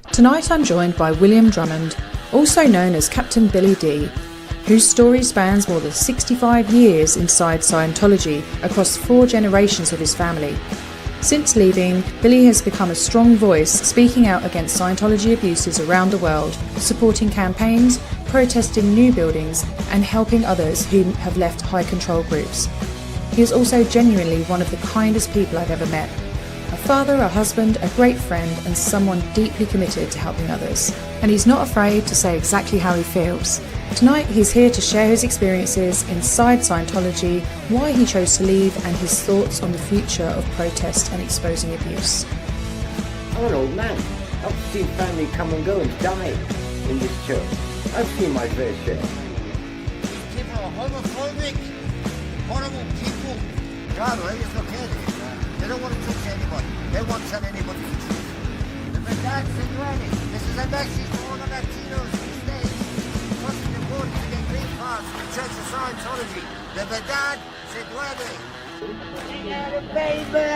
Tonight I'm joined by William Drummond, also known as Captain Billy D, whose story spans more than 65 years inside Scientology across 4 generations of his family. Since leaving, Billy has become a strong voice speaking out against Scientology abuses around the world, supporting campaigns, protesting new buildings, and helping others who have left high control groups. He is also genuinely one of the kindest people I've ever met. A father, a husband, a great friend, and someone deeply committed to helping others. And he's not afraid to say exactly how he feels. Tonight he's here to share his experiences inside Scientology, why he chose to leave, and his thoughts on the future of protest and exposing abuse. I'm an old man. I've seen family come and go and die in this church. I've seen my fair share. These people are homophobic, horrible people. God, right? It's okay. They don't want to talk to anybody. They won't tell anybody the truth. The Verdad Segueni. This is a message to all the Latinos these days. Crossing the border to get green cards from the Church of Scientology. The Verdad Segueni. They got it, baby.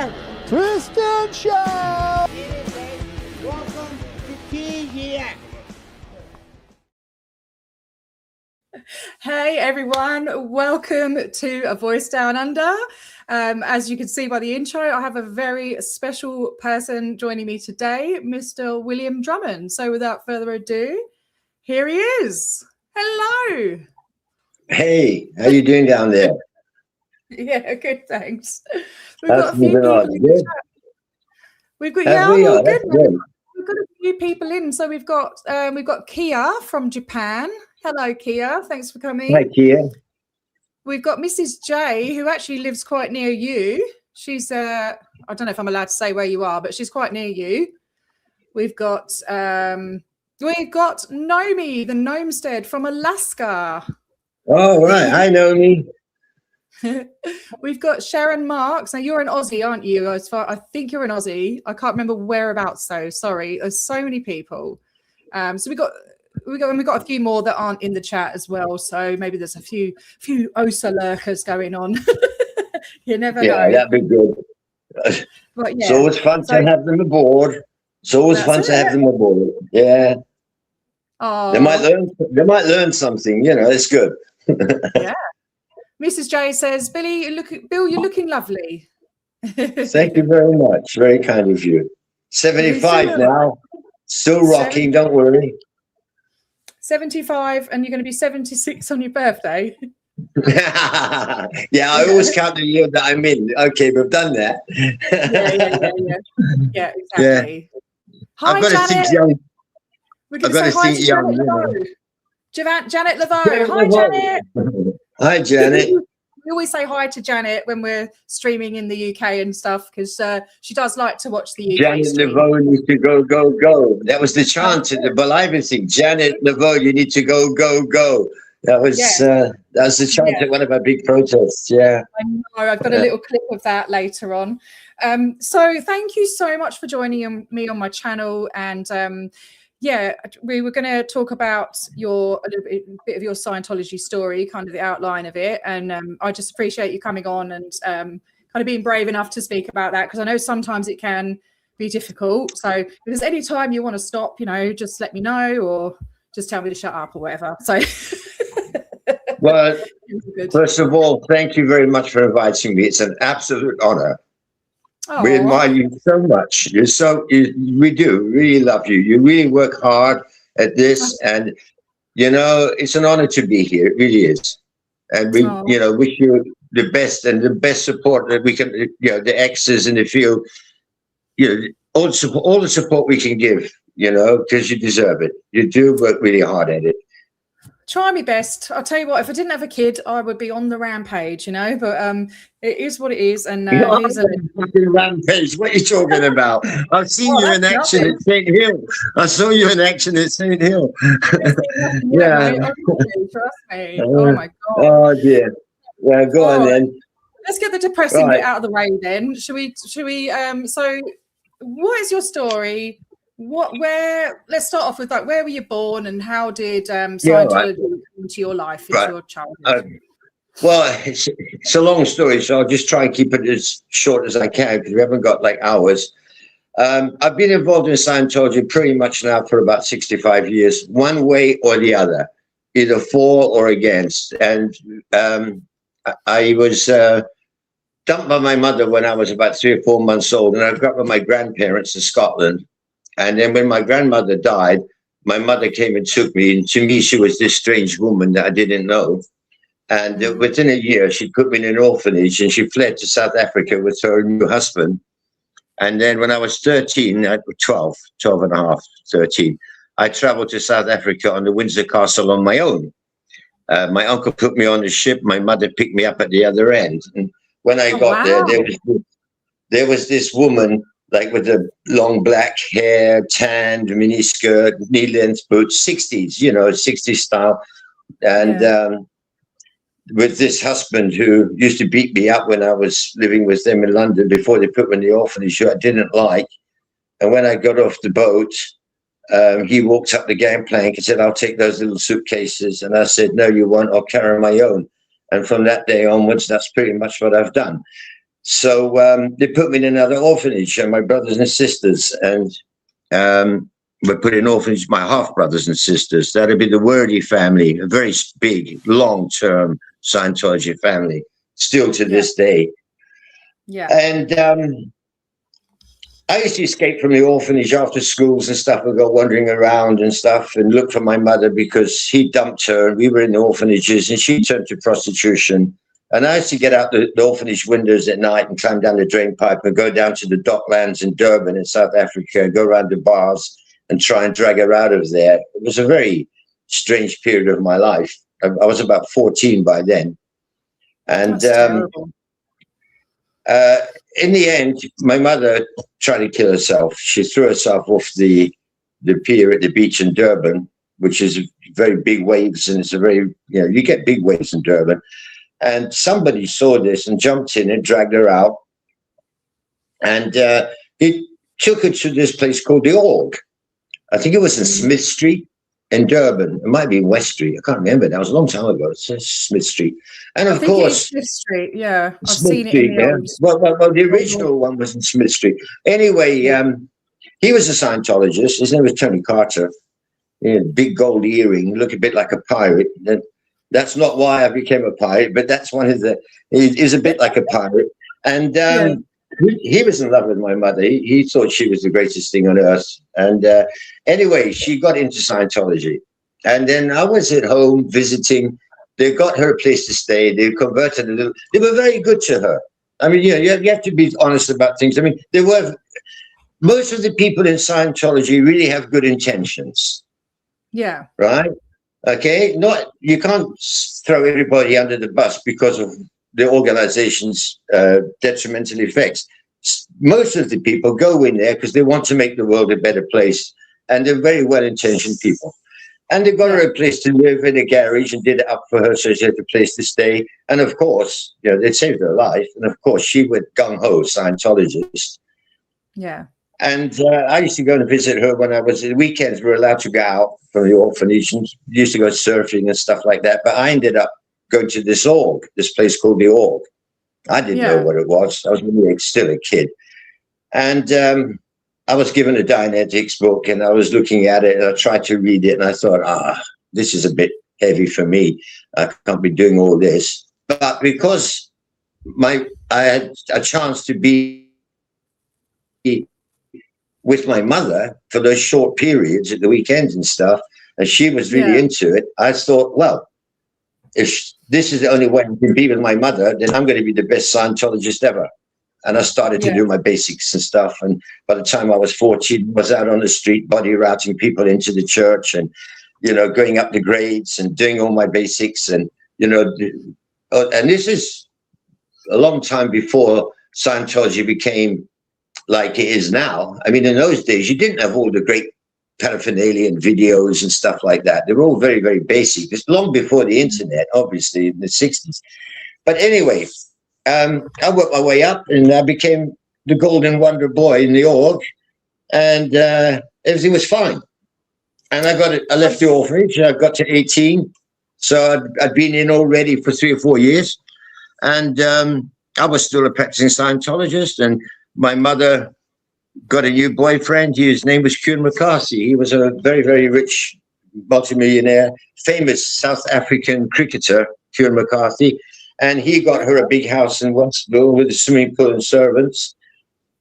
Twist and shout! Welcome to Tea here. Hey everyone, welcome to A Voice Down Under. As you can see by the intro, I have a very special person joining me today, Mr. William Drummond. So without further ado, here he is. Hello. Hey, how you doing down there? Yeah, good, thanks. We've got a few people in the chat. We've got we've got a few people in. So we've got Kia from Japan. Hello, Kia. Thanks for coming. Hi, Kia. We've got Mrs. J, who actually lives quite near you. She's I don't know if I'm allowed to say where you are, but she's quite near you. We've got Nomi, the Gnomestead from Alaska. Oh, right. Hi, Nomi. We've got Sharon Marks. Now you're an Aussie, aren't you? I think you're an Aussie. I can't remember whereabouts though. Sorry. There's so many people. So we've got a few more that aren't in the chat as well. So maybe there's a few OSA lurkers going on. You never know. Yeah, that'd be good. But, yeah. It's always fun to have them aboard. It's always fun to have them aboard. Yeah. Oh. They might learn something, it's good. Yeah. Mrs. J says, Bill, you're looking lovely. Thank you very much. Very kind of you. 75 now. Still rocking, don't worry. 75, and you're going to be 76 on your birthday. Yeah, I always count the year that I'm in. Okay, we've done that. Yeah, exactly. Yeah. Hi, I've got Janet. to think young. We're going to say hi to Janet Laveau. Janet Laveau. Hi, Janet. Hi, Janet. We always say hi to Janet when we're streaming in the UK and stuff, because she does like to watch the UK Janet Laveau needs to go, go, go. That was the chant at the Believing thing. Janet Laveau, you need to go, go, go. That was the chant at one of our big protests. Yeah, I know. I've got a little clip of that later on. So thank you so much for joining me on my channel. And we were going to talk about a bit of your Scientology story, kind of the outline of it. And I just appreciate you coming on and kind of being brave enough to speak about that, because I know sometimes it can be difficult. So if there's any time you want to stop, just let me know, or just tell me to shut up or whatever. So. Well, first of all, thank you very much for inviting me. It's an absolute honor. Oh. We admire you so much. We do really love you. You really work hard at this, and it's an honor to be here. It really is. And we, wish you the best and the best support that we can. The exes in the field. All the support we can give. Because you deserve it. You do work really hard at it. Try my best. I'll tell you what, if I didn't have a kid, I would be on the rampage, but it is what it is. And here's a fucking rampage. What are you talking about? I've seen you in action at St. Hill. I saw you in action at St. Hill. Yeah. Trust me. Oh my God. Oh dear. Yeah, go on then. Let's get the depressing bit out of the way then. Should we so what is your story? Let's start off with where were you born, and how did Scientology come into your life as your childhood? Well, it's a long story, so I'll just try and keep it as short as I can, because we haven't got hours. I've been involved in Scientology pretty much now for about 65 years, one way or the other, either for or against. And I was dumped by my mother when I was about 3 or 4 months old, and I grew up with my grandparents in Scotland. And then when my grandmother died, my mother came and took me. And to me, she was this strange woman that I didn't know. And within a year, she put me in an orphanage, and she fled to South Africa with her new husband. And then when I was 13, 12 and a half, 13, I traveled to South Africa on the Windsor Castle on my own. My uncle put me on a ship. My mother picked me up at the other end. And when I got there, there was this woman, like with the long black hair, tanned miniskirt, knee-length boots, 60s, 60s style. And with this husband who used to beat me up when I was living with them in London before they put me in the orphanage, who I didn't like. And when I got off the boat, he walked up the gangplank and said, "I'll take those little suitcases." And I said, "No, you won't. I'll carry my own." And from that day onwards, that's pretty much what I've done. So they put me in another orphanage, and my brothers and sisters, and we put in orphanage, my half-brothers and sisters. That'd be the Wordy family, a very big, long-term Scientology family, still to this day. Yeah. And I used to escape from the orphanage after schools and stuff. I'd go wandering around and stuff and look for my mother, because he dumped her and we were in the orphanages, and she turned to prostitution. And I used to get out the orphanage windows at night and climb down the drain pipe and go down to the docklands in Durban in South Africa, go around the bars and try and drag her out of there. It was a very strange period of my life. I was about 14 by then. And in the end, my mother tried to kill herself. She threw herself off the pier at the beach in Durban, which is very big waves, and it's a very, you get big waves in Durban. And somebody saw this and jumped in and dragged her out. And it took her to this place called the Org. I think it was in Smith Street in Durban. It might be West Street. I can't remember. That was a long time ago. It's Smith Street. And of course, Smith Street. Yeah, I've Smith seen Street, it. In the Well, the original one was in Smith Street. Anyway, he was a Scientologist. His name was Tony Carter. Big gold earring, look a bit like a pirate. That's not why I became a pirate, but that's one of the. He's a bit like a pirate, and he was in love with my mother. He thought she was the greatest thing on earth. And anyway, she got into Scientology, and then I was at home visiting. They got her a place to stay. They converted a little. They were very good to her. I mean, you have to be honest about things. I mean, most of the people in Scientology really have good intentions. Yeah. Right. Okay. You can't throw everybody under the bus because of the organization's detrimental effects. Most of the people go in there because they want to make the world a better place, and they're very well-intentioned people. And they got her a place to live in a garage and did it up for her so she had a place to stay. And of course, they saved her life. And of course, she went gung-ho Scientologist. Yeah. And I used to go and visit her when I was, the weekends we were allowed to go out from the orphanage and used to go surfing and stuff like that. But I ended up going to this Org, this place called the Org. I didn't know what it was. I was really still a kid. And I was given a Dianetics book, and I was looking at it, and I tried to read it, and I thought, this is a bit heavy for me. I can't be doing all this. But because I had a chance to be with my mother for those short periods at the weekends and stuff, and she was really into it, I thought, well, if this is the only way I can be with my mother, then I'm going to be the best Scientologist ever. And I started to do my basics and stuff. And by the time I was 14, I was out on the street, body routing people into the church and, going up the grades and doing all my basics. And, and this is a long time before Scientology became like it is now. I mean, in those days, you didn't have all the great paraphernalia and videos and stuff like that. They were all very, very basic. It's long before the internet, obviously, in the 60s. But anyway, I worked my way up, and I became the golden wonder boy in the Org, and everything was fine. And I left the orphanage, and I got to 18. So I'd been in already for 3 or 4 years. And I was still a practicing Scientologist, and my mother got a new boyfriend. His name was Kuhn McCarthy. He was a very, very rich multimillionaire, famous South African cricketer, Kuhn McCarthy. And he got her a big house in Westville with a swimming pool and servants.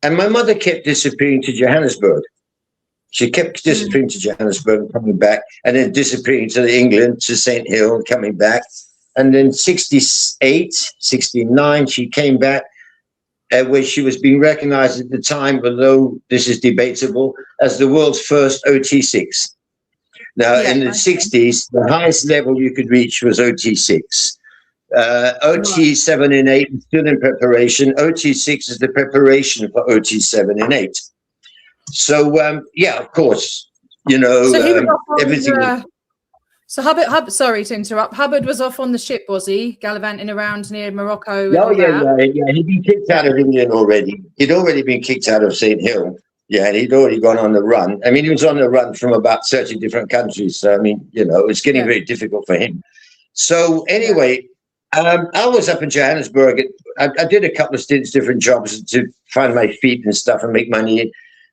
And my mother kept disappearing to Johannesburg. She kept disappearing to Johannesburg and coming back, and then disappearing to England, to St. Hill, and coming back. And then 68, 69, she came back, where she was being recognized at the time, although this is debatable, as the world's first OT6. Now, in the 60s, the highest level you could reach was OT6. OT7 and 8 is still in preparation. OT6 is the preparation for OT7 and 8. So, yeah, of course, you know, so everything. So Hubbard, sorry to interrupt. Hubbard was off on the ship, was he? Gallivanting around near Morocco. Oh, yeah. He'd been kicked out of England already. He'd already been kicked out of St. Hill. Yeah, and he'd already gone on the run. I mean, he was on the run from about 30 different countries. So, I mean, you know, it's getting very difficult for him. So, anyway, I was up in Johannesburg. I did a couple of stints, different jobs to find my feet and stuff and make money.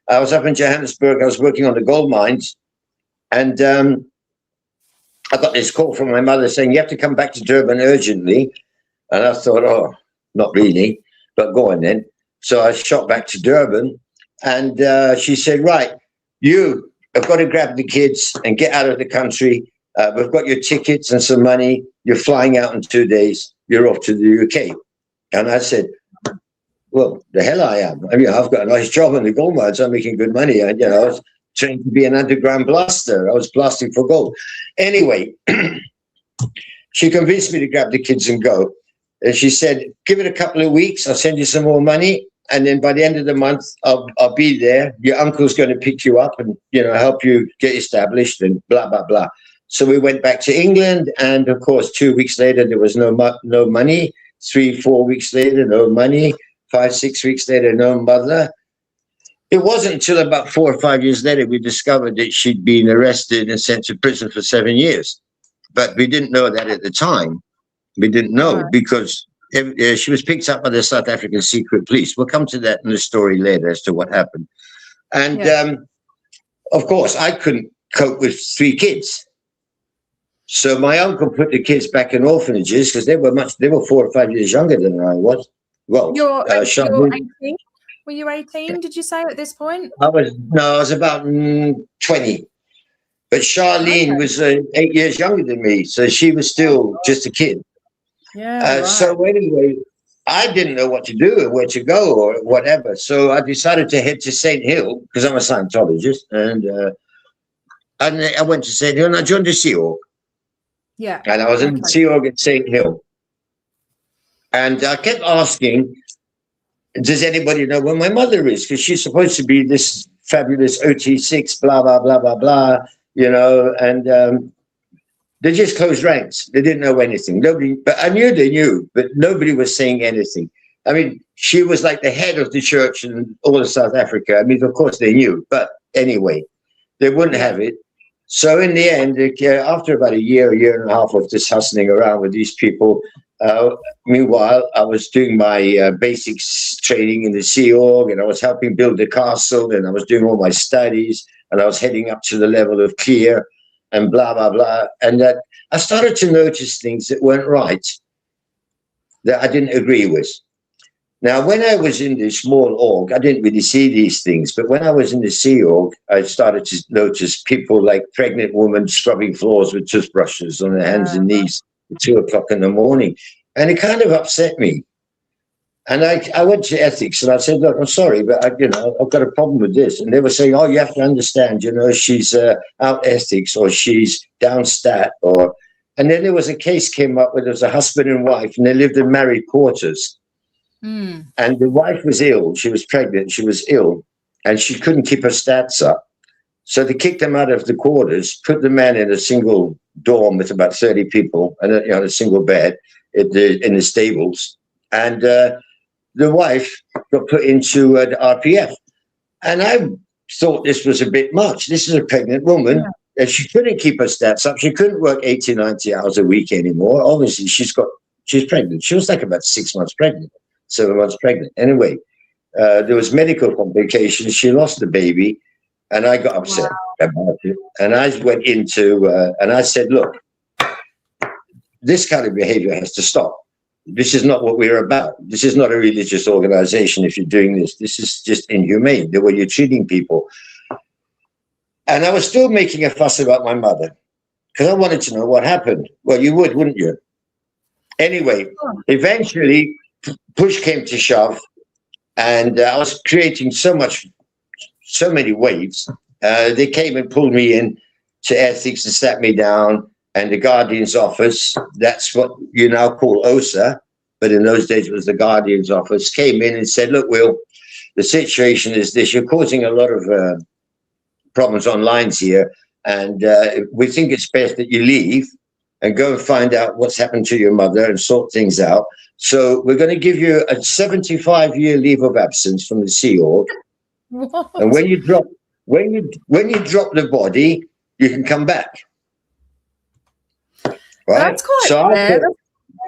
I was up in Johannesburg. I was working on the gold mines. And I got this call from my mother saying, you have to come back to Durban urgently. And I thought, oh, not really, but go on then. So I shot back to Durban, and she said, right, you have got to grab the kids and get out of the country. We've got your tickets and some money. You're flying out in 2 days. You're off to the UK. And I said, well, the hell I am. I mean, I've got a nice job in the gold mines. I'm making good money. And, you know, I was trained to be an underground blaster. I was blasting for gold. Anyway, she convinced me to grab the kids and go. And she said, give it a couple of weeks. I'll send you some more money. And then by the end of the month, I'll be there. Your uncle's going to pick you up and, you know, help you get established and blah, blah, blah. So we went back to England. And, of course, 2 weeks later, there was no money. 3-4 weeks later, no money. 5-6 weeks later, no mother. It wasn't until about 4 or 5 years later we discovered that she'd been arrested and sent to prison for 7 years. But we didn't know that at the time. We didn't know because she was picked up by the South African secret police. We'll come to that in the story later as to what happened. And, of course, I couldn't cope with 3 kids. So my uncle put the kids back in orphanages because they were 4 or 5 years younger than I was. Well, you're 18? Were you 18, did you say, at this point? I was about 20. But Charlene was 8 years younger than me, so she was still just a kid. Yeah. So anyway, I didn't know what to do or where to go or whatever. So I decided to head to St. Hill because I'm a Scientologist. And I went to St. Hill and I joined the Sea Org. Yeah. And I was in the Sea Org at St. Hill. And I kept asking, does anybody know where my mother is? Because she's supposed to be this fabulous OT6, blah, blah, blah, blah, blah, you know, and they just closed ranks. They didn't know anything. Nobody, but I knew they knew, but nobody was saying anything. I mean, she was like the head of the church in all of South Africa. I mean, of course they knew, but anyway, they wouldn't have it. So in the end, after about a year and a half of just hustling around with these people, meanwhile, I was doing my basics training in the Sea Org, and I was helping build the castle, and I was doing all my studies, and I was heading up to the level of clear, and blah, blah, blah. And that I started to notice things that weren't right, that I didn't agree with. Now, when I was in the small org, I didn't really see these things. But when I was in the Sea Org, I started to notice people like pregnant women scrubbing floors with toothbrushes on their hands and knees at 2 o'clock in the morning. And it kind of upset me. And I went to ethics and I said, look, I'm sorry, but I've got a problem with this. And they were saying, oh, you have to understand, she's out ethics or she's down stat. And then there was a case came up where there was a husband and wife and they lived in married quarters. And the wife was ill. She was pregnant. She was ill and she couldn't keep her stats up. So they kicked them out of the quarters, put the man in a single dorm with about 30 people and a single bed in the stables. And the wife got put into the RPF. And I thought this was a bit much. This is a pregnant woman. And she couldn't keep her stats up. She couldn't work 80, 90 hours a week anymore. Obviously, she's pregnant. She was like about 6 months pregnant, 7 months pregnant. Anyway, there was medical complications. She lost the baby, and I got upset about it. And I went into, and I said, look, this kind of behavior has to stop. This is not what we're about. This is not a religious organization. If you're doing this, this is just inhumane, the way you're treating people. And I was still making a fuss about my mother because I wanted to know what happened. Well, you would, wouldn't you? Anyway, eventually, push came to shove, and I was creating so many waves. They came and pulled me in to ethics and sat me down. And the Guardian's office, that's what you now call OSA, but in those days it was the Guardian's office, came in and said, look, Will, the situation is this. You're causing a lot of problems online here, and we think it's best that you leave and go and find out what's happened to your mother and sort things out. So we're going to give you a 75-year leave of absence from the Sea Org. And when you drop the body, you can come back. Right? That's quite rare.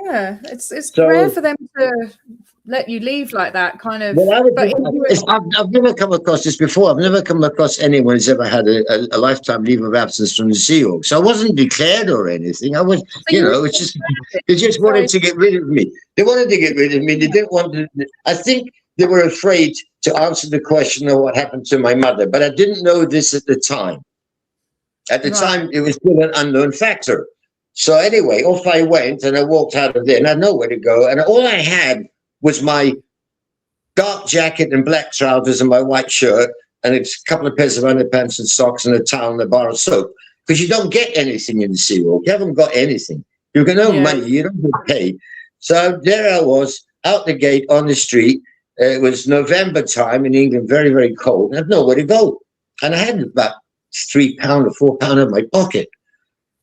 Yeah, it's rare for them to let you leave like that, kind of. Well, I've never come across this before. I've never come across anyone who's ever had a lifetime leave of absence from the Sea Org. So I wasn't declared or anything. I was, it's just they just wanted to get rid of me. They wanted to get rid of me. They didn't want to. I think they were afraid to answer the question of what happened to my mother, but I didn't know this at the time. At the time, it was still an unknown factor. So anyway, off I went, and I walked out of there, and I had nowhere to go. And all I had was my dark jacket and black trousers and my white shirt, and a couple of pairs of underpants and socks and a towel and a bar of soap. Because you don't get anything in the Sea Org. You haven't got anything. You've got no money. You don't get paid. So there I was, out the gate on the street. It was November time in England, very, very cold. I had nowhere to go. And I had about £3 or £4 in my pocket.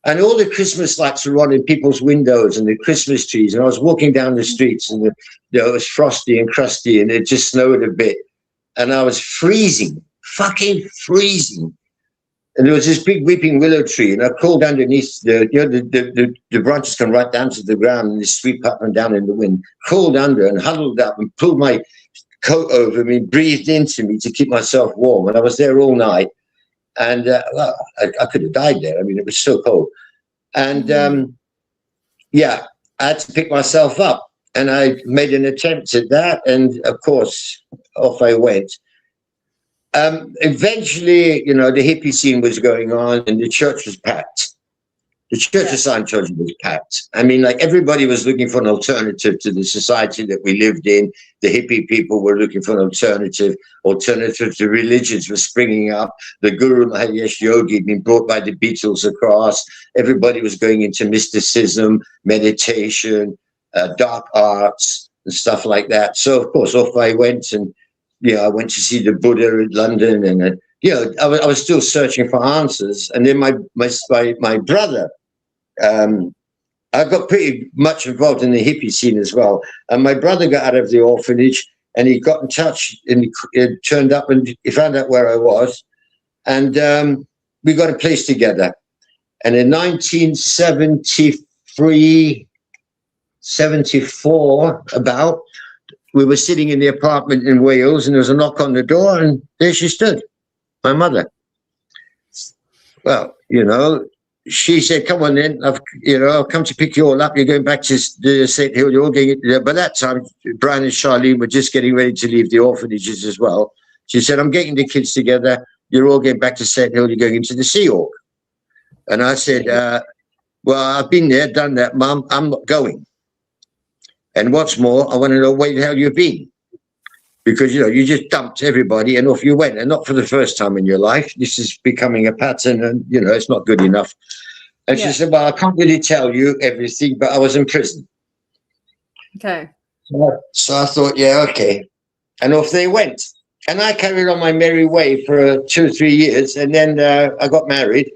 And all the Christmas lights were on in people's windows and the Christmas trees. And I was walking down the streets, and it was frosty and crusty, and it just snowed a bit. And I was freezing, fucking freezing. And there was this big weeping willow tree, and I crawled underneath the branches come right down to the ground, and they sweep up and down in the wind. Crawled under and huddled up and pulled my coat over me, breathed into me to keep myself warm. And I was there all night. And I could have died there. I mean, it was so cold. And I had to pick myself up. And I made an attempt at that. And of course, off I went. Eventually, the hippie scene was going on, and the church was packed. The Church of Scientology was packed. I mean, like, everybody was looking for an alternative to the society that we lived in. The hippie people were looking for an alternative. Alternative to religions were springing up. The Guru Mahesh Yogi had been brought by the Beatles across. Everybody was going into mysticism, meditation, dark arts, and stuff like that. So, of course, off I went, and I went to see the Buddha in London, and I was still searching for answers. And then my brother. I got pretty much involved in the hippie scene as well. And my brother got out of the orphanage, and he got in touch, and he turned up, and he found out where I was. And we got a place together. And in 1973, 74, about, we were sitting in the apartment in Wales, and there was a knock on the door, and there she stood, my mother. Well, she said, come on in, I'll come to pick you all up. You're going back to the St. Hill. You're all getting there. By that time, Brian and Charlene were just getting ready to leave the orphanages as well. She said, I'm getting the kids together. You're all getting back to St. Hill. You're going into the Sea Org. And I said, well, I've been there, done that, Mum. I'm not going. And what's more, I want to know where the hell you've been. Because, you just dumped everybody and off you went. And not for the first time in your life. This is becoming a pattern, and, it's not good enough. And she said, well, I can't really tell you everything, but I was in prison. Okay. So I thought, yeah, okay. And off they went. And I carried on my merry way for 2 or 3 years. And then I got married.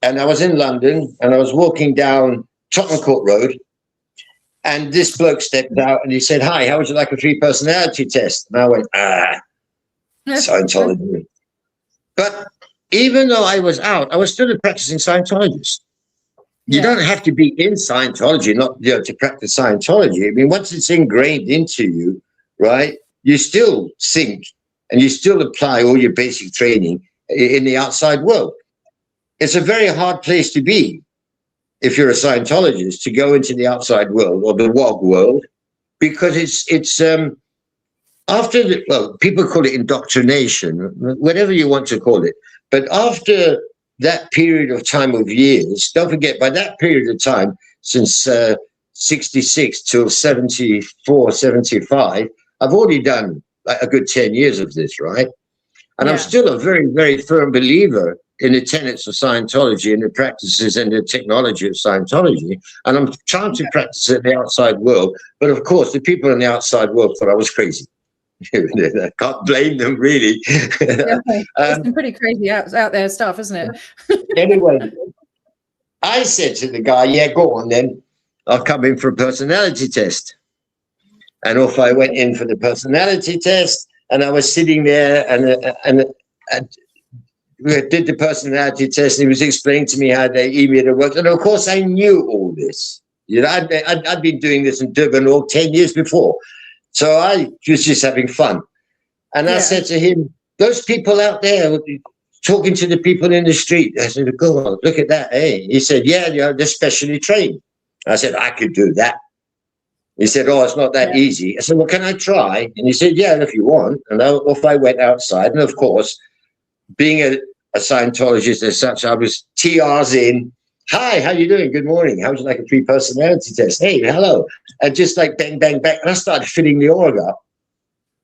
And I was in London, and I was walking down Tottenham Court Road. And this bloke stepped out, and he said, hi, how would you like a free personality test? And I went, Scientology. But even though I was out, I was still a practicing Scientologist. You don't have to be in Scientology not to practice Scientology. I mean, once it's ingrained into you, right, you still think and you still apply all your basic training in the outside world. It's a very hard place to be if you're a Scientologist, to go into the outside world or the WOG world, because it's after the, well, people call it indoctrination, whatever you want to call it. But after that period of time of years, don't forget, by that period of time, since 66 till 74, 75, I've already done like a good 10 years of this, right? And I'm still a very, very firm believer in the tenets of Scientology and the practices and the technology of Scientology. And I'm trying to practice it in the outside world. But of course, the people in the outside world thought I was crazy. I can't blame them, really. It's some pretty crazy out there stuff, isn't it? Anyway, I said to the guy, yeah, go on then. I'll come in for a personality test. And off I went in for the personality test. And I was sitting there and we did the personality test. And he was explaining to me how the email worked. And of course, I knew all this. You know, I'd been doing this in Drummond all 10 years before. So I was just having fun. And I said to him, those people out there talking to the people in the street. I said, go on, look at that. Hey, he said, yeah, they're specially trained. I said, I could do that. He said, oh, it's not that easy. I said, well, can I try? And he said, yeah, if you want. And off I went outside. And of course, being a Scientologist as such, I was TRs in. Hi, how you doing? Good morning. How would you like a free personality test? Hey, hello. And just like bang, bang, bang. And I started filling the org up.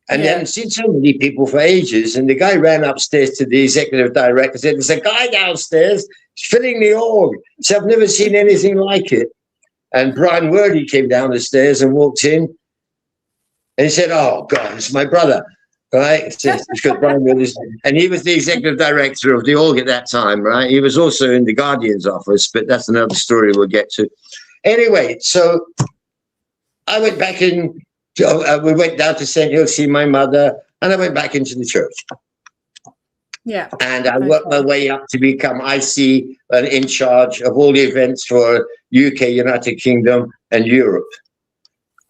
And I hadn't seen so many people for ages. And the guy ran upstairs to the executive director and said, there's a guy downstairs filling the org. So I've never seen anything like it. And Brian Wordy came down the stairs and walked in. And he said, oh, God, it's my brother. Right? Because Brian Wordy, and he was the executive director of the org at that time, right? He was also in the Guardian's office, but that's another story we'll get to. Anyway, so I went back in. We went down to St. Hill to see my mother, and I went back into the church. Yeah. And I worked my way up to become IC and in charge of all the events for UK, United Kingdom, and Europe.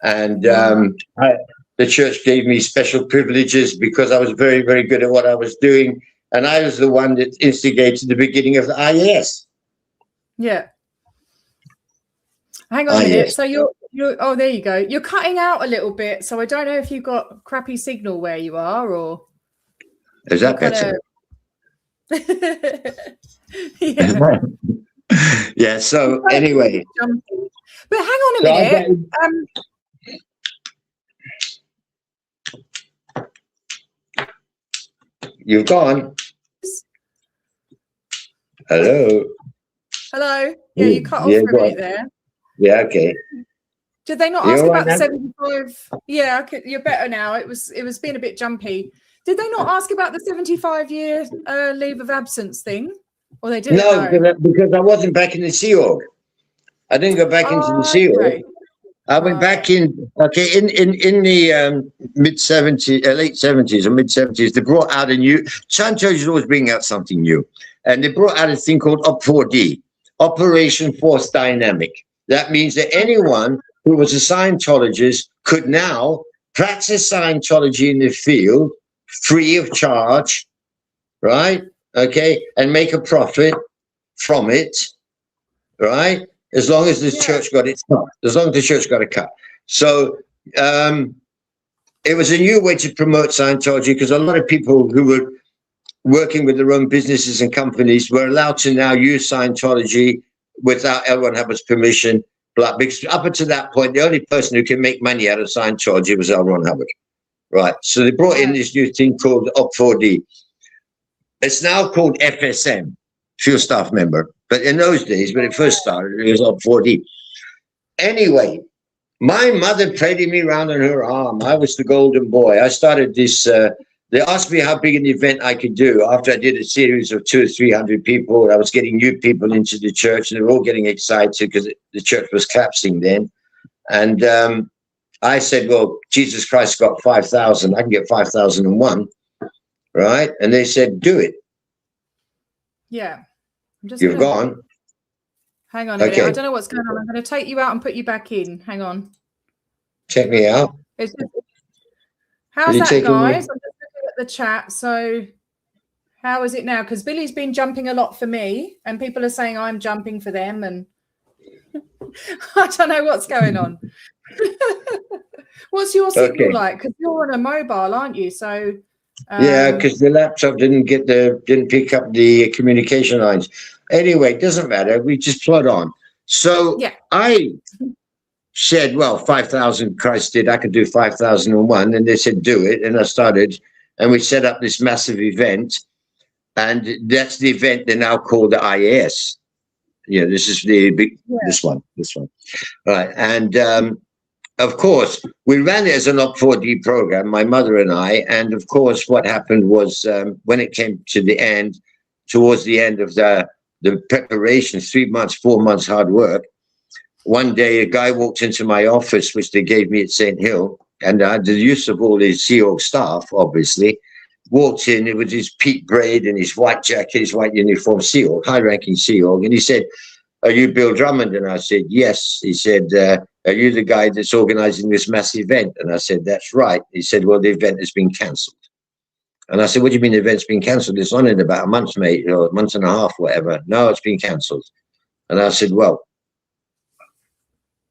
And the church gave me special privileges because I was very, very good at what I was doing. And I was the one that instigated the beginning of the IES. Yeah. Hang on a minute. So you're oh, there you go. You're cutting out a little bit. So I don't know if you've got crappy signal where you are or. Is that better? Yeah. So anyway. But hang on a minute. You've gone. Hello. Hello. Yeah, you cut off for a minute there. Yeah, okay. Did they not ask about the 75? Yeah, okay, you're better now. It was being a bit jumpy. Did they not ask about the 75-year leave of absence thing? Or they didn't? No, because I wasn't back in the Sea Org. I didn't go back into the Sea Org. Right. I went back in the mid-70s, late 70s or mid-70s, they brought out a new, Scientology is always bringing out something new. And they brought out a thing called OP4D, Operation Force Dynamic. That means that anyone who was a Scientologist could now practice Scientology in the field free of charge, right? Okay, and make a profit from it, right? As long as the church got its cut. As long as the church got a cut. So it was a new way to promote Scientology because a lot of people who were working with their own businesses and companies were allowed to now use Scientology without L. Ron Hubbard's permission. Because up until that point, the only person who could make money out of Scientology was L. Ron Hubbard. Right. So they brought in this new thing called OP4D. It's now called FSM, Field Staff Member. But in those days, when it first started, it was OP4D. Anyway, my mother paraded me around on her arm. I was the golden boy. I started this. They asked me how big an event I could do after I did a series of 200 or 300 people. I was getting new people into the church, and they were all getting excited because the church was collapsing then. And I said, well, Jesus Christ got 5,000. I can get 5,001. Right. And they said, do it. Yeah. You've gone. Hang on a minute. I don't know what's going on. I'm going to take you out and put you back in. Hang on. Check me out. How's that, guys? I'm just looking at the chat. So how is it now? Because Billy's been jumping a lot for me, and people are saying I'm jumping for them, and I don't know what's going on. What's your signal like? Because you're on a mobile, aren't you? So yeah, because the laptop didn't pick up the communication lines. Anyway, it doesn't matter. We just plod on. So I said, well, 5,000 Christ did. I could do 5,001. And they said, do it. And I started. And we set up this massive event. And that's the event they now call the IAS. Yeah, this is the big, this one. Right. And of course, we ran it as an Op4D program, my mother and I. And of course, what happened was when it came to the end, towards the end of the preparation, 3 months, 4 months hard work, one day a guy walked into my office, which they gave me at St. Hill, and I had the use of all his Sea Org staff, obviously, walked in with his peak braid and his white jacket, his white uniform, Sea Org, high-ranking Sea Org, and he said, are you Bill Drummond? And I said, yes. He said, are you the guy that's organizing this massive event? And I said, that's right. He said, well, the event has been cancelled. And I said, what do you mean the event's been cancelled? It's on in about a month, mate, or a month and a half, whatever. No, it's been cancelled. And I said, well,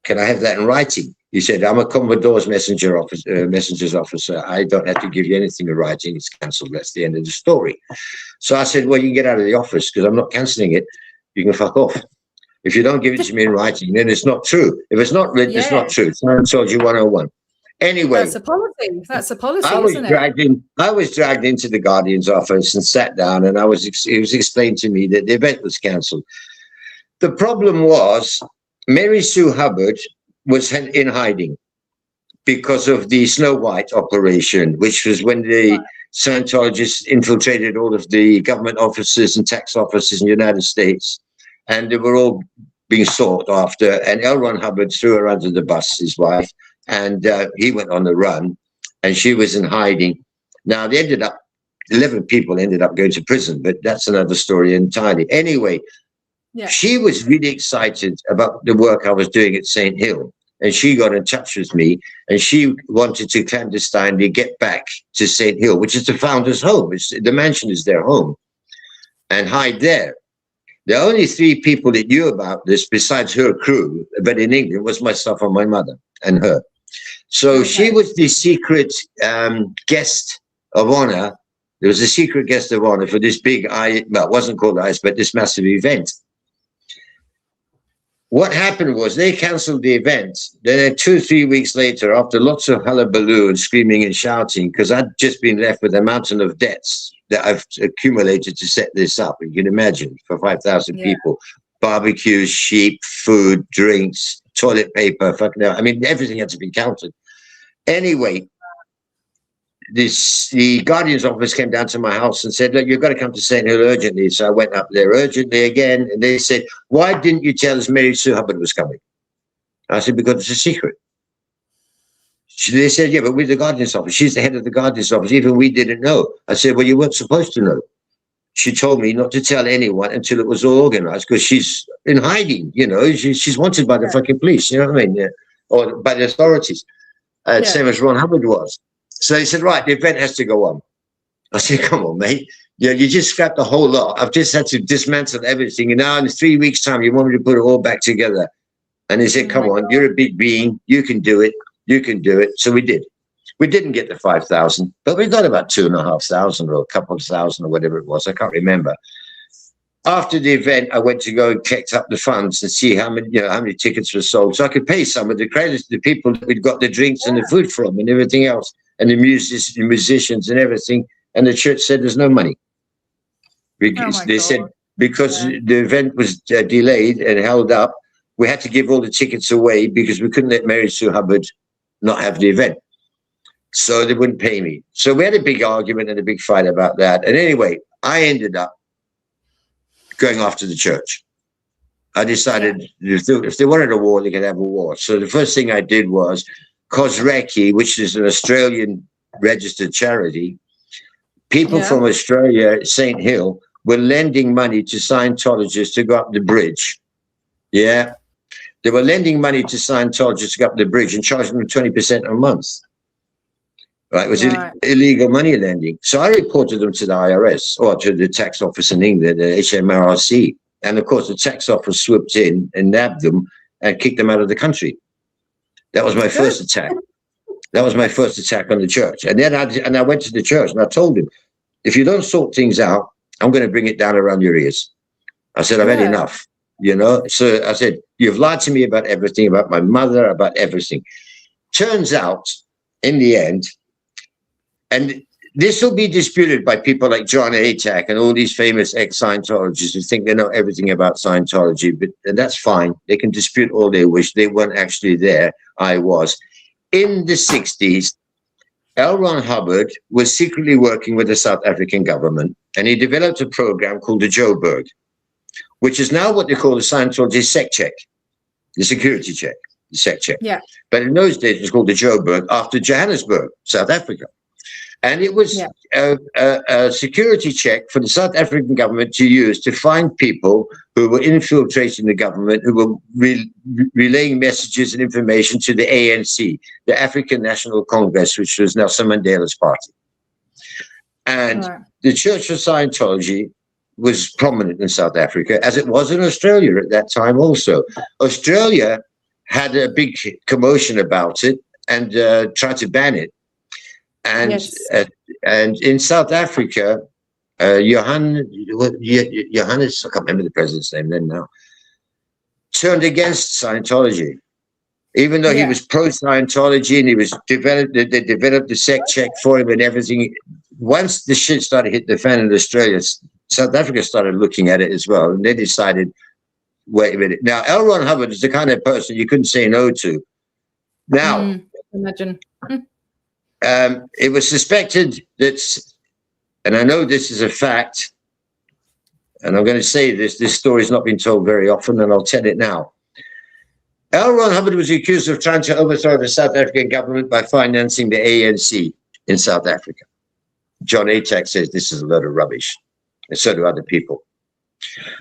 can I have that in writing? He said, I'm a Commodore's messenger's officer. I don't have to give you anything in writing. It's cancelled. That's the end of the story. So I said, well, you can get out of the office because I'm not cancelling it. You can fuck off. If you don't give it to me in writing, then it's not true. If it's not written, it's not true. Someone told you 101. Anyway, that's a policy. That's a policy, isn't it? I was dragged into the Guardian's office and sat down, and it was explained to me that the event was cancelled. The problem was Mary Sue Hubbard was in hiding because of the Snow White operation, which was when the Scientologists infiltrated all of the government offices and tax offices in the United States, and they were all being sought after. And L. Ron Hubbard threw her under the bus, his wife, and he went on the run, and she was in hiding. Now, 11 people ended up going to prison, but that's another story entirely. Anyway, she was really excited about the work I was doing at St. Hill, and she got in touch with me, and she wanted to clandestinely get back to St. Hill, which is the founder's home. The mansion is their home, and hide there. The only 3 people that knew about this, besides her crew, but in England, was myself and my mother and her. So she was the secret guest of honor. There was a secret guest of honor for this big, well, it wasn't called ICE, but this massive event. What happened was they canceled the event. Then 2 or 3 weeks later, after lots of hullabaloo and screaming and shouting, because I'd just been left with a mountain of debts that I've accumulated to set this up. You can imagine, for 5,000 people, barbecues, sheep, food, drinks, toilet paper, fucking hell. I mean, everything had to be counted. Anyway, the Guardian's office came down to my house and said, look, you've got to come to St. Hill urgently. So I went up there urgently again, and they said, why didn't you tell us Mary Sue Hubbard was coming? I said, because it's a secret. They said, yeah, but we're the Guardian's office. She's the head of the Guardian's office. Even we didn't know. I said, well, you weren't supposed to know. She told me not to tell anyone until it was all organized, because she's in hiding, you know. She's wanted by the fucking police, you know what I mean? Yeah. Or by the authorities, same as Ron Hubbard was. So they said, right, the event has to go on. I said, come on, mate. You just scrapped the whole lot. I've just had to dismantle everything. And now in 3 weeks' time, you want me to put it all back together. And they said, come on, you're a big being. You can do it. You can do it. So we did. We didn't get the 5,000, but we got about 2,500 or a couple of thousand or whatever it was. I can't remember. After the event, I went to go and collect up the funds and see how many tickets were sold, so I could pay some of the credits to the people that we'd got the drinks and the food from and everything else, and the musicians and everything. And the church said there's no money. They said because the event was delayed and held up, we had to give all the tickets away because we couldn't let Mary Sue Hubbard not have the event. So they wouldn't pay me. So we had a big argument and a big fight about that. And anyway, I ended up going after the church. I decided if they wanted a war, they could have a war. So the first thing I did was COSRECI, which is an Australian registered charity. People from Australia, St. Hill, were lending money to Scientologists to go up the bridge. Yeah. They were lending money to Scientologists to go up the bridge and charging them 20% a month. Right? It was illegal money lending. So I reported them to the IRS or to the tax office in England, the HMRC. And of course, the tax office swooped in and nabbed them and kicked them out of the country. That was my first attack. That was my first attack on the church. And then I went to the church and I told him, if you don't sort things out, I'm going to bring it down around your ears. I said, I've had enough, you know. So I said, you've lied to me about everything, about my mother, about everything. Turns out, in the end, and this will be disputed by people like John Atack and all these famous ex-Scientologists who think they know everything about Scientology, but that's fine. They can dispute all they wish. They weren't actually there. I was. In the 60s, L. Ron Hubbard was secretly working with the South African government, and he developed a program called the Joburg, which is now what they call the Scientology sec check, the security check, the sec check. Yeah. But in those days, it was called the Joburg after Johannesburg, South Africa. And it was a security check for the South African government to use to find people who were infiltrating the government, who were relaying messages and information to the ANC, the African National Congress, which was Nelson Mandela's party. And the Church of Scientology was prominent in South Africa, as it was in Australia at that time also. Australia had a big commotion about it and tried to ban it. And and in South Africa, Johannes, I can't remember the president's name then now, turned against Scientology, even though he was pro-Scientology and they developed the sec check for him and everything. Once the shit started hitting the fan in Australia, South Africa started looking at it as well, and they decided, wait a minute. Now, L. Ron Hubbard is the kind of person you couldn't say no to. Now, imagine. It was suspected that, and I know this is a fact, and I'm going to say this story's not been told very often, and I'll tell it now. L. Ron Hubbard was accused of trying to overthrow the South African government by financing the ANC in South Africa. John Atack says this is a load of rubbish, and so do other people.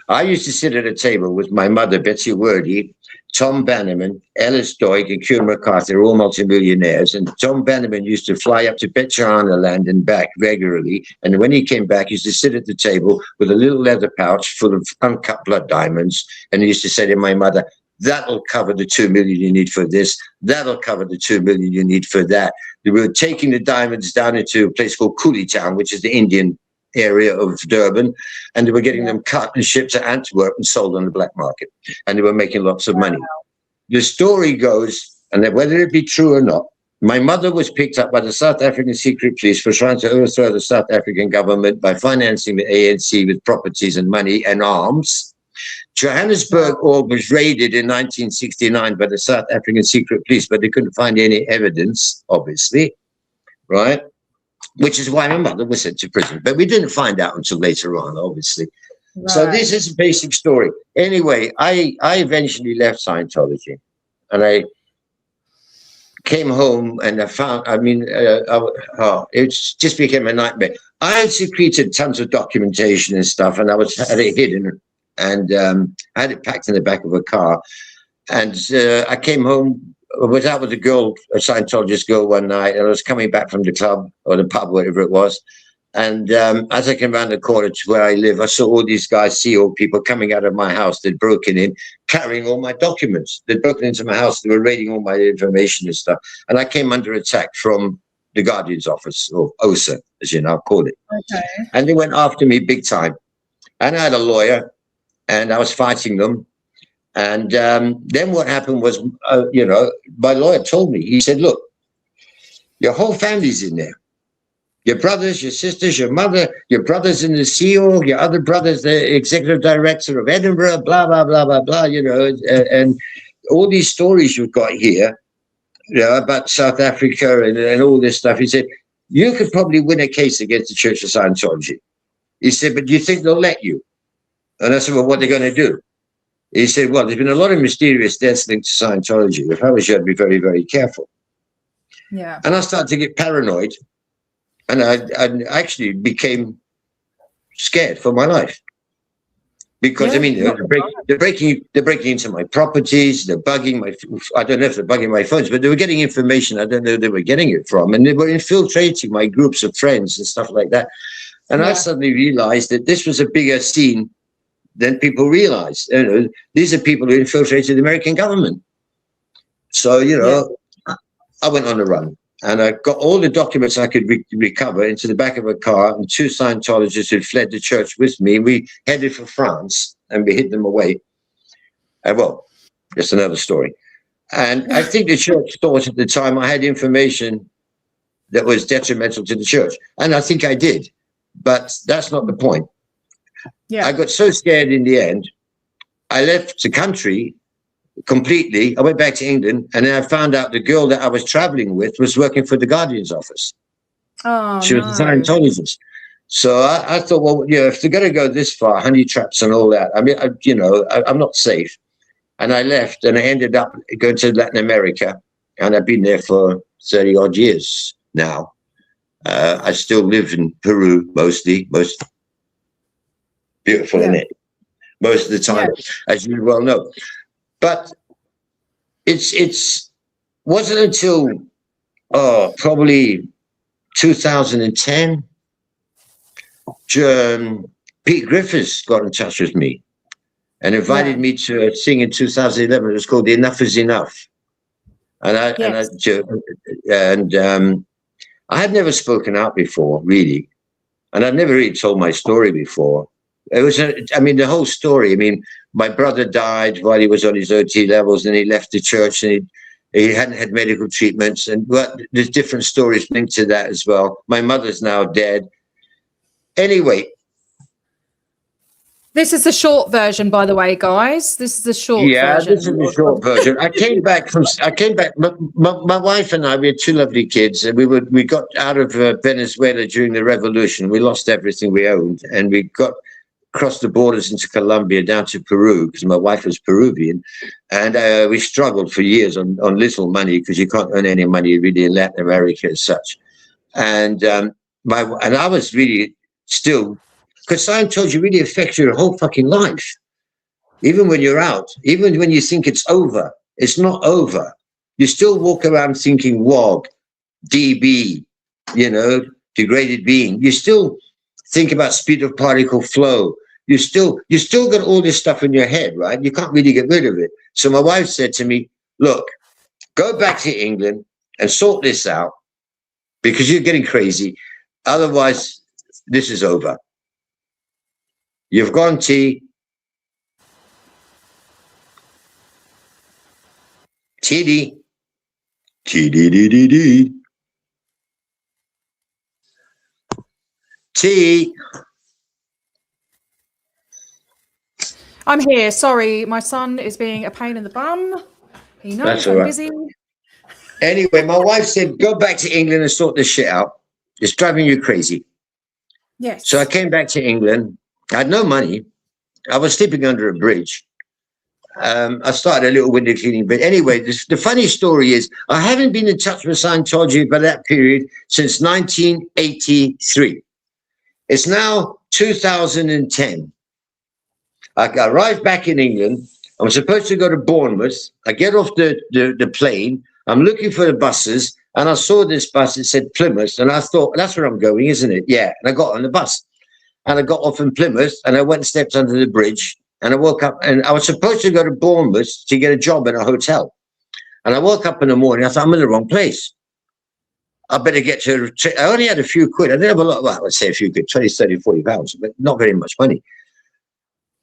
I used to sit at a table with my mother, Betsy Wordy, Tom Bannerman, Ellis Doig, and Kuhn McCarthy, all multimillionaires. And Tom Bannerman used to fly up to Bechuanaland and back regularly. And when he came back, he used to sit at the table with a little leather pouch full of uncut blood diamonds. And he used to say to my mother, that'll cover the 2 million you need for this. That'll cover the 2 million you need for that. They were taking the diamonds down into a place called Coolie Town, which is the Indian area of Durban, and they were getting them cut and shipped to Antwerp and sold on the black market, and they were making lots of money. The story goes, and whether it be true or not, my mother was picked up by the South African secret police for trying to overthrow the South African government by financing the ANC with properties and money and arms. Johannesburg was raided in 1969 by the South African secret police, but they couldn't find any evidence, obviously, right? Which is why my mother was sent to prison. But we didn't find out until later on, obviously. Right. So this is a basic story. Anyway, I eventually left Scientology. And I came home and I found, it just became a nightmare. I had secreted tons of documentation and stuff, and I had it hidden. And I had it packed in the back of a car. And I came home. I was out with a girl, a Scientologist girl, one night, and I was coming back from the club or the pub, whatever it was. And as I came around the corner to where I live, I saw all these guys, CEO people, coming out of my house. They'd broken in, carrying all my documents. They'd broken into my house. They were raiding all my information and stuff. And I came under attack from the Guardian's office, or OSA, as you now call it. Okay. And they went after me big time. And I had a lawyer, and I was fighting them. And then what happened was, my lawyer told me, he said, look, your whole family's in there. Your brothers, your sisters, your mother, your brother's in the CEO, your other brother's the executive director of Edinburgh, blah, blah, blah, blah, blah, and all these stories you've got here, about South Africa and all this stuff. He said, you could probably win a case against the Church of Scientology. He said, but do you think they'll let you? And I said, well, what are they going to do? He said, well, there's been a lot of mysterious deaths linked to Scientology. If I was you, I'd be very, very careful. Yeah. And I started to get paranoid. And I actually became scared for my life. Because I mean, they're breaking into my properties. They're bugging my. I don't know if they're bugging my phones, but they were getting information I don't know they were getting it from, and they were infiltrating my groups of friends and stuff like that. And I suddenly realized that this was a bigger scene than people realized. You know, these are people who infiltrated the American government. So I went on a run. And I got all the documents I could recover into the back of a car, and 2 Scientologists who fled the church with me. We headed for France, and we hid them away. Well, that's another story. And I think the church thought at the time I had information that was detrimental to the church. And I think I did. But that's not the point. Yeah. I got so scared in the end, I left the country completely. I went back to England, and then I found out the girl that I was traveling with was working for the Guardian's office. Oh, she was a Scientologist. So I thought, well, if they're going to go this far, honey traps and all that, I mean, I'm not safe. And I left, and I ended up going to Latin America, and I've been there for 30 odd years now. I still live in Peru, most beautiful, isn't it? Most of the time, as you well know. But it's wasn't until probably 2010, Pete Griffiths got in touch with me and invited me to sing in 2011. It was called Enough Is Enough, and I had never spoken out before, really, and I'd never really told my story before. It was, the whole story. I mean, my brother died while he was on his OT levels, and he left the church, and he hadn't had medical treatments, and there's different stories linked to that as well. My mother's now dead. Anyway. This is the short version, by the way, guys. This is the short version. Yeah, this is the short version. I came back. My wife and I, we had 2 lovely kids, and we got out of Venezuela during the revolution. We lost everything we owned, and we got across the borders into Colombia down to Peru, because my wife was Peruvian, and we struggled for years on little money, because you can't earn any money really in Latin America as such. And I was really still, because Scientology really affects your whole fucking life, even when you're out, even when you think it's over. It's not over. You still walk around thinking WOG, DB, degraded being. You still think about speed of particle flow. You still got all this stuff in your head, right? You can't really get rid of it. So my wife said to me, look, go back to England and sort this out, because you're getting crazy. Otherwise, this is over. You've gone, T. TD. TDDDD. T. I'm here. Sorry, my son is being a pain in the bum. He knows I'm busy. Anyway, my wife said, go back to England and sort this shit out. It's driving you crazy. Yes. So I came back to England. I had no money. I was sleeping under a bridge. I started a little window cleaning. But anyway, the funny story is I haven't been in touch with Scientology by that period since 1983. It's now 2010. I arrived back in England. I'm supposed to go to Bournemouth. I get off the plane. I'm looking for the buses, and I saw this bus. It said Plymouth, and I thought, that's where I'm going, isn't it? Yeah. And I got on the bus, and I got off in Plymouth, and I went and stepped under the bridge, and I woke up, and I was supposed to go to Bournemouth to get a job in a hotel. And I woke up in the morning. I thought, I'm in the wrong place. I better get to, I only had a few quid. I didn't have a lot, well, I would say a few quid, 20, 30, 40 pounds, but not very much money.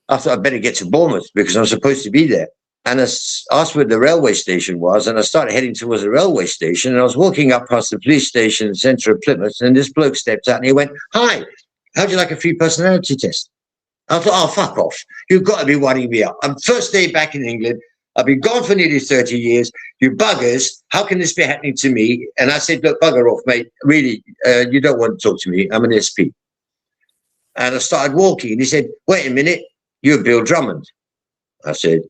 I thought I'd better get to Bournemouth because I'm supposed to be there. And I asked where the railway station was, and I started heading towards the railway station, and I was walking up past the police station in the centre of Plymouth, and this bloke stepped out and he went, hi, how'd you like a free personality test? I thought, oh, fuck off. You've got to be winding me up. I'm first day back in England. I've been gone for nearly 30 years. You buggers, how can this be happening to me? And I said, look, bugger off, mate. Really, you don't want to talk to me. I'm an SP. And I started walking, and he said, wait a minute, you're Bill Drummond. I said,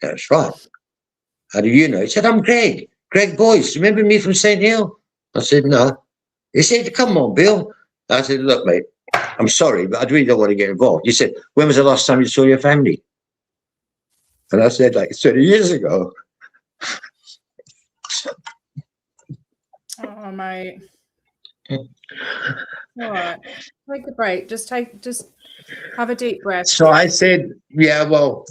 that's right. How do you know? He said, I'm Greg Boyce. Remember me from St. Hill? I said, no. He said, come on, Bill. I said, look, mate, I'm sorry, but I really don't want to get involved. He said, when was the last time you saw your family? And I said, like 30 years ago. Oh, mate. All right. Take a break. Just have a deep breath. So I said, yeah, well,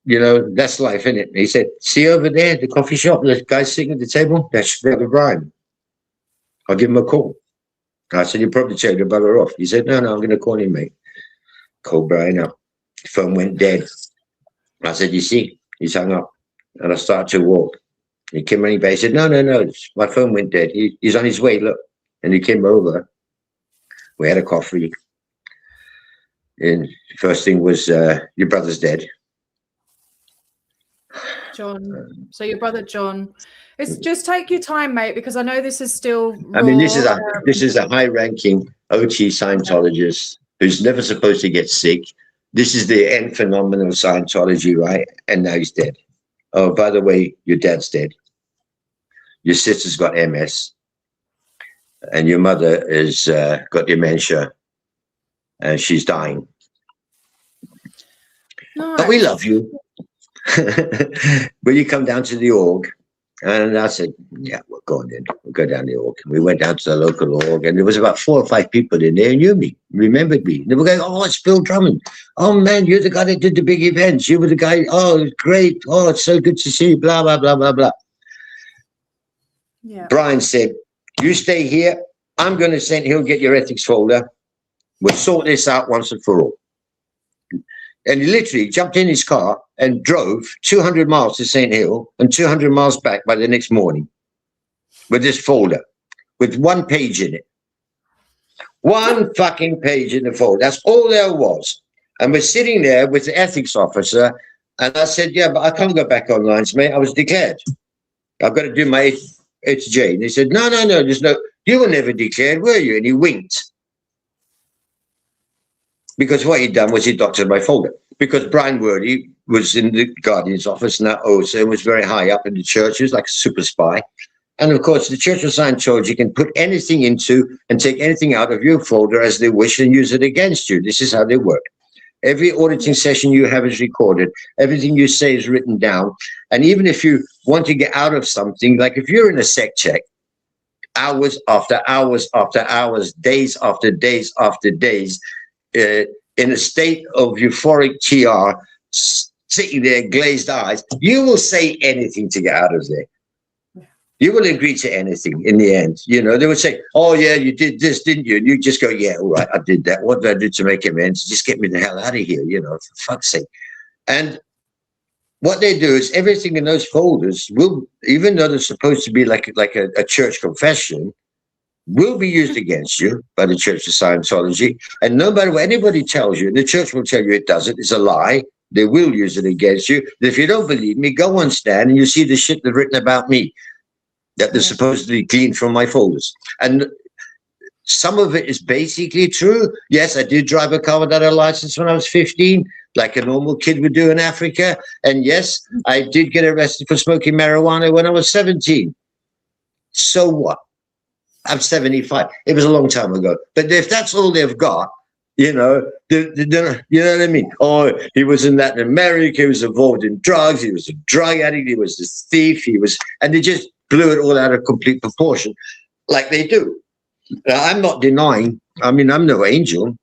you know, that's life, isn't it? He said, see over there, the coffee shop, the guy's sitting at the table, that's Brian. I'll give him a call. I said, you probably tell the bugger off. He said, no, I'm going to call him, mate. Called Brian up. The phone went dead. I said, you see, he's hung up. And I started to walk. He came running back. He said, no, my phone went dead. He's on his way, look. And he came over. We had a coffee. And the first thing was, your brother's dead. John. So your brother John. It's just take your time, mate, because I know this is still raw. I mean, this is a high-ranking OT Scientologist who's never supposed to get sick. This is the end phenomenon of Scientology, right? And now he's dead. Oh, by the way, your dad's dead. Your sister's got MS. And your mother has got dementia. And she's dying. No, but we love you. Will you come down to the org? And I said, yeah, we're going in. We'll go down the org. We went down to the local org, and there was about 4 or 5 people in there who knew me, remembered me. They were going, oh, it's Bill Drummond. Oh, man, you're the guy that did the big events. You were the guy. Oh, it's great. Oh, it's so good to see you, blah, blah, blah, blah, blah. Yeah. Brian said, you stay here. I'm going to send, he'll get your ethics folder. We'll sort this out once and for all. And he literally jumped in his car and drove 200 miles to St. Hill and 200 miles back by the next morning with this folder with 1 page in it. 1 fucking page in the folder. That's all there was. And we're sitting there with the ethics officer. And I said, yeah, but I can't go back online, mate. I was declared. I've got to do my HJ. And he said, no, there's no, you were never declared, were you? And he winked. Because what he'd done was he doctored my folder. Because Brian Wordy was in the Guardian's office and that also was very high up in the church. He was like a super spy. And of course, the Church of Scientology can put anything into and take anything out of your folder as they wish and use it against you. This is how they work. Every auditing session you have is recorded. Everything you say is written down. And even if you want to get out of something, like if you're in a sec check, hours after hours after hours, days after days after days, in a state of euphoric TR, sitting there, glazed eyes, you will say anything to get out of there. You will agree to anything in the end. You know, they would say, oh, yeah, you did this, didn't you? And you just go, yeah, all right, I did that. What did I do to make amends? Just get me the hell out of here, you know, for fuck's sake. And what they do is everything in those folders will, even though they're supposed to be like a church confession, will be used against you by the Church of Scientology. And no matter what anybody tells you, the church will tell you it doesn't. It's a lie. They will use it against you. If you don't believe me, go on Stan and you see the shit they've written about me that they're supposedly cleaned from my folders. And some of it is basically true. Yes, I did drive a car without a license when I was 15, like a normal kid would do in Africa. And yes, I did get arrested for smoking marijuana when I was 17. So what? I'm 75. It was a long time ago. But if that's all they've got, you know, you know what I mean? Oh, he was in Latin America. He was involved in drugs. He was a drug addict. He was a thief. And they just blew it all out of complete proportion, like they do. Now, I'm not denying. I mean, I'm no angel.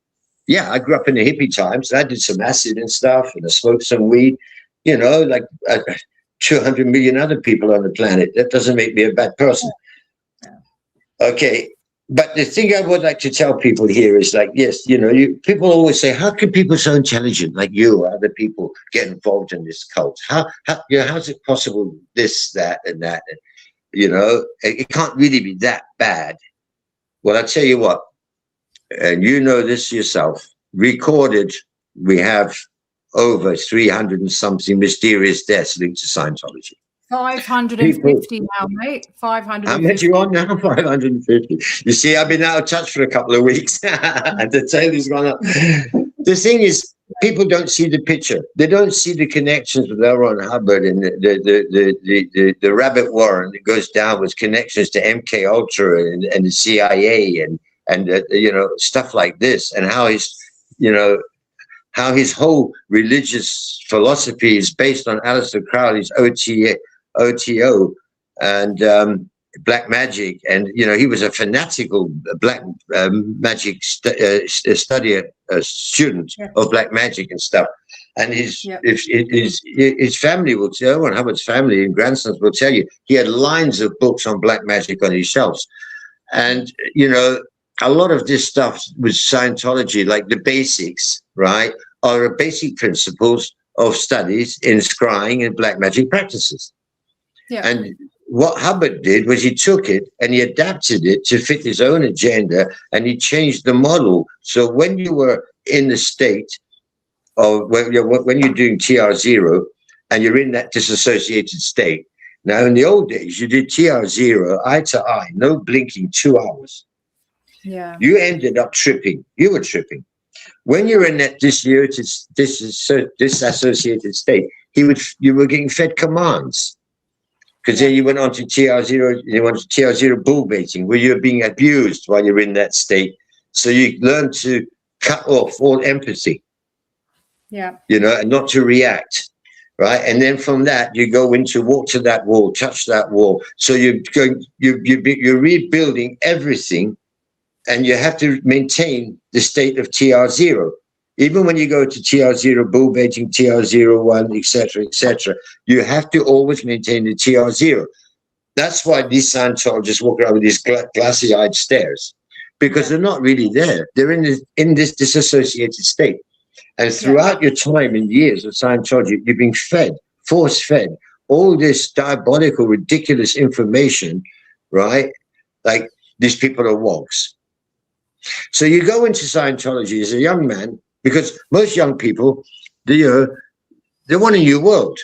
Yeah, I grew up in the hippie times. I did some acid and stuff, and I smoked some weed. You know, like 200 million other people on the planet. That doesn't make me a bad person. Okay, but the thing I would like to tell people here is like, yes, you know, people always say, how can people so intelligent like you or other people get involved in this cult? How's it possible this, that, and that? And, you know, it can't really be that bad. Well, I tell you what, and you know this yourself, recorded, we have over 300 and something mysterious deaths linked to Scientology. 550 now, mate. 550. How much you on now? 550. You see, I've been out of touch for a couple of weeks. And the tail has gone up. The thing is, people don't see the picture. They don't see the connections with L. Ron Hubbard and the rabbit warren that goes down with connections to MK Ultra and the CIA and stuff like this, and how his whole religious philosophy is based on Aleister Crowley's OTO and black magic, and he was a fanatical black magic study student of black magic and stuff. And his family will tell, and Hubbard's family and grandsons will tell you, he had lines of books on black magic on his shelves. And a lot of this stuff was Scientology, like the basics, right, are basic principles of studies in scrying and black magic practices. Yeah. And what Hubbard did was he took it and he adapted it to fit his own agenda, and he changed the model. So when you were in the state of when you're doing TR0 and you're in that disassociated state. Now, in the old days, you did TR0 eye to eye, no blinking, 2 hours. Yeah. You ended up tripping. You were tripping. When you're in that disassociated state, you were getting fed commands. Because then you went on to TR0, you went to TR0 bull baiting, where you're being abused while you're in that state. So you learn to cut off all empathy. Yeah. And not to react. Right. And then from that, you go into walk to that wall, touch that wall. So you're rebuilding everything, and you have to maintain the state of TR0. Even when you go to TR0 bull baiting, TR01, etc., you have to always maintain the TR0. That's why these Scientologists walk around with these glassy-eyed stares, because they're not really there. They're in this disassociated state. And throughout your time and years of Scientology, you're being fed, force-fed, all this diabolical, ridiculous information, right? Like, these people are wogs. So you go into Scientology as a young man, because most young people, they want a new world.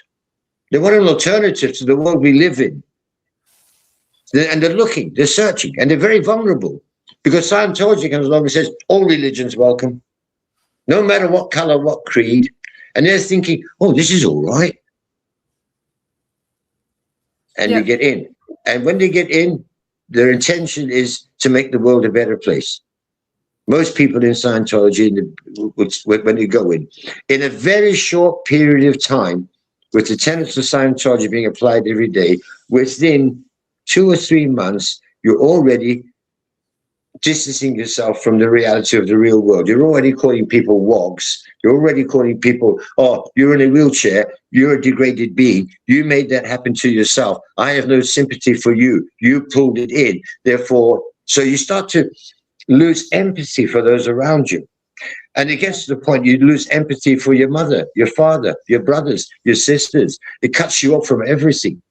They want an alternative to the world we live in. And they're looking, they're searching, and they're very vulnerable. Because Scientology comes along and says, all religions welcome, no matter what color, what creed. And they're thinking, oh, this is all right. And you get in. And when they get in, their intention is to make the world a better place. Most people in Scientology, when they go in a very short period of time, with the tenets of Scientology being applied every day, within 2 or 3 months, you're already distancing yourself from the reality of the real world. You're already calling people wogs. You're already calling people, oh, you're in a wheelchair. You're a degraded being. You made that happen to yourself. I have no sympathy for you. You pulled it in. Therefore, so you start to lose empathy for those around you. And it gets to the point you lose empathy for your mother, your father, your brothers, your sisters. It cuts you off from everything,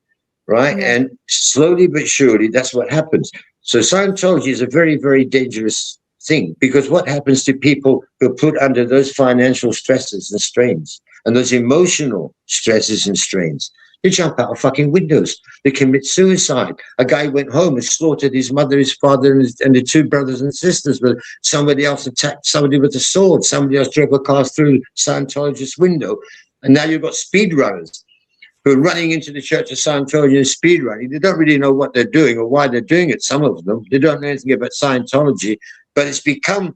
right? Mm-hmm. And slowly but surely, that's what happens. So Scientology is a very, very dangerous thing, because what happens to people who are put under those financial stresses and strains and those emotional stresses and strains? They jump out of fucking windows. They commit suicide. A guy went home and slaughtered his mother, his father, and the 2 brothers and sisters. But somebody else attacked somebody with a sword. Somebody else drove a car through Scientologist's window. And now you've got speedrunners who are running into the Church of Scientology and speedrunning. They don't really know what they're doing or why they're doing it, some of them. They don't know anything about Scientology. But it's become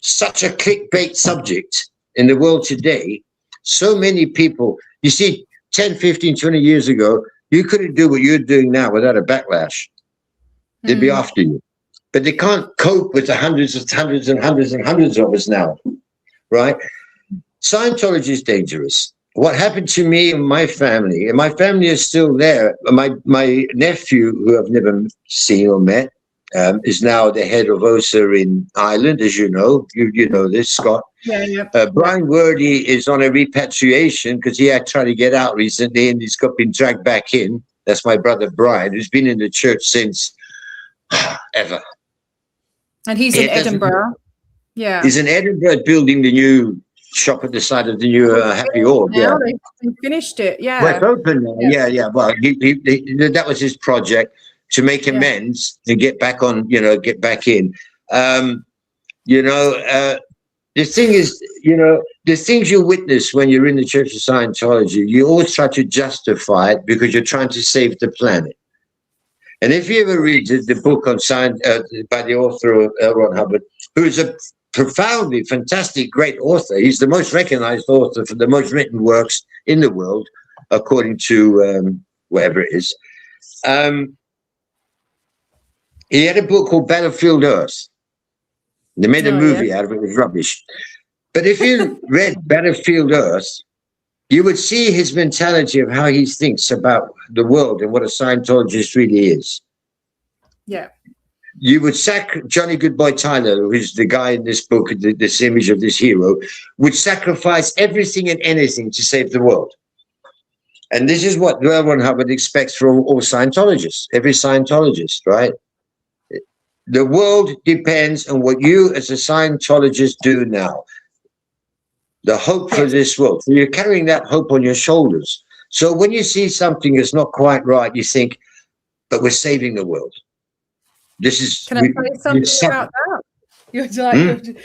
such a clickbait subject in the world today. So many people, you see, 10, 15, 20 years ago, you couldn't do what you're doing now without a backlash. They'd be after you. But they can't cope with the hundreds of us now, right? Scientology is dangerous. What happened to me and my family is still there. My nephew, who I've never seen or met, is now the head of OSA in Ireland, as you know. You know this, Scott. Yeah. Brian Wordy is on a repatriation because he had tried to get out recently and he's been dragged back in. That's my brother Brian, who's been in the church since ever. And he's in Edinburgh. Yeah. He's in Edinburgh building the new shop at the side of the new Happy Orb. Yeah, they finished it. Yeah. Well, it's open now. Yeah. Well, that was his project to make amends and get back on, get back in. The thing is, the things you witness when you're in the Church of Scientology, you always try to justify it because you're trying to save the planet. And if you ever read the book on science by the author L. Ron Hubbard, who is a profoundly fantastic, great author, he's the most recognized author for the most written works in the world, according to whatever it is. He had a book called Battlefield Earth. They made a movie out of it. It was rubbish. But if you read Battlefield Earth, you would see his mentality of how he thinks about the world and what a Scientologist really is. Yeah. You would Johnny Goodboy Tyler, who's the guy in this book, this image of this hero, would sacrifice everything and anything to save the world. And this is what L. Ron Hubbard expects from all Scientologists, every Scientologist, right? The world depends on what you as a Scientologist do now. The hope for this world. So you're carrying that hope on your shoulders. So when you see something that's not quite right, you think, but we're saving the world. This is. Can I say something about that?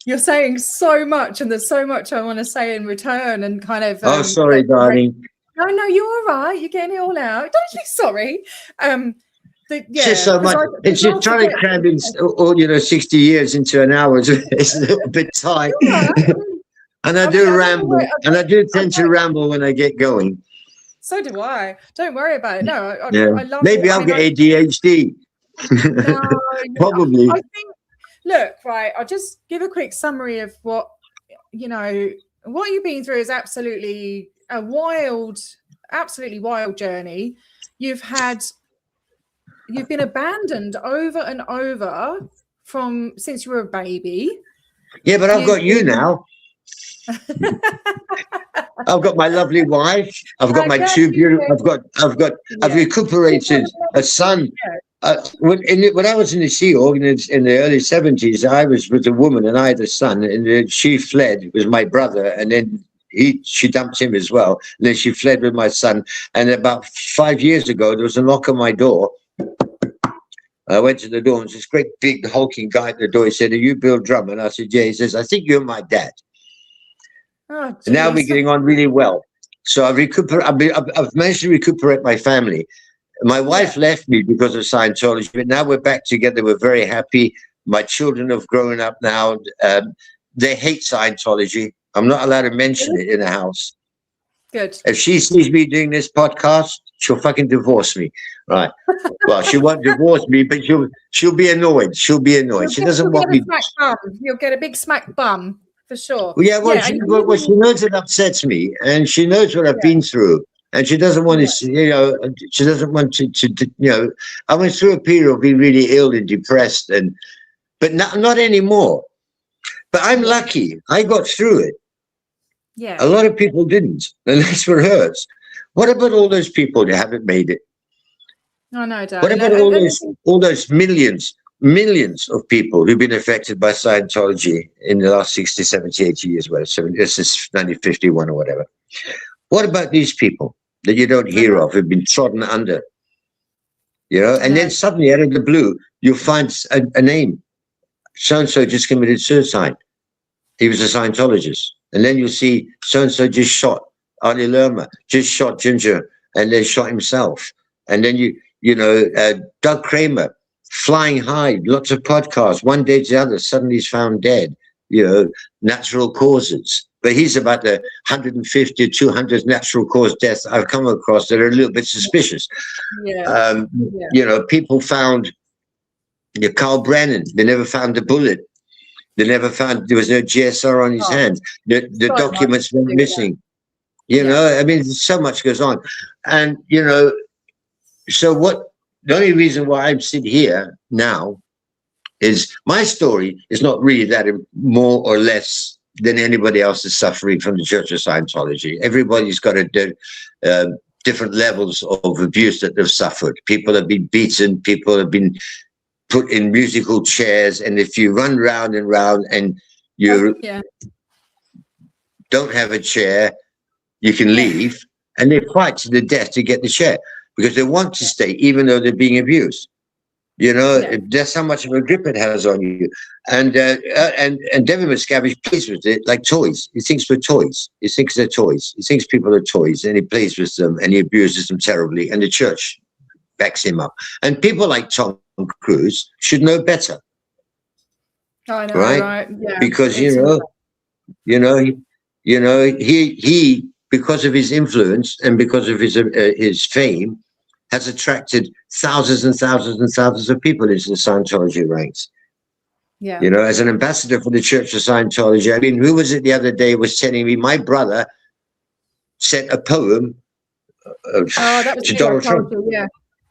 You're saying so much, and there's so much I want to say in return, and kind of. Oh, sorry, darling. No, you're all right. You're getting it all out. Don't be sorry. It's just so much. It's just trying to cram in all 60 years into an hour. It's a little bit tight. And I do ramble, and I do tend to ramble when I get going. So do I. Don't worry about it. No, I love Maybe I'll get ADHD. No, probably. I think. Look, right. I'll just give a quick summary of what you've been through is absolutely a absolutely wild journey. You've been abandoned over and over since you were a baby. Yeah, but I've got you now. I've got my lovely wife. I've got my two beautiful. I've recuperated a son. When I was in the Sea Org in the early 70s, I was with a woman and I had a son, and she fled. It was my brother, and then she dumped him as well. And then she fled with my son. And about 5 years ago, there was a knock on my door. I went to the door, and this great big hulking guy at the door. He said, "Are you Bill Drummond?" I said, "Yeah." He says, "I think you're my dad." Oh, and now we're getting on really well. So I've managed to recuperate my family. My wife left me because of Scientology, but now we're back together. We're very happy. My children have grown up now. They hate Scientology. I'm not allowed to mention it in the house. Good. If she sees me doing this podcast, she'll fucking divorce me. Right. Well, she won't divorce me, but she'll be annoyed. She doesn't want me. You'll get a big smack bum for sure. Well, she knows it upsets me, and she knows what I've been through, and she doesn't want to. She doesn't want to. I went through a period of being really ill and depressed, but not anymore. But I'm lucky. I got through it. Yeah. A lot of people didn't, and that's what hurts. What about all those people that haven't made it? Oh, no, darling. What about all those millions of people who've been affected by Scientology in the last 60, 70, 80 years, whatever, this is 1951 or whatever. What about these people that you don't hear of, who've been trodden under? And then suddenly out of the blue, you'll find a name. So-and-so just committed suicide. He was a Scientologist. And then you'll see so-and-so just shot Ali Lerma, just shot Ginger, and then shot himself. And then Doug Kramer, flying high, lots of podcasts, one day to the other, suddenly he's found dead, natural causes. But he's about the 150, 200 natural cause deaths I've come across that are a little bit suspicious. People found Carl Brennan, they never found the bullet. They never found, there was no GSR on his hand. The documents went missing. I mean, so much goes on. And, so the only reason why I'm sitting here now is my story is not really that more or less than anybody else is suffering from the Church of Scientology. Everybody's got different levels of abuse that they've suffered. People have been beaten, people have been put in musical chairs, and if you run round and round and you don't have a chair, you can leave, and they fight to the death to get the chair because they want to stay even though they're being abused. That's how much of a grip it has on you. And Devin Miscavige plays with it like toys. He thinks we're toys. He thinks they're toys. He thinks people are toys, and he plays with them and he abuses them terribly. And the church backs him up. And people like Tom Cruise should know better. I know, right? Yeah, because he because of his influence and because of his fame, has attracted thousands and thousands and thousands of people into the Scientology ranks. Yeah. As an ambassador for the Church of Scientology. I mean, who was it the other day was telling me my brother sent a poem to Donald Trump.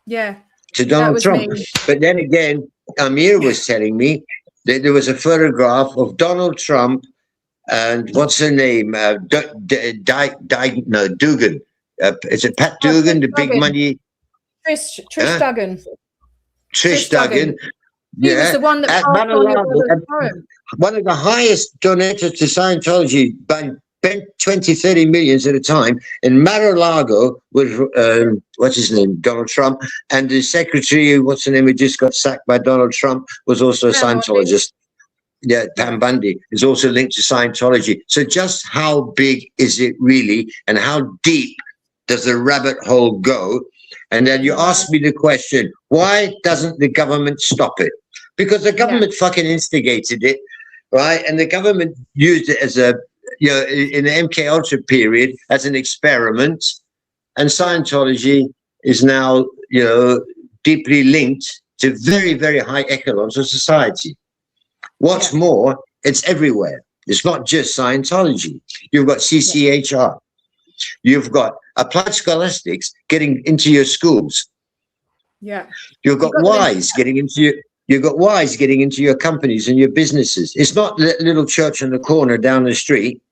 Yeah. To Donald Trump. Me. But then again, Amir was telling me that there was a photograph of Donald Trump and what's her name? Dugan. Is it Pat Dugan, the big money? Trish Duggan. Trish Duggan. He was the one that one of the highest donators to Scientology by 20, 30 millions at a time. In Mar-a-Lago was, what's his name? Donald Trump. And the secretary, what's the name, who just got sacked by Donald Trump, was also a Scientologist. Yeah, Pam Bundy is also linked to Scientology. So just how big is it really, and how deep does the rabbit hole go? And then you ask me the question, why doesn't the government stop it? Because the government fucking instigated it, right? And the government used it as a, in the MK Ultra period as an experiment. And Scientology is now, deeply linked to very, very high echelons of society. What's more, it's everywhere. It's not just Scientology. You've got CCHR. You've got applied scholastics getting into your schools. Yeah. You've got WISE getting into your companies and your businesses. It's not the little church on the corner down the street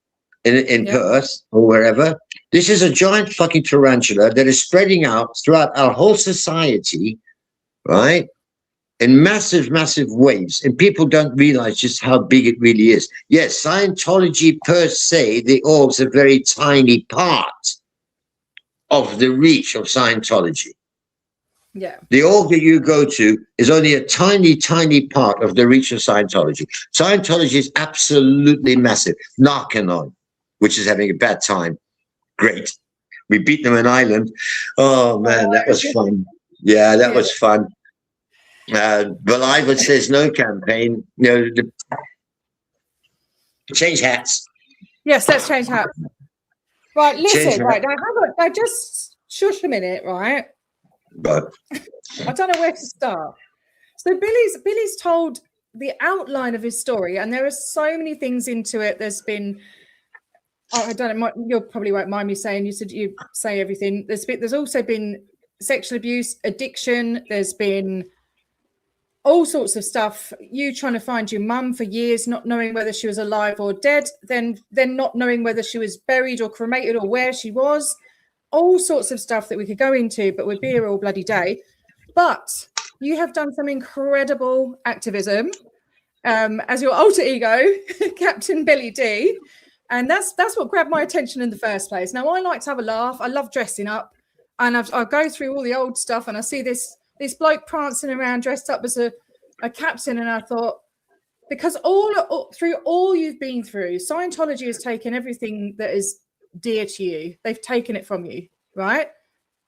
in Perth or wherever. This is a giant fucking tarantula that is spreading out throughout our whole society, right? In massive, massive waves, and people don't realize just how big it really is. Yes, Scientology per se, the orb's a very tiny part of the reach of Scientology. Yeah. The org that you go to is only a tiny, tiny part of the reach of Scientology. Scientology is absolutely massive. Narcanon, which is having a bad time. Great. We beat them in Ireland. Oh, man, that was fun. Yeah, that was fun. Believe Says No campaign, change hats. Yes, let's change hats. Right, listen, right now, just shush a minute, right? But I don't know where to start. So Billy's told the outline of his story, and there are so many things into it. There's been, I don't know, you probably won't mind me saying, you said you say everything. There's also been sexual abuse, addiction. There's been all sorts of stuff. You trying to find your mum for years, not knowing whether she was alive or dead, then not knowing whether she was buried or cremated or where she was. All sorts of stuff that we could go into, but we'd be here all bloody day. But you have done some incredible activism as your alter ego, Captain Billy D. And that's what grabbed my attention in the first place. Now, I like to have a laugh. I love dressing up. And I go through all the old stuff, and I see this bloke prancing around dressed up as a captain, and I thought, because all through all you've been through, Scientology has taken everything that is dear to you. They've taken it from you, right?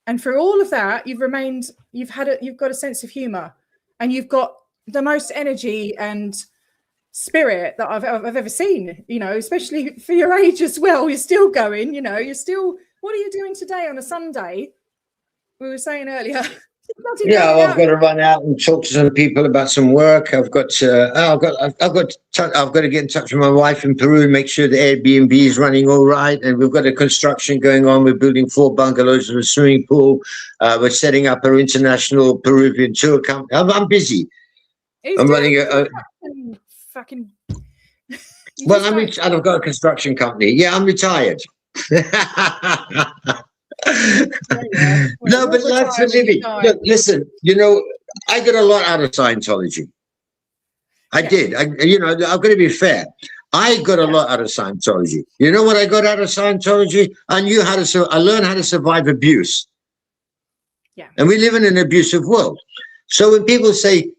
And through all of that, you've got a sense of humor, and you've got the most energy and spirit that I've ever seen, especially for your age as well. You're still going, what are you doing today on a Sunday? We were saying earlier. I've got to run out and talk to some people about some work. I've got to get in touch with my wife in Peru and make sure the Airbnb is running all right. And we've got a construction going on. We're building 4 bungalows and a swimming pool. We're setting up an international Peruvian tour company. I'm busy. I'm running a fucking. Well, I've got a construction company. Yeah, I'm retired. No, but life's a living. Look, listen, I got a lot out of Scientology. I did. I'm going to be fair. I got a lot out of Scientology. You know what I got out of Scientology? I learned how to survive abuse. Yeah. And we live in an abusive world. So when people say,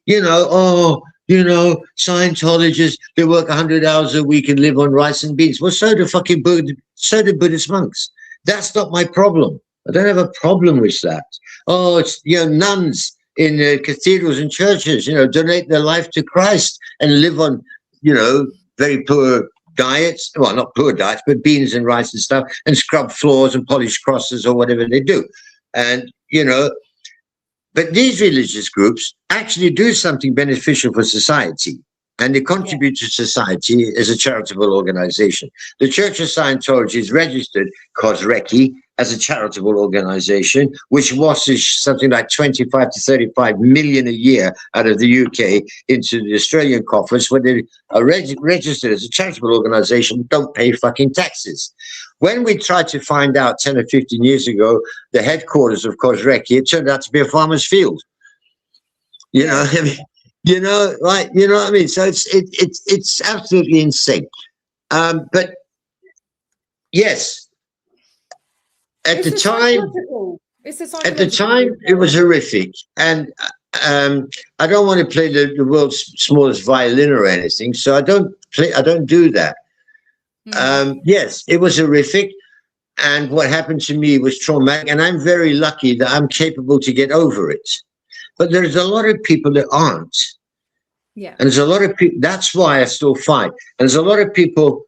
Scientologists, they work 100 hours a week and live on rice and beans. Well, so do Buddhist monks. That's not my problem. I don't have a problem with that. Oh, it's, nuns in cathedrals and churches, donate their life to Christ and live on, very poor diets. Well, not poor diets, but beans and rice and stuff, and scrub floors and polish crosses or whatever they do. And, but these religious groups actually do something beneficial for society. And they contribute to society as a charitable organization. The Church of Scientology is registered, Kozrecki, as a charitable organization, which washes something like 25 to 35 million a year out of the UK into the Australian coffers, where they are registered as a charitable organization, don't pay fucking taxes. When we tried to find out 10 or 15 years ago, the headquarters of Kozrecki, it turned out to be a farmer's field. I mean, you know what I mean? So it's absolutely insane. But yes, at the time, it was horrific. And I don't want to play the world's smallest violin or anything, so I don't do that. Yes, it was horrific. And what happened to me was traumatic. And I'm very lucky that I'm capable to get over it. But there's a lot of people that aren't. Yeah. And there's a lot of people, that's why I still fight. And there's a lot of people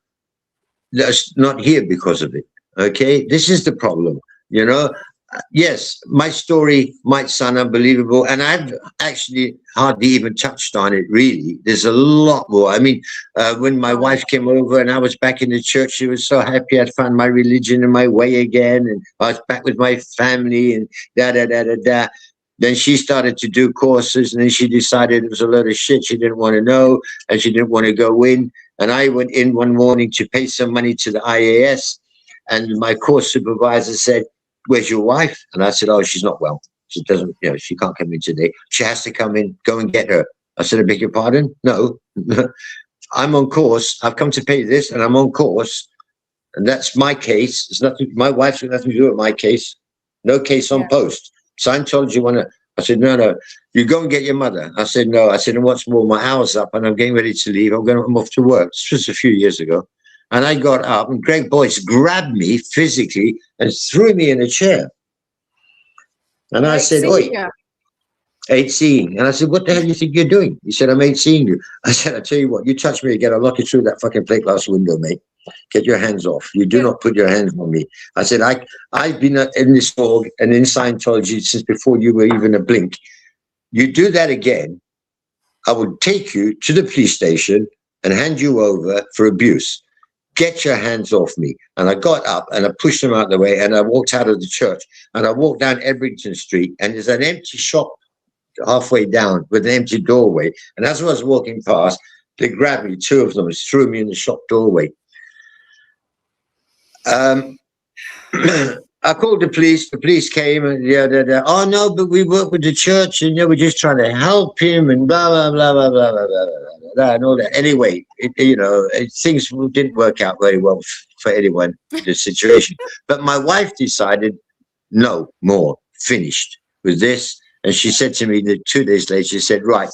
that's not here because of it. Okay. This is the problem, Yes, my story might sound unbelievable. And I've actually hardly even touched on it, really. There's a lot more. I mean, when my wife came over and I was back in the church, she was so happy I'd found my religion and my way again. And I was back with my family and da-da-da-da-da. Then she started to do courses, and then she decided it was a load of shit she didn't want to know, and she didn't want to go in. And I went in one morning to pay some money to the IAS, and my course supervisor said, "Where's your wife?" And I said, "Oh, she's not well. She doesn't, she can't come in today. She has to come in. Go and get her." I said, "I beg your pardon? No, I'm on course. I've come to pay this, and I'm on course, and that's my case. It's nothing. My wife's got nothing to do with my case. No case on post. Scientology want to." I said, no, you go and get your mother. I said, no. I said, and what's more, my hour's up and I'm getting ready to leave. I'm off to work. This was a few years ago. And I got up and Greg Boyce grabbed me physically and threw me in a chair. And I said, oi, 8 And I said, what the hell do you think you're doing? He said, I'm 8 you. I said, I tell you what, you touch me again, I'll knock you through that fucking plate glass window, mate. Get your hands off. You do not put your hands on me. I said, I've been in this org and in Scientology since before you were even a blink. You do that again, I will take you to the police station and hand you over for abuse. Get your hands off me. And I got up and I pushed him out of the way and I walked out of the church and I walked down Ebrington Street and there's an empty shop halfway down with an empty doorway. And as I was walking past, they grabbed me, 2 of them, and threw me in the shop doorway. I called the police came and oh no, but we work with the church and we're just trying to help him and blah blah blah blah blah blah blah, blah and all that. Anyway, things didn't work out very well for anyone in the situation. But my wife decided no more, finished with this. And she said to me that 2 days later, she said, right,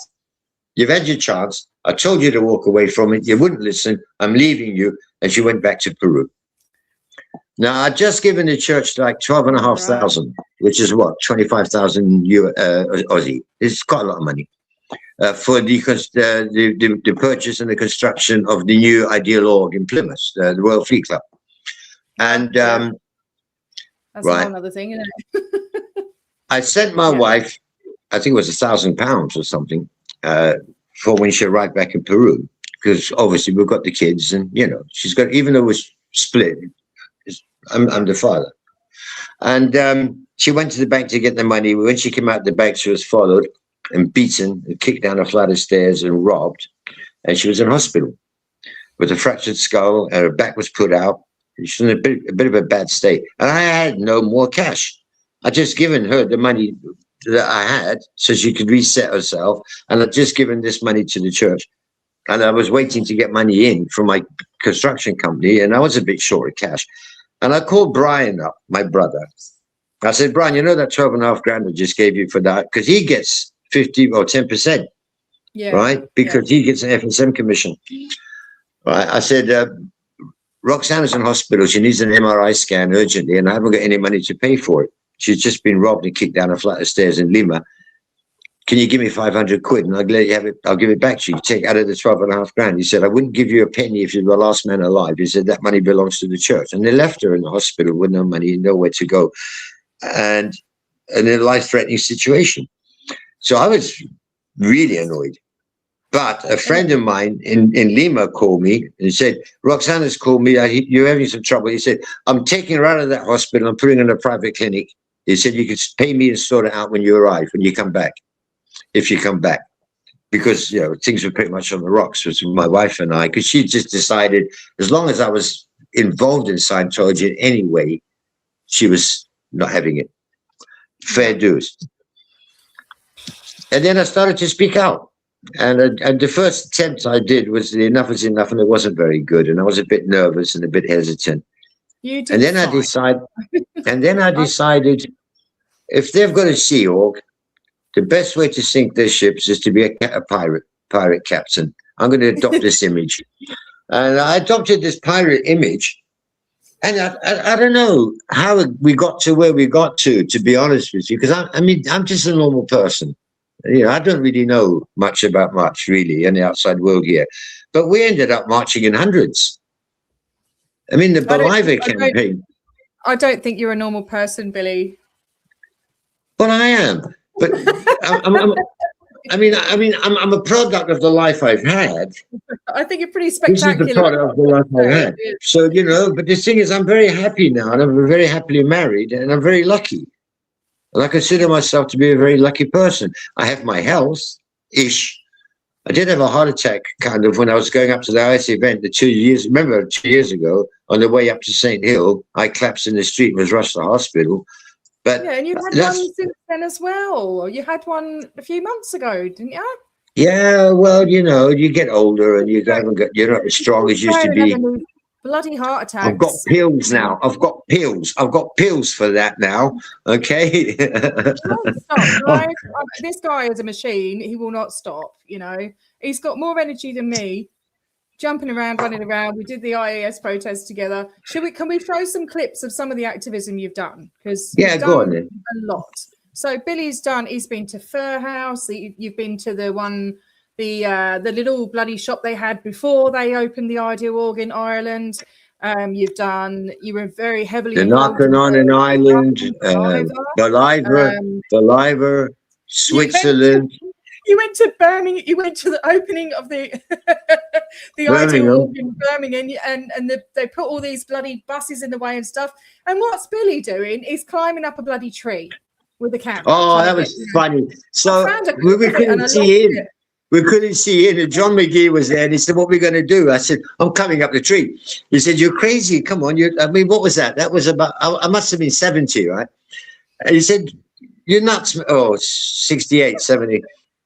you've had your chance. I told you to walk away from it. You wouldn't listen. I'm leaving you. And she went back to Peru. Now, I'd just given the church like 12,500, which is what, 25,000 Aussie. It's quite a lot of money for the purchase and the construction of the new Ideal Org in Plymouth, the Royal Fleet Club. And that's another thing, isn't it? I sent my wife, I think it was £1,000 or something, for when she arrived back in Peru, because obviously we've got the kids, and she's got, even though we're split. I'm the father. And she went to the bank to get the money. When she came out of the bank, she was followed and beaten and kicked down a flight of stairs and robbed. And she was in hospital with a fractured skull, and her back was put out. She was in a bit of a bad state. And I had no more cash. I'd just given her the money that I had so she could reset herself. And I'd just given this money to the church. And I was waiting to get money in from my construction company, and I was a bit short of cash. And I called Brian up, my brother. I said, Brian, that 12.5 grand I just gave you for that? Because he gets 50 or 10%, right? Because he gets an FSM commission, right? I said, Roxana's in hospital. She needs an MRI scan urgently, and I haven't got any money to pay for it. She's just been robbed and kicked down a flight of stairs in Lima. Can you give me 500 quid and I'll let you have it? I'll give it back to you. Take out of the 12.5 grand. He said, I wouldn't give you a penny if you're the last man alive. He said, that money belongs to the church. And they left her in the hospital with no money, nowhere to go. And in a life-threatening situation. So I was really annoyed. But a friend of mine in Lima called me and he said, Roxana's called me. You're having some trouble. He said, I'm taking her out of that hospital. I'm putting her in a private clinic. He said, you could pay me and sort it out when you arrive, when you come back. If you come back, because things were pretty much on the rocks with my wife and I, because she just decided as long as I was involved in Scientology in any way, she was not having it. Fair dues. And then I started to speak out, and the first attempt I did was the enough is enough, and it wasn't very good, and I was a bit nervous and a bit hesitant. You did. And then I decided, if they've got a Sea Org, the best way to sink their ships is to be a pirate captain. I'm going to adopt this image. And I adopted this pirate image. And I don't know how we got to where we got to be honest with you, because I'm just a normal person. I don't really know much about much, really, in the outside world here. But we ended up marching in hundreds. I mean, the Believer campaign. I don't think you're a normal person, Billy. Well, I am. But I'm a product of the life I've had. I think you're pretty spectacular. This is the product of the life I've had. So, but the thing is, I'm very happy now, and I'm very happily married, and I'm very lucky. And I consider myself to be a very lucky person. I have my health-ish. I did have a heart attack, kind of, when I was going up to the IS event 2 years ago, on the way up to St. Hill. I collapsed in the street and was rushed to hospital. But yeah, and you had one since then as well. You had one a few months ago, didn't you? Yeah, well, you get older and you're not as strong as you used to be. Bloody heart attacks. I've got pills now. I've got pills for that now. Okay. Don't stop, right? This guy is a machine. He will not stop. He's got more energy than me. Jumping around, running around. We did the IAS protest together. Can we show some clips of some of the activism you've done? Because go on then. A lot. So Billy's done. He's been to Fur House. You've been to the little bloody shop they had before they opened the Ideal Org in Ireland. You were very heavily the knocking on an island, Believer, Switzerland. You went to Birmingham. You went to the opening of the Ideal Org in Birmingham, and they put all these bloody buses in the way and stuff. And what's Billy doing? He's climbing up a bloody tree with a camera. Oh, that was funny. So we couldn't see him. We couldn't see him. And John McGee was there, and he said, "What are we going to do?" I said, "I'm coming up the tree." He said, "You're crazy. Come on." What was that? That was about. I must have been 70, right? And he said, "You're nuts." Oh, 68, 70.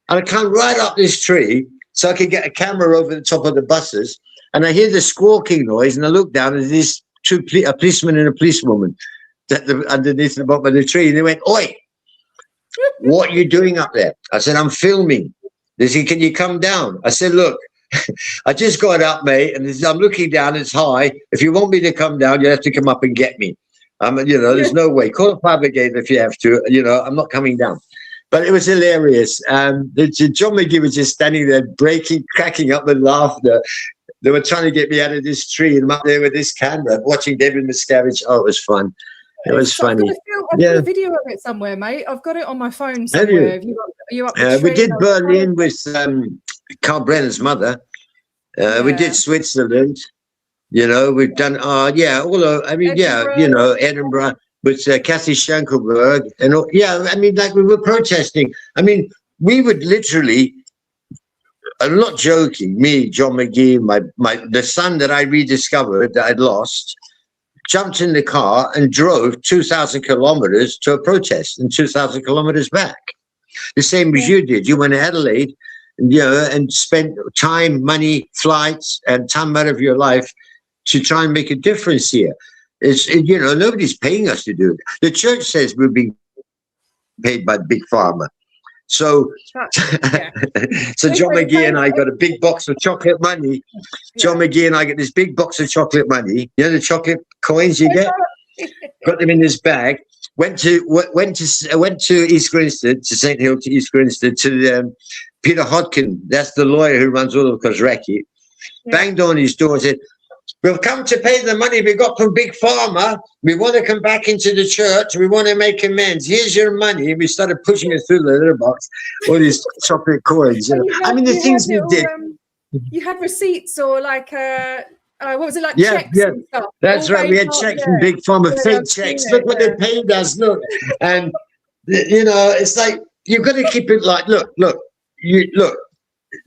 And I climb right up this tree so I could get a camera over the top of the buses. And I hear the squawking noise, and I look down, and there's a policeman and a policewoman underneath the bottom of the tree. And they went, "Oi, what are you doing up there?" I said, "I'm filming." They said, "Can you come down?" I said, "Look, I just got up, mate, and I'm looking down, it's high. If you want me to come down, you have to come up and get me. There's no way. Call a fire brigade if you have to. I'm not coming down." But it was hilarious. John McGee was just standing there, cracking up with laughter. They were trying to get me out of this tree, and I'm up there with this camera, watching David Miscavige. Oh, it was fun. It was funny. I've got a video of it somewhere, mate. I've got it on my phone somewhere. Have you up the tree? We did Berlin with Carl Brennan's mother. We did Switzerland. We've done, Edinburgh. With Kathy Schenkelberg, and we were protesting. We would literally, I'm not joking, me, John McGee, the son that I rediscovered that I'd lost, jumped in the car and drove 2,000 kilometers to a protest and 2,000 kilometers back. The same as you did. You went to Adelaide, and spent time, money, flights, and time out of your life to try and make a difference here. Nobody's paying us to do it. The church says we're being paid by Big Pharma. So, Yeah. so John McGee and I got a big box of chocolate money. John McGee and I get this big box of chocolate money. You know the chocolate coins you get? Got them in this bag. Went to East Grinstead, to St. Hill, to East Grinstead, to Peter Hodkin. That's the lawyer who runs all of Cosrecki. Banged on his door and said, "We've come to pay the money we got from Big Pharma. We want to come back into the church. We want to make amends. Here's your money." And we started pushing it through the little box, all these chocolate coins. You know? I mean, the things we did. You had receipts or like what was it, like checks and stuff? That's right. We had checks from Big Pharma, fake checks. Look what they paid us. Look, and you know, it's like you've got to keep it like look.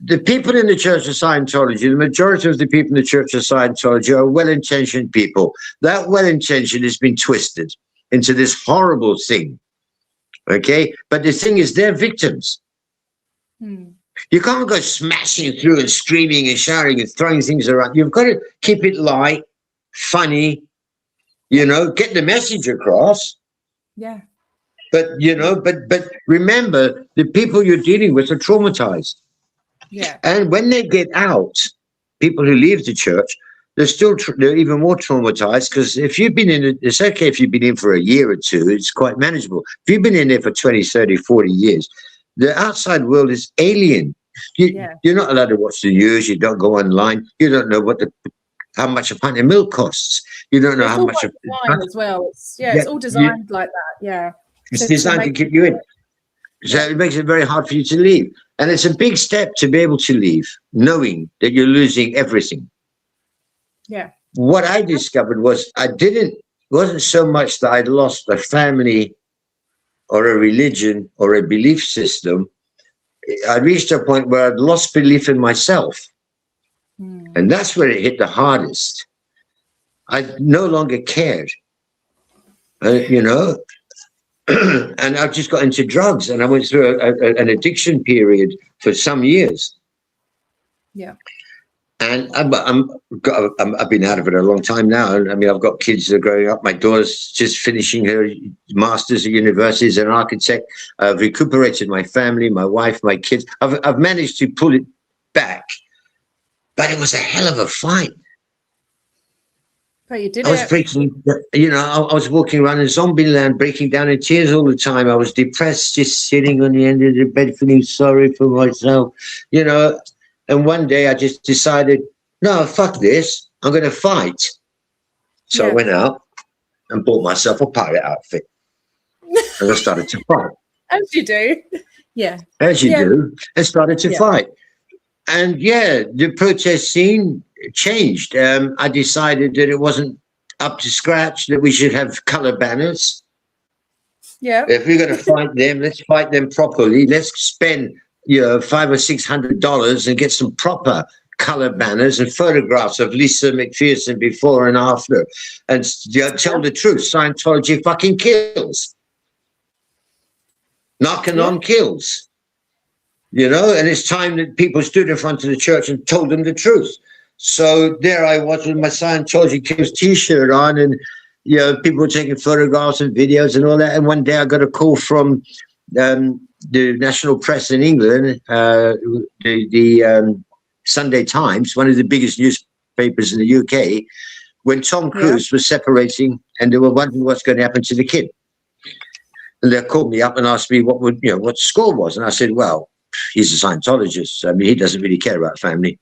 The people in the Church of Scientology, the majority of the people in the Church of Scientology are well-intentioned people. That well-intentioned has been twisted into this horrible thing. Okay? But the thing is, they're victims. You can't go smashing through and screaming and shouting and throwing things around. You've got to keep it light, funny, you know, get the message across. Yeah. But, you know, but remember, the people you're dealing with are traumatized. Yeah. And when they get out, people who leave the church, they're even more traumatized, because if you've been in it's okay if you've been in for a year or two, it's quite manageable. If you've been in there for 20, 30, 40 years, the outside world is alien. You're not allowed to watch the news. You don't go online. You don't know how much a pint of milk costs. You don't know how much as well. It's all designed like that. Yeah. It's designed to keep you in. So it makes it very hard for you to leave. And it's a big step to be able to leave, knowing that you're losing everything. Yeah. What I discovered was wasn't so much that I'd lost a family or a religion or a belief system. I reached a point where I'd lost belief in myself. And that's where it hit the hardest. I no longer cared, you know. And I've just got into drugs, and I went through an addiction period for some years. Yeah. And I've been out of it a long time now. I mean, I've got kids that are growing up. My daughter's just finishing her master's at university as an architect. I've recuperated my family, my wife, my kids. I've managed to pull it back, but it was a hell of a fight. But you did I was breaking, you know, I was walking around in zombie land, breaking down in tears all the time. I was depressed, just sitting on the end of the bed, feeling sorry for myself, you know. And one day I just decided, no, fuck this. I'm going to fight. So I went out and bought myself a pirate outfit. And I started to fight. As you do. Yeah. As you do. And started to fight. And the protest scene changed. I decided that it wasn't up to scratch, that we should have color banners. Yeah. If we're going to fight them, let's fight them properly. Let's spend, you know, $500 or $600 and get some proper color banners and photographs of Lisa McPherson before and after. And tell the truth, Scientology fucking kills. Knocking on kills. You know, and it's time that people stood in front of the church and told them the truth. So there I was with my Scientology Kills t-shirt on, and, you know, people were taking photographs and videos and all that. And one day I got a call from the national press in England, the Sunday Times, one of the biggest newspapers in the UK, when Tom Cruise was separating, and they were wondering what's going to happen to the kid. And they called me up and asked me what the score was. And I said, well, he's a Scientologist. I mean, he doesn't really care about family.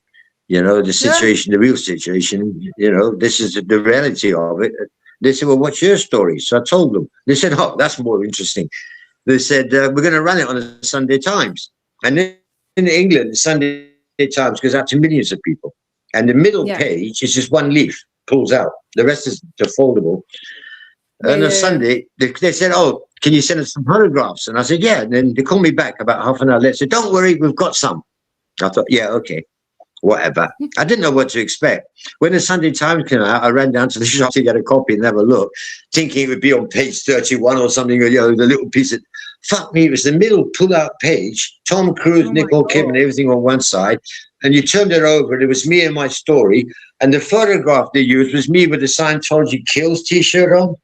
You know, the situation, the real situation, you know, this is the reality of it. They said, well, what's your story? So I told them. They said, oh, that's more interesting. They said, we're going to run it on the Sunday Times. And then in England, the Sunday Times goes out to millions of people. And the middle page is just one leaf, pulls out. The rest is foldable. And on Sunday, they said, oh, can you send us some photographs? And I said, yeah. And then they called me back about half an hour later. Said, don't worry, we've got some. I thought, yeah, okay, whatever. I didn't know what to expect. When the Sunday Times came out, I ran down to the shop to get a copy and have a look, thinking it would be on page 31 or something, or, you know, the little piece of, fuck me, it was the middle pull-out page, Tom Cruise, Nicole Kidman, everything on one side. And you turned it over, and it was me and my story. And the photograph they used was me with the Scientology Kills t-shirt on.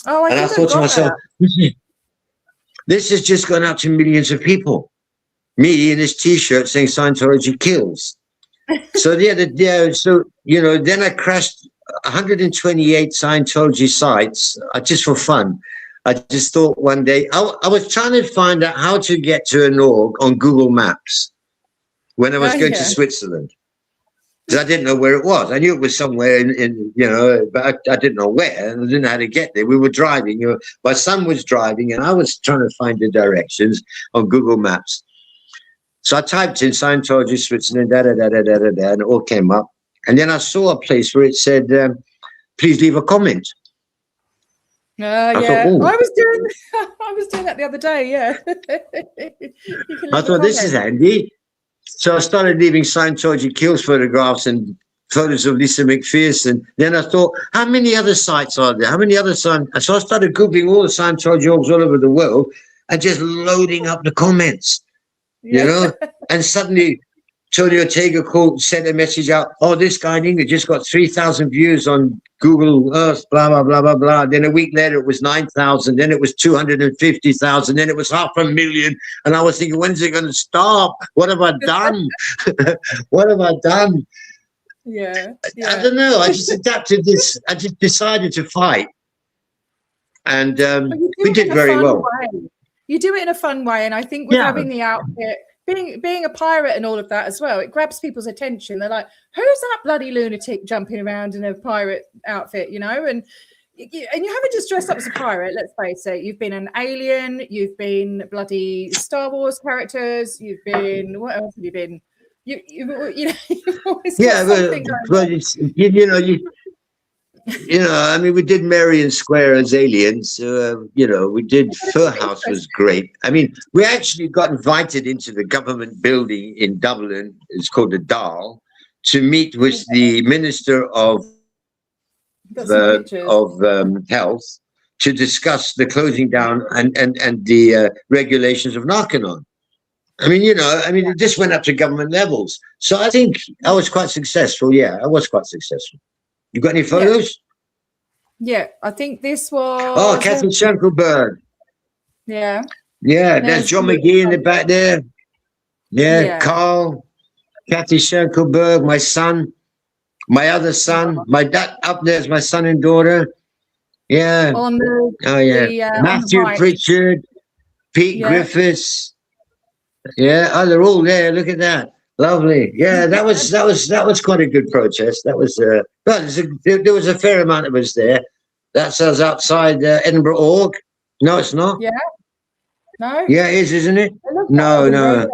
Oh, and I thought to myself, this This has just gone out to millions of people. Me in this T-shirt saying Scientology kills. So then I crashed 128 Scientology sites just for fun. I just thought one day, I was trying to find out how to get to an org on Google Maps when I was going to Switzerland. Because I didn't know where it was. I knew it was somewhere in but I didn't know where, and I didn't know how to get there. We were driving. My son was driving, and I was trying to find the directions on Google Maps. So I typed in Scientology Switzerland, and it all came up. And then I saw a place where it said, please leave a comment. I was doing that the other day, yeah. I thought, this is handy. So I started leaving Scientology kills photographs and photos of Lisa McPherson. Then I thought, how many other sites are there? How many other So I started Googling all the Scientology orgs all over the world and just loading up the comments. And suddenly Tony Ortega sent a message out, this guy in England just got 3,000 views on Google Earth, blah, blah, blah, blah, blah. Then a week later, it was 9,000. Then it was 250,000. Then it was 500,000. And I was thinking, when's it going to stop? What have I done? What have I done? Yeah. I don't know. I just adapted this. I just decided to fight. And we did very well. You do it in a fun way, and I think with having the outfit, being a pirate and all of that as well, it grabs people's attention. They're like, who's that bloody lunatic jumping around in a pirate outfit, And you haven't just dressed up as a pirate, let's face it. You've been an alien, you've been bloody Star Wars characters, you've been, what else have you been? You've always I mean, we did Marion Square as aliens. We did Fur House was great. I mean, we actually got invited into the government building in Dublin. It's called the Dahl, to meet with the Minister of Health to discuss the closing down and the regulations of Narconon. I mean, it just went up to government levels. So I think I was quite successful. Yeah, I was quite successful. You got any photos? Yeah, I think this was... Oh, Kathy Schenkelberg. Yeah. Yeah, there's John McGee in the back there. Yeah, Carl, Kathy Schenkelberg, my son, my other son, my dad up there's my son and daughter. Yeah. Matthew Pritchard, Pete Griffiths. Yeah, they're all there. Look at that. Lovely. Yeah, that was quite a good protest. That was there was a fair amount of us there. That's us outside Edinburgh Org. No, it's not. Yeah. No. Yeah, it is, isn't it? No.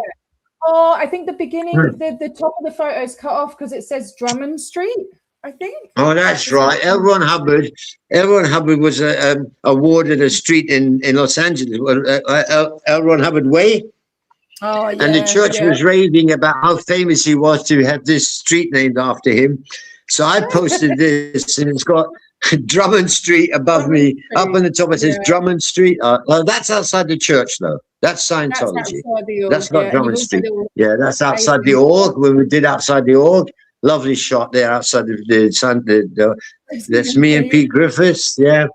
Oh, I think the beginning, the top of the photo is cut off because it says Drummond Street, I think. Oh, that's right. L. Ron Hubbard was awarded a street in Los Angeles, L. Ron Hubbard Way. Oh, yeah, and the church was raving about how famous he was to have this street named after him. So I posted this, and it's got Drummond Street above me. Up on the top it says Drummond Street. Well, that's outside the church, though. That's Scientology. That's not Drummond Street. Yeah, that's outside the org. When we did outside the org, lovely shot there outside that's me and Pete Griffiths. Yeah.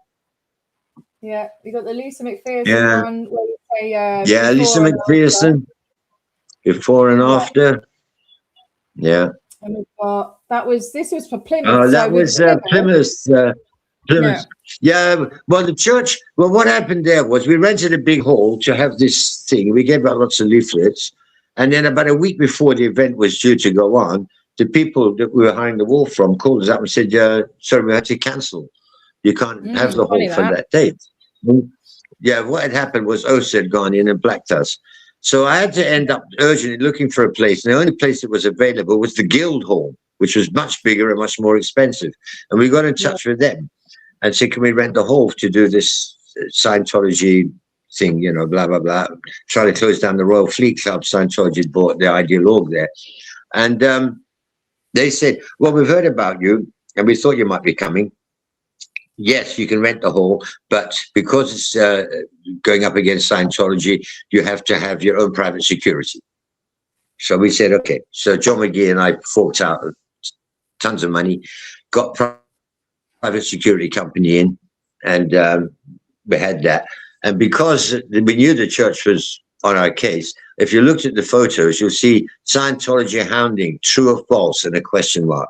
Yeah, you got the Lisa McPherson one. Where you say, Lisa McPherson. Before and after. Yeah. And we've got this was for Plymouth. Oh, that was Plymouth. Plymouth. Yeah. Well, the church. Well, what happened there was we rented a big hall to have this thing. We gave out lots of leaflets, and then about a week before the event was due to go on, the people that we were hiring the wall from called us up and said, "Sorry, we had to cancel. You can't have the hall for that date." Yeah. What had happened was OSA had gone in and blacked us. So I had to end up urgently looking for a place. And the only place that was available was the Guild Hall, which was much bigger and much more expensive. And we got in touch with them and said, can we rent the hall to do this Scientology thing, blah, blah, blah. Try to close down the Royal Fleet Club. Scientology had bought the ideal org there. And they said, well, we've heard about you and we thought you might be coming. Yes, you can rent the hall, but because it's going up against Scientology, you have to have your own private security. So we said, okay. So John McGee and I forked out tons of money, got private security company in, and we had that. And because we knew the church was on our case, if you looked at the photos, you'll see Scientology hounding, true or false, and a question mark.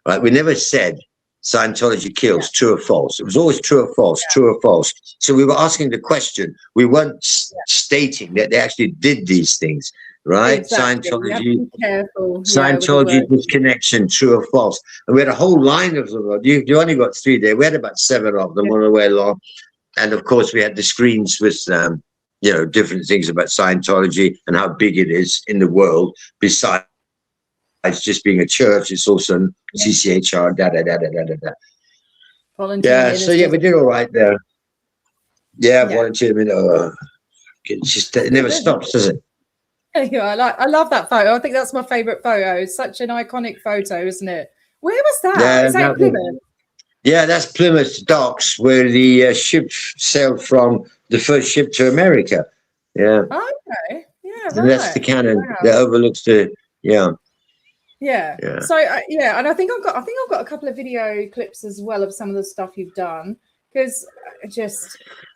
Right? We never said Scientology kills, true or false. It was always true or false, true or false. So we were asking the question. We weren't stating that they actually did these things, right? Exactly. Scientology, careful. Scientology disconnection, true or false. And we had a whole line of them. You only got 3 there. We had about 7 of them on the way along. And of course, we had the screens with, different things about Scientology and how big it is in the world. Besides just being a church, it's also CCHR, Volunteer so we did all right there. Volunteer. It never stops, does it? Yeah, I love that photo. I think that's my favourite photo. It's such an iconic photo, isn't it? Where was that? Yeah, Is that Plymouth? Yeah, that's Plymouth docks where the ship sailed from, the first ship to America. Yeah. Okay. Yeah. And that's the cannon that overlooks the Yeah. So and I think I've got a couple of video clips as well of some of the stuff you've done, because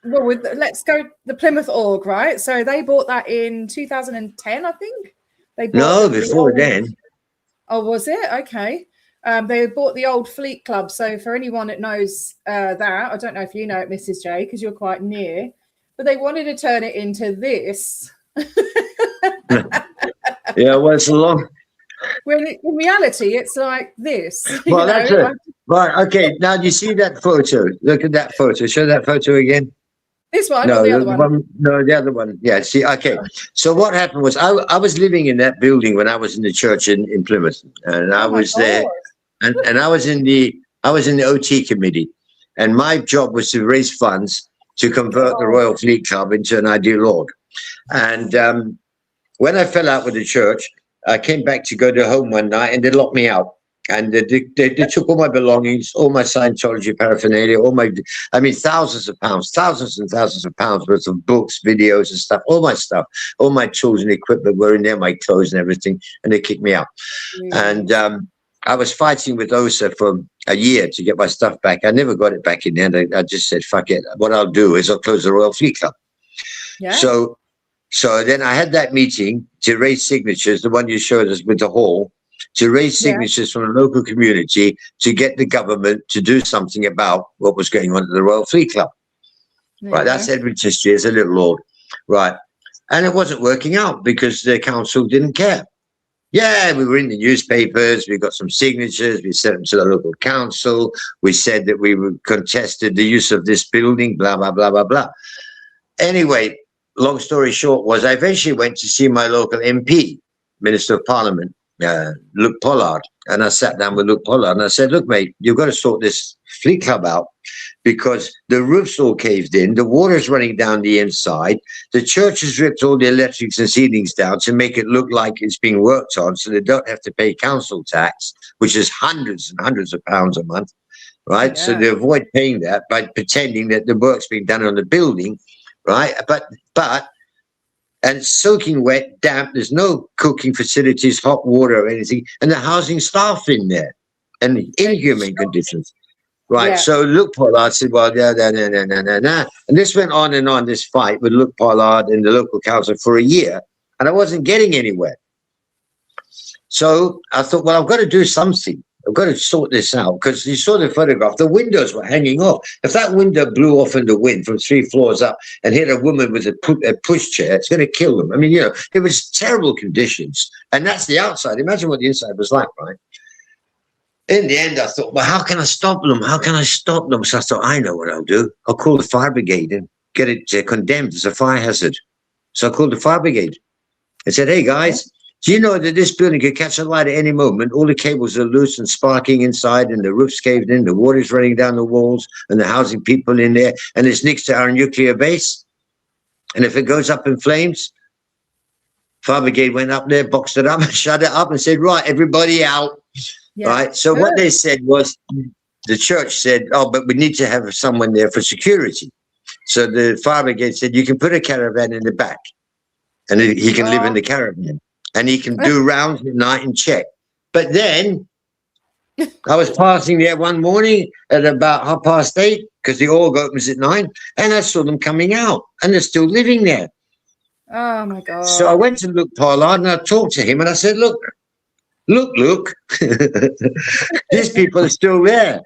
let's go the Plymouth Org, right? So they bought that in 2010, I think. Before then. Oh, was it? Okay. They bought the old Fleet Club. So for anyone that knows that, I don't know if you know it, Mrs. J, because you're quite near, but they wanted to turn it into this. Yeah, well, it's a long. When in reality, it's like this. Well, that's it. Right. Okay. Now, do you see that photo? Look at that photo. Show that photo again. This one, or the other one? No, the other one. Yeah. See. Okay. So what happened was I was living in that building when I was in the church in Plymouth, and I was there, and I was in the OT committee, and my job was to raise funds to convert the Royal Fleet Club into an ideal org. And when I fell out with the church, I came back to go to home one night, and they locked me out. And they took all my belongings, all my Scientology paraphernalia, thousands and thousands of pounds worth of books, videos and stuff, all my stuff, all my tools and equipment were in there, my clothes and everything, and they kicked me out. And I was fighting with OSA for a year to get my stuff back. I never got it back in the end. I just said, fuck it. What I'll do is I'll close the Royal Fleet Club. Yeah. So then I had that meeting to raise signatures, the one you showed us with the hall, to raise signatures from the local community to get the government to do something about what was going on at the Royal Fleet Club. Right, that's Edward History as a little lord. Right. And it wasn't working out because the council didn't care. Yeah, we were in the newspapers, we got some signatures, we sent them to the local council, we said that we contested the use of this building, blah, blah, blah, blah, blah. Anyway, long story short was I eventually went to see my local MP, Minister of Parliament, Luke Pollard, and I sat down with Luke Pollard and I said, look, mate, you've got to sort this Fleet Club out because the roof's all caved in, the water's running down the inside, the church has ripped all the electrics and ceilings down to make it look like it's being worked on so they don't have to pay council tax, which is hundreds and hundreds of pounds a month, right? Yeah. So they avoid paying that by pretending that the work's being done on the building, right? And it's soaking wet, damp. There's no cooking facilities, hot water or anything. And the housing staff in there and inhuman conditions. Right. Yeah. So Luke Pollard said, well, And this went on, this fight with Luke Pollard and the local council for a year. And I wasn't getting anywhere. So I thought, well, I've got to do something. I've got to sort this out because you saw the photograph. The windows were hanging off. If that window blew off in the wind from 3 floors up and hit a woman with a pushchair, it's going to kill them. I mean, it was terrible conditions. And that's the outside. Imagine what the inside was like, right? In the end, I thought, well, how can I stop them? How can I stop them? So I thought, I know what I'll do. I'll call the fire brigade and get it condemned as a fire hazard. So I called the fire brigade and said, hey, guys, do you know that this building could catch a light at any moment? All the cables are loose and sparking inside and the roof's caved in, the water's running down the walls and the housing people in there and it's next to our nuclear base. And if it goes up in flames, fire brigade went up there, boxed it up and shut it up and said, right, everybody out. Yeah. Right. So what they said was the church said, oh, but we need to have someone there for security. So the fire brigade said, you can put a caravan in the back and he can live in the caravan. And he can do rounds at night and check. But then I was passing there one morning at about 8:30, because the org opens at 9, and I saw them coming out, and they're still living there. Oh my God. So I went to Luke Pollard and I talked to him and I said, look, these people are still there.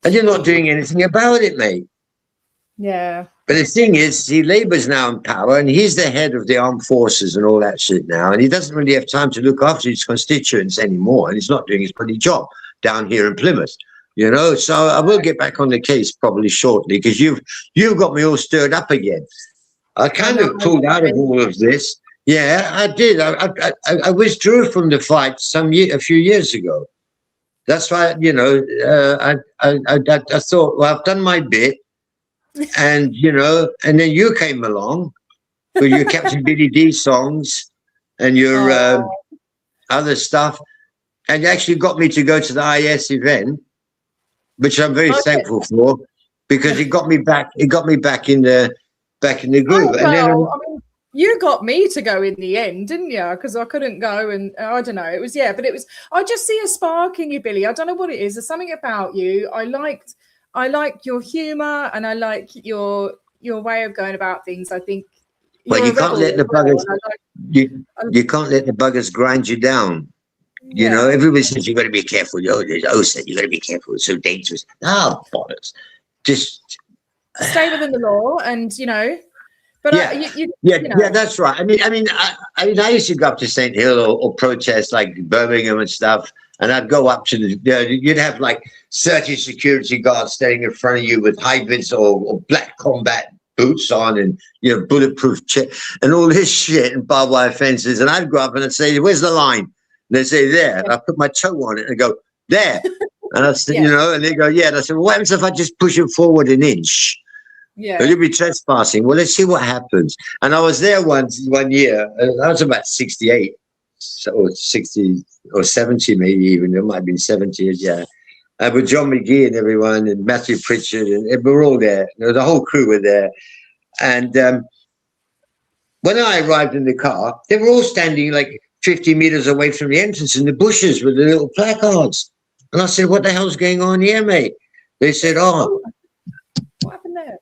And you're not doing anything about it, mate. Yeah. But the thing is, see, Labour's now in power and he's the head of the armed forces and all that shit now. And he doesn't really have time to look after his constituents anymore. And he's not doing his bloody job down here in Plymouth. You know, so I will get back on the case probably shortly because you've got me all stirred up again. I kind of pulled out of all of this. Yeah, I did. I withdrew from the fight a few years ago. That's why, you know, I thought, well, I've done my bit, and you know, and then you came along with your Captain Billy D songs and your other stuff, and you actually got me to go to the IS event, which I'm very thankful for, because it got me back. It got me back in the groove. Oh, and then, I mean, you got me to go in the end, didn't you? Because I couldn't go, and I don't know. It was but it was. I just see a spark in you, Billy. I don't know what it is. There's something about you. I liked your humour, and I like your way of going about things. I think. Well, you can't let the buggers. You can't let the buggers grind you down. Yeah. You know, everybody says you got to be careful. Said you got to be careful. It's so dangerous. Oh, bollocks! Just stay within the law, and you know. But yeah, that's right. I mean, I used to go up to St. Hill or protest like Birmingham and stuff, and I'd go up to you'd have like 30 security guards standing in front of you with high vis or black combat boots on, and you know, bulletproof and all this shit and barbed wire fences. And I'd go up and I'd say, "Where's the line?" And they'd say, "There." And I put my toe on it and go, "There." And I said, you know, and they go, "Yeah." And I said, "Well, what happens if I just push it forward an inch?" Yeah, you'll be trespassing. Well, let's see what happens. And I was there one year. I was about 68, or 60 or 70, maybe even. It might have been 70. Yeah, with John McGee and everyone, and Matthew Pritchard, and we were all there. You know, the whole crew were there. And when I arrived in the car, they were all standing like 50 meters away from the entrance in the bushes with the little placards. And I said, "What the hell's going on here, mate?" They said, "Oh, what happened there?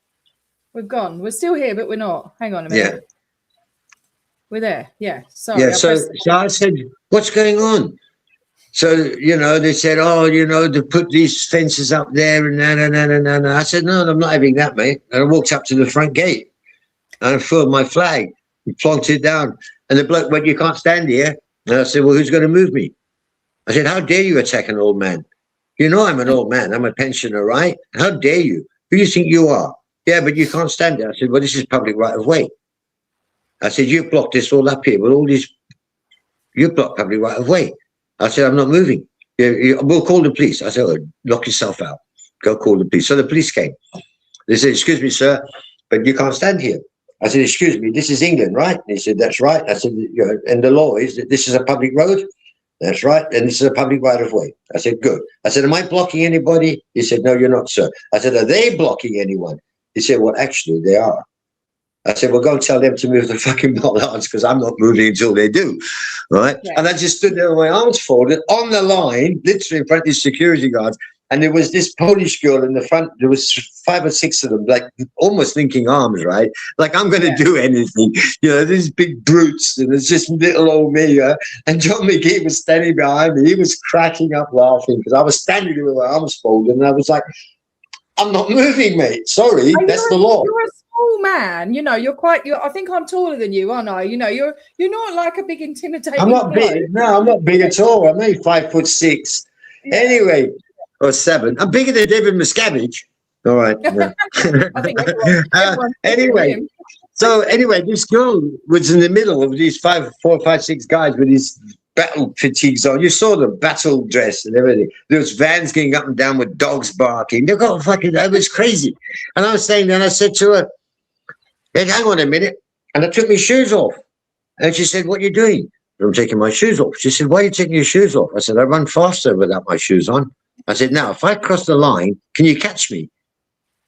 We've gone. We're still here, but we're not. Hang on a minute. Yeah. We're there. Yeah. Sorry. Yeah. So I said, "What's going on?" So, you know, they said, "Oh, you know, to put these fences up there and that. I said, "No, I'm not having that, mate." And I walked up to the front gate and I furled my flag and plonked it down. And the bloke went, "You can't stand here." And I said, "Well, who's going to move me?" I said, "How dare you attack an old man? You know, I'm an old man. I'm a pensioner, right? How dare you? Who do you think you are?" "Yeah, but you can't stand it." I said, "Well, this is public right of way." I said, "You blocked this all up here with all these. You blocked public right of way." I said, "I'm not moving. We'll call the police." I said, "Oh, knock yourself out. Go call the police." So the police came. They said, "Excuse me, sir, but you can't stand here." I said, "Excuse me, this is England, right?" And he said, "That's right." I said, "You know, and the law is that this is a public road." "That's right. And this is a public right of way." I said, "Good." I said, "Am I blocking anybody?" He said, "No, you're not, sir." I said, "Are they blocking anyone?" He said, "Well, actually, they are." I said, "Well, go and tell them to move the fucking bollards because I'm not moving until they do." Right? Yeah. And I just stood there with my arms folded on the line, literally in front of these security guards. And there was this Polish girl in the front. There was 5 or 6 of them, like almost linking arms, right? Like, I'm going to do anything. You know, these big brutes. And it's just little old me. And John McGee was standing behind me. He was cracking up laughing because I was standing there with my arms folded. And I was like, "I'm not moving, mate. Sorry, that's the law." You're a small man, you know. I think I'm taller than you, aren't I? You know, you're not like a big intimidating. I'm not big. No, I'm not big at all. I'm only 5'6". Yeah. Anyway, or 7. I'm bigger than David Miscavige. All right. No. I think anyway, this girl was in the middle of these 4, 5, 6 guys with these battle fatigues on. You saw them, battle dress and everything. There was vans going up and down with dogs barking. They got it was crazy. And I was saying, then I said to her, "Hey, hang on a minute." And I took my shoes off. And she said, "What are you doing?" "I'm taking my shoes off." She said, "Why are you taking your shoes off?" I said, "I run faster without my shoes on." I said, "Now, if I cross the line, can you catch me?"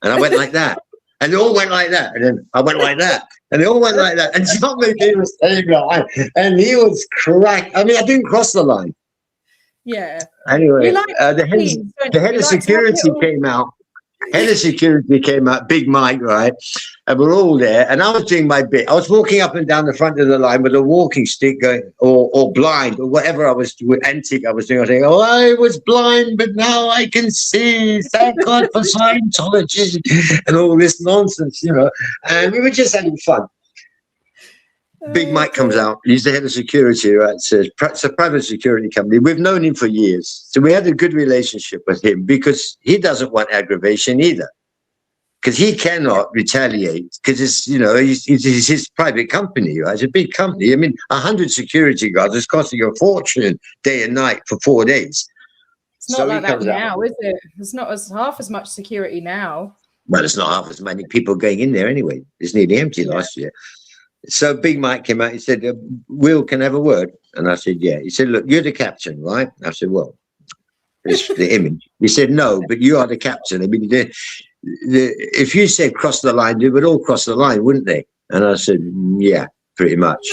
And I went like that. And they all went like that. And then I went like that. And they all went like that. And John McGee was standing behind. And he was cracked. I mean, I didn't cross the line. Yeah. Anyway, the head of security came out. Head of security came out, Big Mike, right? And we're all there. And I was doing my bit. I was walking up and down the front of the line with a walking stick going, or blind, or whatever I was doing, antic I was doing. I was saying, oh, I was blind, but now I can see. Thank God for Scientology and all this nonsense, you know. And we were just having fun. Big Mike comes out. He's the head of security, right? So it's a private security company. We've known him for years. So we had a good relationship with him because he doesn't want aggravation either. Because he cannot retaliate because it's, you know, it's his private company, right? It's a big company. I mean, 100 security guards is costing a fortune day and night for 4 days. It's not like that now, is it? It's not half as much security now. Well, it's not half as many people going in there anyway. It's nearly empty last year. So Big Mike came out. He said, Will, can I have a word? And I said, yeah. He said, look, you're the captain, right? I said, well, it's the image. He said, no, but you are the captain. I mean, if you said cross the line, they would all cross the line, wouldn't they? And I said, yeah, pretty much.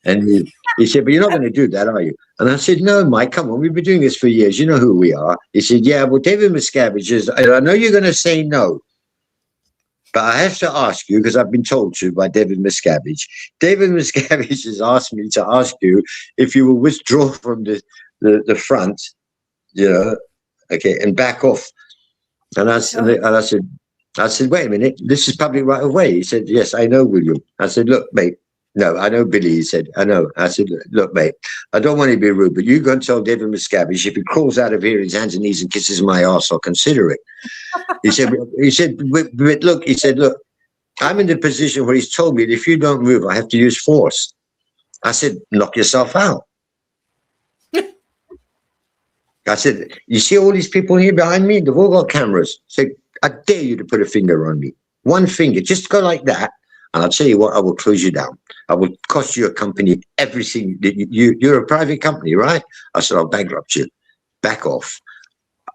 And he said, but you're not going to do that, are you? And I said, no, Mike, come on. We've been doing this for years. You know who we are. He said, yeah, well, David Miscavige is, I know you're going to say no. But I have to ask you, because I've been told to by David Miscavige. David Miscavige has asked me to ask you if you will withdraw from the front, you know, okay, and back off. And I said, wait a minute, this is public right of way. He said, yes, I know, William. I said, look, mate. No, I know, Billy. He said, I know. I said, look, mate, I don't want to be rude, but you go and tell David Miscavige if he crawls out of here, his hands and knees and kisses my ass, I'll consider it. He said, but look, he said, look, I'm in the position where he's told me that if you don't move, I have to use force. I said, knock yourself out. I said, you see all these people here behind me? They've all got cameras. I said, I dare you to put a finger on me. One finger, just go like that. And I'll tell you what, I will close you down. I will cost your company everything. You're a private company, right? I said, I'll bankrupt you. Back off.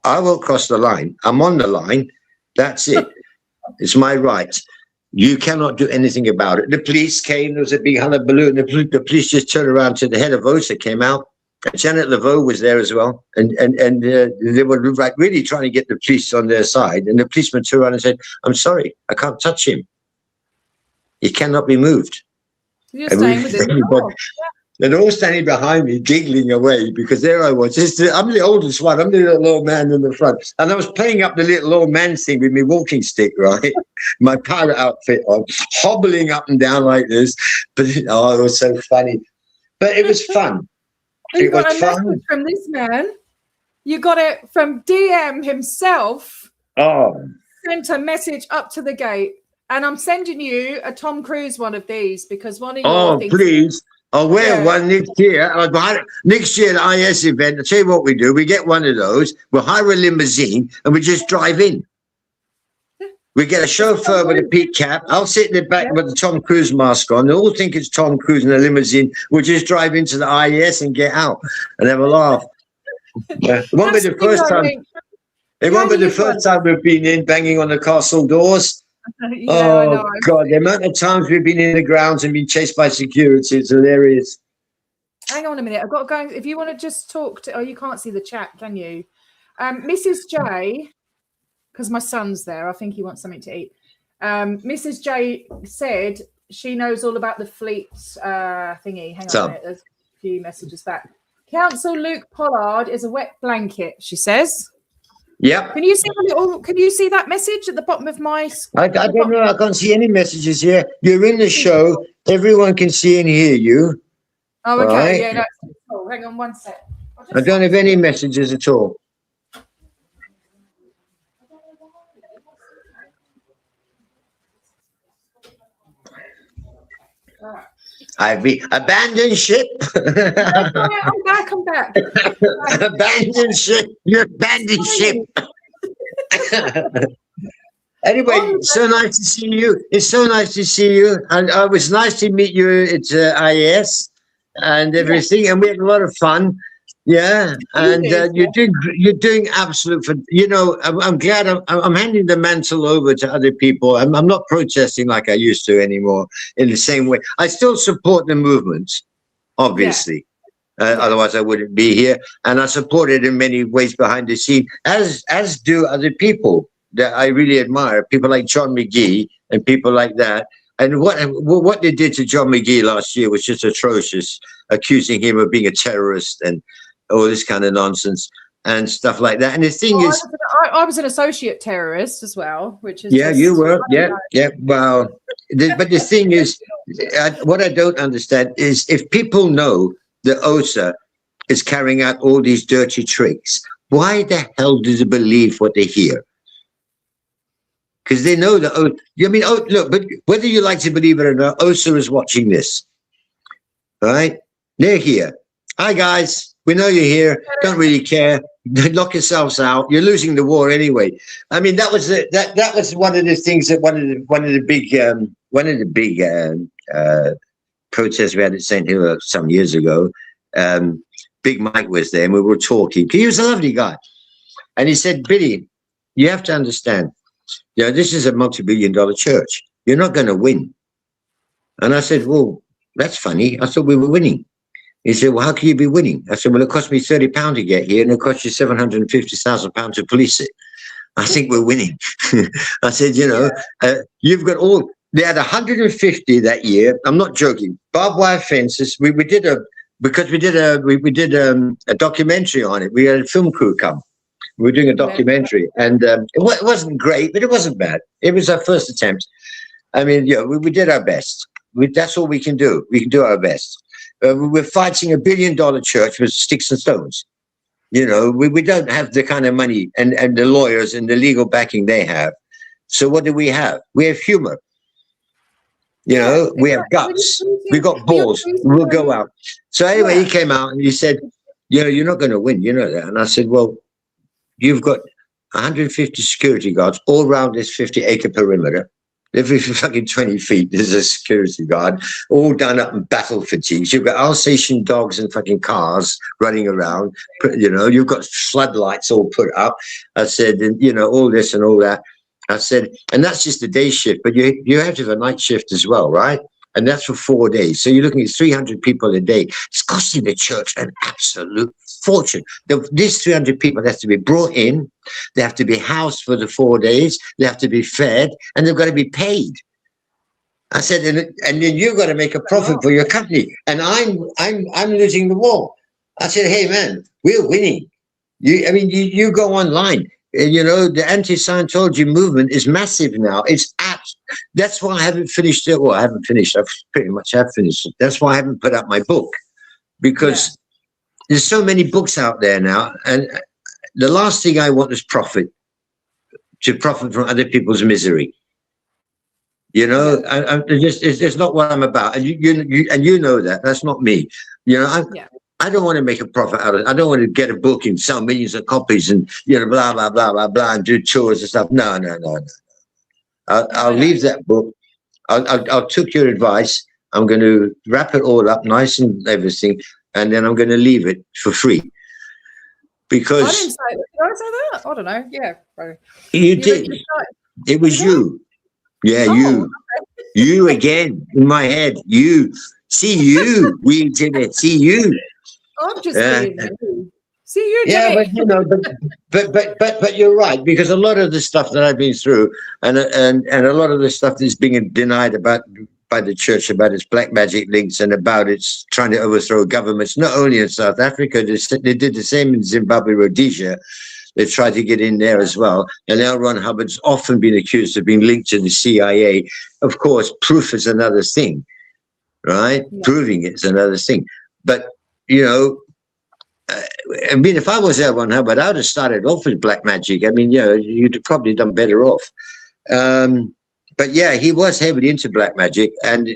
I will cross the line. I'm on the line. That's it. It's my right. You cannot do anything about it. The police came. There was a big hullabaloo. The police just turned around to the head of OSA came out. Janet Laveau was there as well. And they were really trying to get the police on their side. And the policeman turned around and said, I'm sorry, I can't touch him. He cannot be moved. You're staying with him. They're all standing behind me, giggling away, because there I was. I'm the oldest one. I'm the little old man in the front. And I was playing up the little old man thing with my walking stick, right? My pirate outfit on, hobbling up and down like this. But, oh, it was so funny. But it was fun. You got a message from this man. You got it from DM himself. Oh. Sent a message up to the gate. And I'm sending you a Tom Cruise one of these because one of your please. I'll wear one next year. Next year, the IS event, I'll tell you what we do. We get one of those. We'll hire a limousine and we just drive in. We get a chauffeur with a peak cap. I'll sit in the back with the Tom Cruise mask on. They all think it's Tom Cruise in a limousine. We'll just drive into the IS and get out and have a laugh. It won't be the first time. It won't be the first time we've been in banging on the castle doors. Yeah, I know. God, the amount of times we've been in the grounds and been chased by security is hilarious. Hang on a minute. I've got to go. If you want to just talk to, you can't see the chat, can you? Mrs. J, because my son's there, I think he wants something to eat. Mrs. J said she knows all about the fleet thingy. Hang on a minute. There's a few messages back. Council Luke Pollard is a wet blanket, she says. Yep. Can you see that message at the bottom of my screen? I don't know. I can't see any messages here. You're in the show. Everyone can see and hear you. Oh, okay. Right? Yeah, that's cool. Hang on one sec. I don't have any messages at all. I've been abandoned ship. I'm back. Abandoned ship. You abandoned ship. Anyway, so nice to see you. It's so nice to see you. And it was nice to meet you at IS and everything. And we had a lot of fun. Yeah, and you're doing absolute. I'm glad I'm handing the mantle over to other people. I'm not protesting like I used to anymore in the same way. I still support the movement, obviously. Otherwise, I wouldn't be here. And I support it in many ways behind the scene, as do other people. that I really admire, people like John McGee and people like that. And what they did to John McGee last year was just atrocious, accusing him of being a terrorist and all this kind of nonsense and stuff like that. And the thing is, I was an associate terrorist as well, which is you were, yeah. Well, but the thing is, what I don't understand is if people know that OSA is carrying out all these dirty tricks, why the hell do they believe what they hear? Because they know that, look, but whether you like to believe it or not, OSA is watching this. All right? They're here. Hi, guys. We know you're here. Don't really care. Knock yourselves out. You're losing the war anyway. I mean, that was one of the things that one of the big protests we had at St. Hill some years ago. Big Mike was there, and we were talking. He was a lovely guy, and he said, "Billy, you have to understand. This is a multi-billion-dollar church. You're not going to win." And I said, "Well, that's funny. I thought we were winning." He said, "Well, how can you be winning?" I said, "Well, it cost me £30 to get here, and it cost you £750,000 to police it. I think we're winning." I said, you've got all. They had 150 that year. I'm not joking. Barbed wire fences. We did a documentary on it. We had a film crew come. We were doing a documentary, and it wasn't great, but it wasn't bad. It was our first attempt. I mean, we did our best. That's all we can do. We can do our best. We're fighting $1 billion church with sticks and stones. We don't have the kind of money and the lawyers and the legal backing they have. So what do we have? We have humor. We have guts. We got balls. We'll go out. So anyway, he came out and he said, "You're not going to win. You know that." And I said, "Well, you've got 150 security guards all around this 50-acre perimeter. Every fucking 20 feet, there's a security guard, all done up in battle fatigues. You've got Alsatian dogs and fucking cars running around. You've got floodlights all put up." I said, and, all this and all that. I said, and that's just the day shift, but you have to have a night shift as well, right? And that's for 4 days. So you're looking at 300 people a day. It's costing the church an absolute fortune. These 300 people have to be brought in. They have to be housed for the 4 days. They have to be fed, and they've got to be paid. I said, and then you've got to make a profit for your company. And I'm losing the war. I said, "Hey man, we're winning. You go online. The anti-Scientology movement is massive now. That's why I haven't finished it. Well, I haven't finished. I pretty much have finished it. That's why I haven't put up my book, because there's so many books out there now. And the last thing I want is to profit from other people's misery. It's not what I'm about. And you know that. That's not me. I don't want to make a profit out of it. I don't want to get a book and sell millions of copies and, blah, blah, blah, blah, blah, and do tours and stuff. No. I'll leave that book. I'll take your advice. I'm going to wrap it all up nice and everything, and then I'm going to leave it for free. Because I didn't say that. I don't know. Yeah. You did. It was you. Yeah, you. Okay. You again in my head. You. See you. We did it. See you. I'm just kidding. See you. Yeah, but you're right, because a lot of the stuff that I've been through, and a lot of the stuff that's being denied by the church about its black magic links and about its trying to overthrow governments, not only in South Africa, they did the same in Zimbabwe, Rhodesia. They tried to get in there as well. And L. Ron Hubbard's often been accused of being linked to the CIA. Of course, proof is another thing, right? Yeah. Proving it's another thing. But if I was L. Ron Hubbard, I would have started off with black magic. You'd have probably done better off. But yeah, he was heavily into black magic. And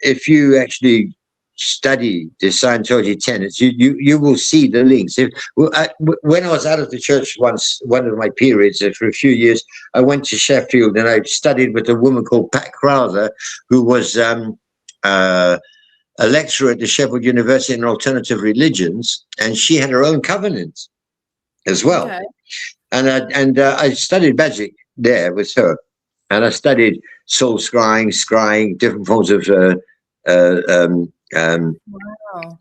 if you actually study the Scientology tenets, you will see the links. When I was out of the church once, one of my periods for a few years, I went to Sheffield and I studied with a woman called Pat Crowther, who was a lecturer at the Sheffield University in alternative religions, and she had her own covenant as well. Okay. And I studied magic there with her, and I studied soul scrying, different forms of wow.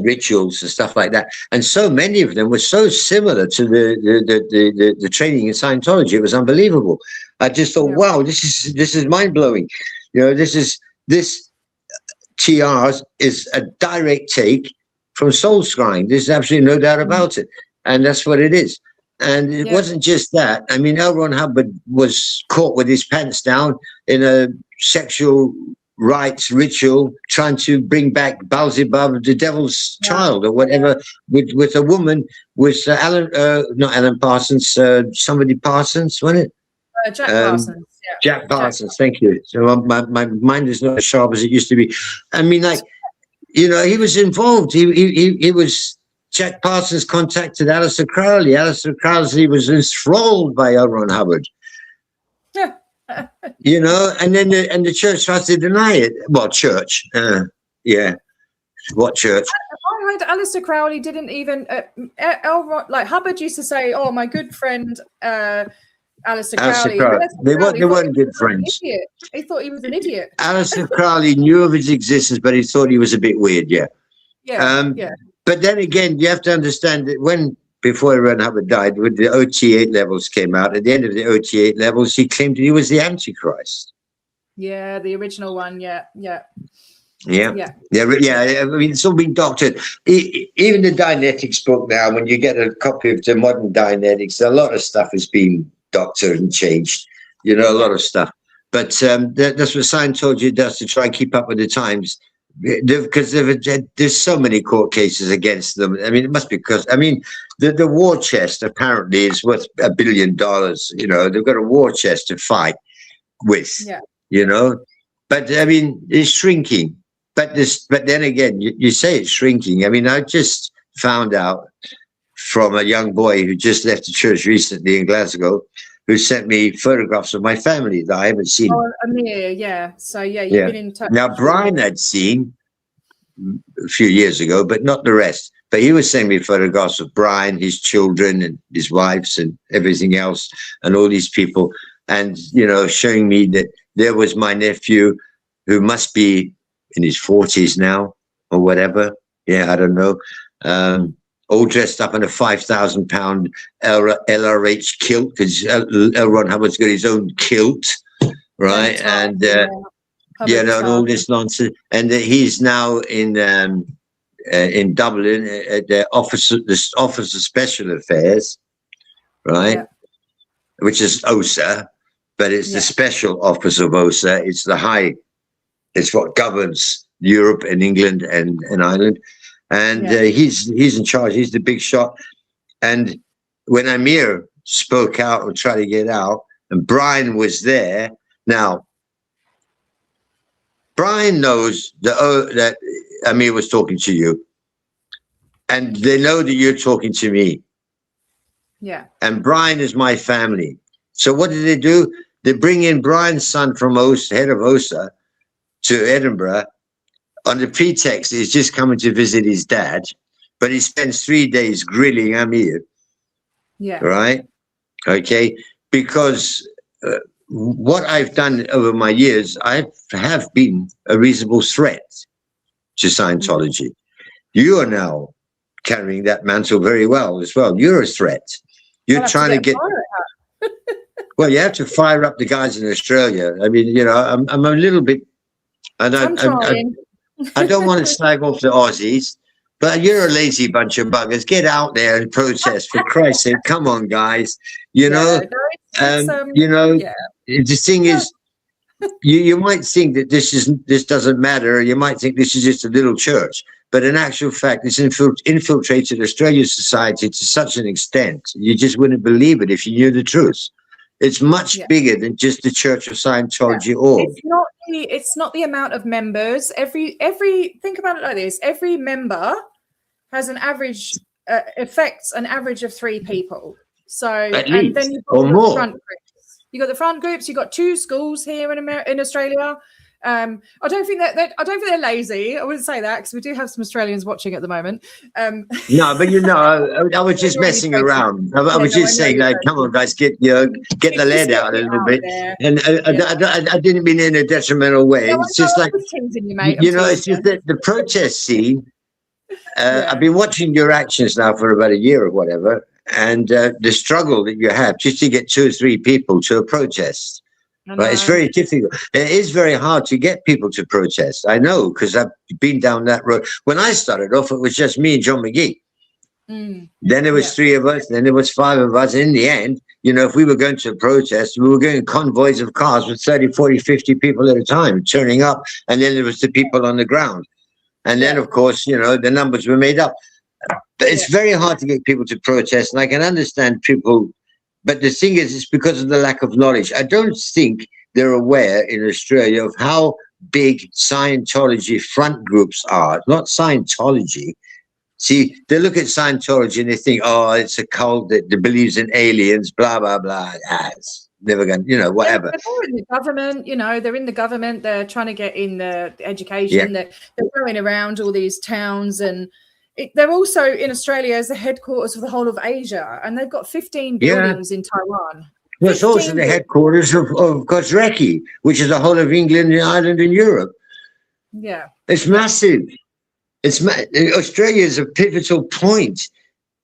rituals and stuff like that. And so many of them were so similar to the training in Scientology. It was unbelievable. I just thought, wow, this is mind blowing. You know, this TR is a direct take from soul scrying. There's absolutely no doubt about it. And that's what it is. And it wasn't just that. I mean, L. Ron Hubbard was caught with his pants down in a sexual rites ritual, trying to bring back Beelzebub, the devil's child, or whatever, with a woman, with not Alan Parsons, somebody Parsons, wasn't it? Jack Parsons. Jack Parsons, thank you. So my mind is not as sharp as it used to be. I mean, like, you know, he was involved. He was. Jack Parsons contacted Aleister Crowley. Aleister Crowley was enthralled by L. Ron Hubbard. You know, and then the church tries to deny it. Well, church, what church? I heard Aleister Crowley didn't even. Like Hubbard used to say, "Oh, my good friend, Aleister Crowley." They weren't good friends. He thought he was an idiot. Aleister Crowley knew of his existence, but he thought he was a bit weird. Yeah. But then again, you have to understand that before L. Ron Hubbard died, when the OT8 levels came out, at the end of the OT8 levels, he claimed he was the Antichrist. Yeah, the original one. Yeah. I mean, it's all been doctored. Even the Dianetics book now, when you get a copy of the modern Dianetics, a lot of stuff has been doctored and changed. You know, a lot of stuff. But that's what Scientology does to try and keep up with the times. Because there's so many court cases against them. I mean, it must be because, I mean, the war chest apparently is worth $1 billion. You know, they've got a war chest to fight with, you know. But, I mean, it's shrinking. But then again, you say it's shrinking. I mean, I just found out from a young boy who just left the church recently in Glasgow, who sent me photographs of my family that I haven't seen. Oh, Amir, yeah. So, you've been in touch. Now, Brian had seen a few years ago, but not the rest. But he was sending me photographs of Brian, his children, and his wives, and everything else, and all these people. And, you know, showing me that there was my nephew, who must be in his 40s now, or whatever. Yeah, I don't know. All dressed up in a £5,000 LRH kilt, because L. Ron Hubbard's got his own kilt, right? And you know, and all this nonsense. And he's now in Dublin at the Office of Special Affairs, right? Which is OSA, but it's the Special Office of OSA. It's what governs Europe and England and Ireland. And he's in charge. He's the big shot. And when Amir spoke out or tried to get out, and Brian was there. Now, Brian knows that Amir was talking to you, and they know that you're talking to me. Yeah. And Brian is my family. So what did they do? They bring in Brian's son from OSA, head of OSA, to Edinburgh, on the pretext he's just coming to visit his dad, but he spends 3 days grilling Amir. Yeah. Right? Okay. Because what I've done over my years, I have been a reasonable threat to Scientology. You are now carrying that mantle very well as well. You're a threat. You're trying to get... Well, you have to fire up the guys in Australia. I mean, you know, I'm a little bit... I don't want to slag off the Aussies, but you're a lazy bunch of buggers. Get out there and protest, for Christ's sake. Come on, guys. You know, the thing is, you might think that this doesn't matter. You might think this is just a little church, but in actual fact, it's infiltrated Australian society to such an extent you just wouldn't believe it if you knew the truth. It's much bigger than just the Church of Scientology org. It's not the amount of members. Every think about it like this: every member has an average affects an average of 3 people. So at least, then you've got the front groups. You got the front groups. You've got 2 schools here in Australia. I don't think they're lazy. I wouldn't say that, because we do have some Australians watching at the moment. No, but you know, I was just messing around. I was just saying, like, come on, guys, get the lead out a little bit. And I didn't mean in a detrimental way. It's just like, you know, it's just that the protest scene I've been watching your actions now for about a year or whatever, and the struggle that you have just to get 2 or 3 people to a protest. Right? It's very difficult. It is very hard to get people to protest. I know, because I've been down that road. When I started off, it was just me and John McGee. Then there was 3 of us, then there was 5 of us. In the end, you know, if we were going to a protest, we were going in convoys of cars with 30, 40, 50 people at a time turning up. And then there was the people on the ground. And then, of course, you know, the numbers were made up. But it's very hard to get people to protest. And I can understand people. But the thing is, it's because of the lack of knowledge. I don't think they're aware in Australia of how big Scientology front groups are. Not Scientology. See, they look at Scientology and they think, oh, it's a cult that believes in aliens, blah, blah, blah. It's never going to, you know, whatever. They're in the government, you know, they're in the government. They're trying to get in the education. They're going around all these towns. And they're also in Australia as the headquarters for the whole of Asia. And they've got 15 buildings in Taiwan. Well, it's also the headquarters of Gosreki, which is the whole of England, Ireland, and Europe. Yeah. It's massive. Australia is a pivotal point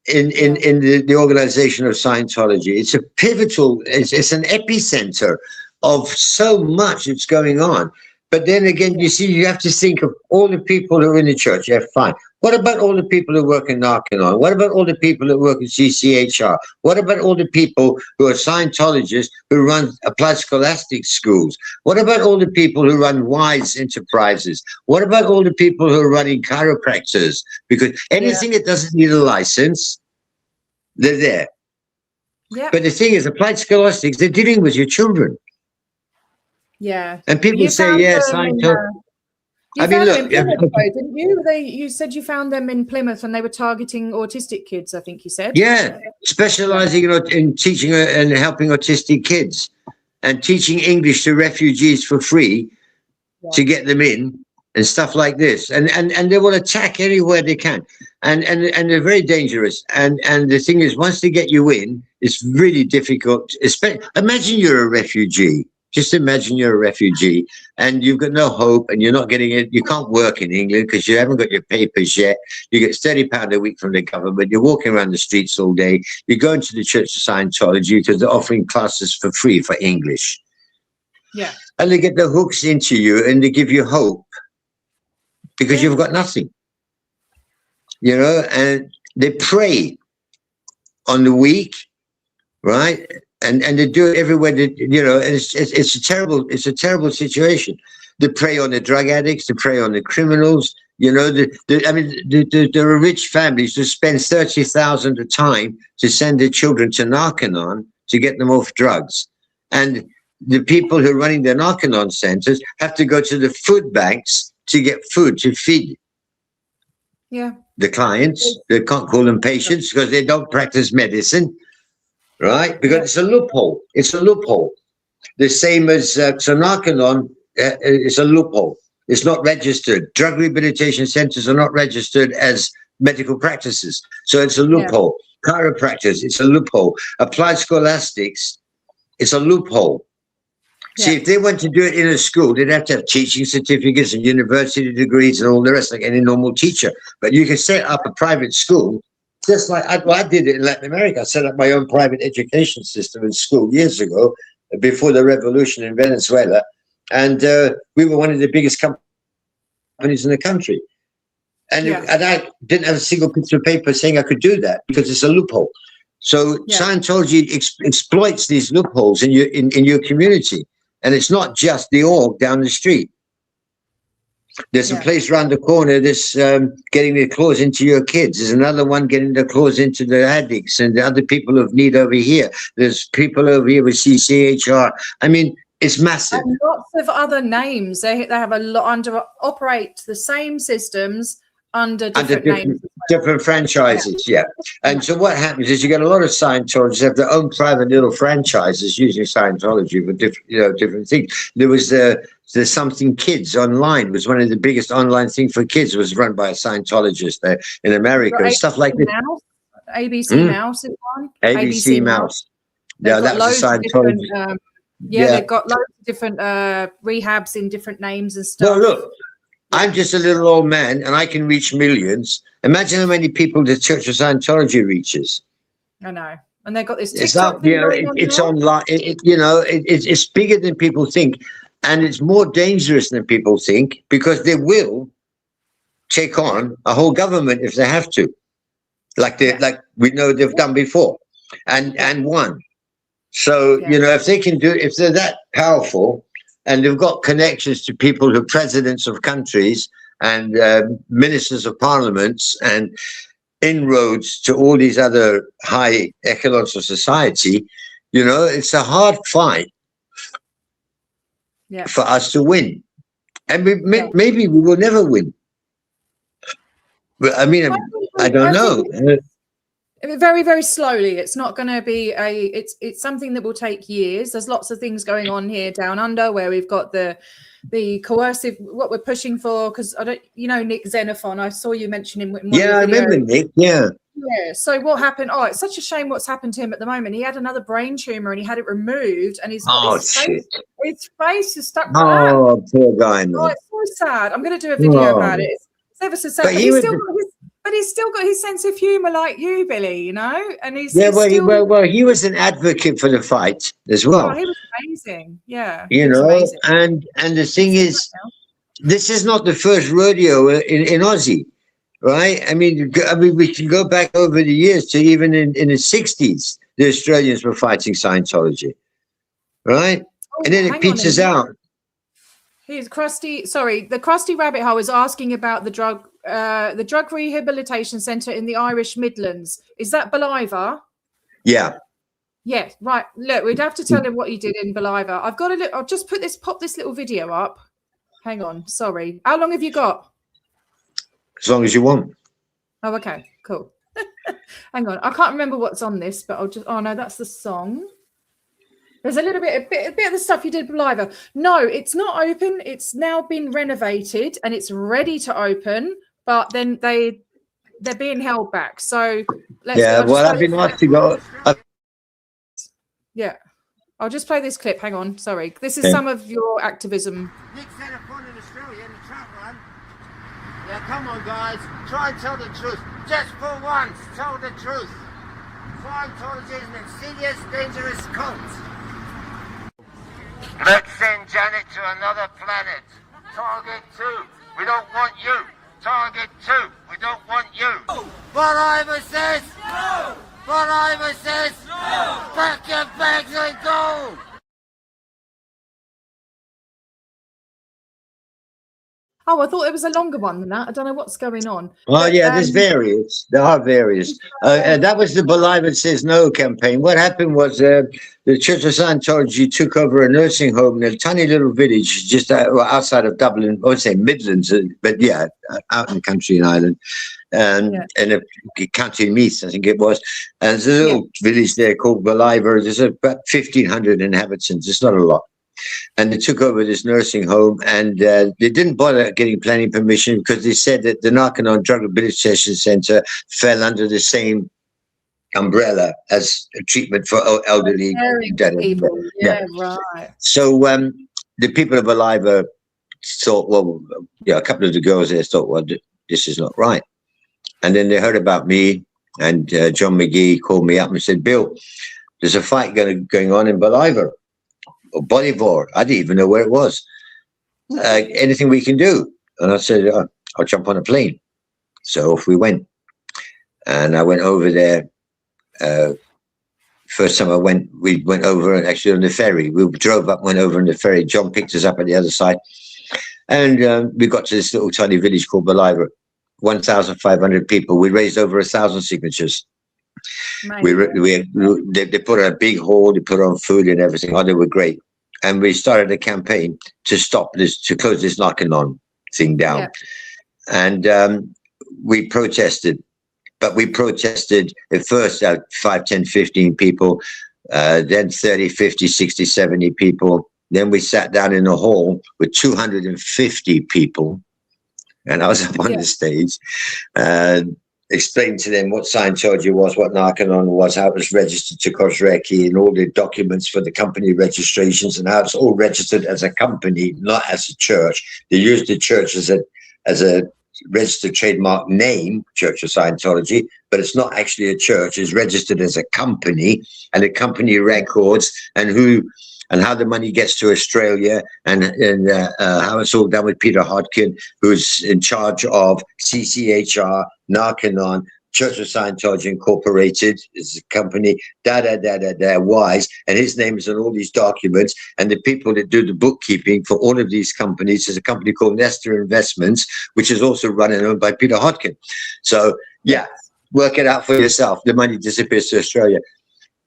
in the organization of Scientology. It's a pivotal, it's an epicenter of so much that's going on. But then again, you see, you have to think of all the people who are in the church. Yeah, fine. What about all the people who work in Narconon? What about all the people that work in CCHR? What about all the people who are Scientologists who run applied scholastic schools? What about all the people who run WISE enterprises? What about all the people who are running chiropractors? Because anything that doesn't need a license, they're there. Yeah. But the thing is, applied scholastics, they're dealing with your children. Yeah. And people say, yes, Scientology. You found them in Plymouth, though, didn't you? You said you found them in Plymouth and they were targeting autistic kids, I think you said. Yeah, specializing in teaching and helping autistic kids and teaching English to refugees for free to get them in and stuff like this. And they will attack anywhere they can. And they're very dangerous. And the thing is, once they get you in, it's really difficult. Imagine you're a refugee. Just imagine you're a refugee and you've got no hope and you're not getting it. You can't work in England because you haven't got your papers yet. You get £30 a week from the government. You're walking around the streets all day. You're going to the Church of Scientology because they're offering classes for free for English. Yeah. And they get the hooks into you and they give you hope because you've got nothing. You know, and they prey on the weak, right? And they do it everywhere. You know, it's a terrible situation. They prey on the drug addicts. They prey on the criminals. You know, there are rich families who spend $30,000 a time to send their children to Narconon to get them off drugs, and the people who are running the Narconon centers have to go to the food banks to get food to feed. Yeah, the clients. They can't call them patients because they don't practice medicine. Right, because it's a loophole. It's a loophole. The same as Narconon is a loophole. It's not registered. Drug rehabilitation centers are not registered as medical practices, so it's a loophole. Chiropractors, it's a loophole. Applied scholastics, it's a loophole. See, if they went to do it in a school, they'd have to have teaching certificates and university degrees and all the rest, like any normal teacher. But you can set up a private school. Just like I did it in Latin America. I set up my own private education system in school years ago, before the revolution in Venezuela. And we were one of the biggest companies in the country. And I didn't have a single piece of paper saying I could do that because it's a loophole. So Scientology exploits these loopholes in your community. And it's not just the org down the street. There's a place around the corner that's getting their claws into your kids. There's another one getting their claws into the addicts and the other people of need over here. There's people over here with CCHR. I mean, it's massive. And lots of other names. They have a lot operate the same systems under different names. Different franchises, And so what happens is you get a lot of Scientologists have their own private little franchises using Scientology for different things. There was the Something Kids online was one of the biggest online things for kids. It was run by a Scientologist there in America and stuff like this. ABC Mouse is one. ABC Mouse. Yeah, that was a Scientologist. They've got loads of different rehabs in different names and stuff. Well, look, I'm just a little old man and I can reach millions. Imagine how many people the Church of Scientology reaches. I know. And they've got this It's TikTok up, thing you know, going on it's now. online. It's bigger than people think, and it's more dangerous than people think because they will take on a whole government if they have to, like we know they've done before, and won. So you know, if they can do, if they're that powerful, and they've got connections to people who are presidents of countries and ministers of parliaments and inroads to all these other high echelons of society, you know, it's a hard fight for us to win. And maybe we will never win. But I mean, I don't know. Very, very slowly. It's not going to be it's something that will take years. There's lots of things going on here down under where we've got the coercive, what we're pushing for, because I don't, you know, Nick Xenophon, I saw you mention him in one of your videos. I remember Nick. Yeah. So what happened? Oh, it's such a shame what's happened to him at the moment. He had another brain tumor and he had it removed, and his face is stuck. Oh, poor guy, man. Oh, it's so sad. I'm going to do a video about it. It's ever so sad. But he's still got his sense of humor like you, Billy, you know? And he's he was an advocate for the fight as well. Oh, he was amazing. Yeah. You know, and the thing is, this is not the first rodeo in Aussie, right? I mean, we can go back over the years to even in the 60s, the Australians were fighting Scientology, right? And then it peters out. Here's the Krusty Rabbit Hole is asking about the drug rehabilitation centre in the Irish Midlands. Is that Beliver? Yeah. Yeah, right. Look, we'd have to tell him what he did in Beliver. I've got to look. I'll just pop this little video up. Hang on. Sorry. How long have you got? As long as you want. Oh, okay. Cool. Hang on. I can't remember what's on this, but I'll just. Oh no, that's the song. There's a bit of the stuff you did Beliver. No, it's not open. It's now been renovated and it's ready to open, but then they're being held back. So I've been asked to go. Yeah, I'll just play this clip. Hang on, sorry. This is some of your activism. Nick Xenophon in Australia in the chat room. Yeah, come on, guys. Try and tell the truth. Just for once, tell the truth. Scientology is an insidious, dangerous cult. Let's send Janet to another planet. Target 2. We don't want you. Target 2. We don't want you. Beliver says no. Beliver says no. Pack your bags and go. Oh, I thought it was a longer one than that. I don't know what's going on. Well, there's various. There are various. That was the Believe Says No campaign. What happened was the Church of Scientology took over a nursing home in a tiny little village just outside of Dublin. I would say Midlands, but out in country in Ireland. In a county Meath, I think it was. And there's a little village there called Beliver. There's about 1,500 inhabitants. It's not a lot. And they took over this nursing home, and they didn't bother getting planning permission because they said that the Narconon Drug Rehabilitation Centre fell under the same umbrella as a treatment for elderly people. Right. So the people of Beliver thought, a couple of the girls there thought, well, this is not right. And then they heard about me, and John McGee called me up and said, Bill, there's a fight going on in Beliver. Or Bolivar, I didn't even know where it was. Anything we can do? And I said, I'll jump on a plane. So off we went. And I went over there. First time we went over and actually on the ferry. We drove up, went over on the ferry. John picked us up at the other side. And we got to this little tiny village called Beliver. 1,500 people. We raised over 1,000 signatures. They put on a big hall, they put on food and everything. Oh, they were great. And we started a campaign to close this Narconon thing down. And we protested, but we protested at first 5, 10, 15 people, then 30, 50, 60, 70 people. Then we sat down in a hall with 250 people. And I was up on the stage. explained to them what Scientology was, what Narconon was, how it was registered to Kozrecki, and all the documents for the company registrations, and how it's all registered as a company, not as a church. They used the church as a registered trademark name, Church of Scientology, but it's not actually a church. It's registered as a company, and the company records and how the money gets to Australia, and how it's all done with Peter Hodkin, who's in charge of CCHR, Narconon, Church of Scientology Incorporated is a company, Wise, and his name is on all these documents. And the people that do the bookkeeping for all of these companies is a company called Nestor Investments, which is also run and owned by Peter Hodkin. So, yeah, work it out for yourself. The money disappears to Australia.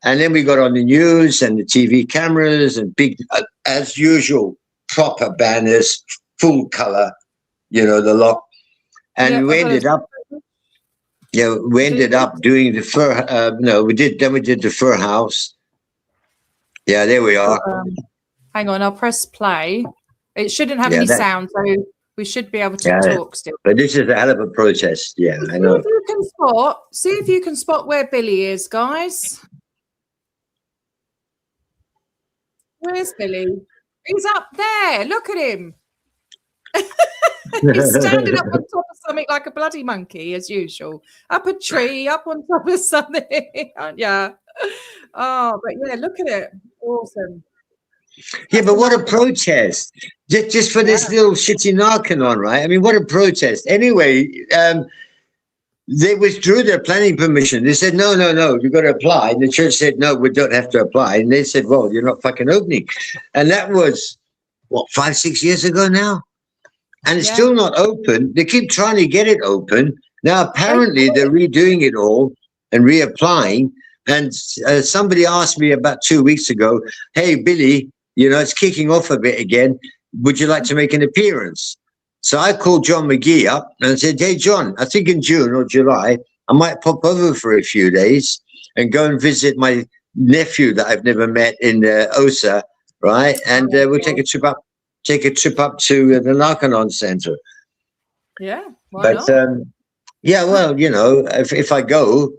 And then we got on the news and the TV cameras and big, as usual, proper banners, full color, the lot. And we ended up doing the fur. We did the fur house. Yeah, there we are. Hang on, I'll press play. It shouldn't have any sound, so we should be able to talk still. But this is a hell of a protest. Yeah, I know. See if you can spot where Billy is, guys. Where's Billy? He's up there. Look at him. He's standing up on top of something like a bloody monkey, as usual. Up a tree, up on top of something. Yeah. Oh, but yeah, look at it. Awesome. Yeah, but what a protest. Just for this little shitty Narconon, right? I mean, what a protest. Anyway, they withdrew their planning permission. They said, no, you've got to apply. And the church said, no, we don't have to apply. And they said, well, you're not fucking opening. And that was, 5-6 years ago now? And it's still not open. They keep trying to get it open. Now, apparently, they're redoing it all and reapplying. And somebody asked me about 2 weeks ago, hey, Billy, it's kicking off a bit again. Would you like to make an appearance? So I called John McGee up and I said, hey, John, I think in June or July, I might pop over for a few days and go and visit my nephew that I've never met in Osa, right? And we'll take a trip up to the Narconon Center. Yeah, but if I go,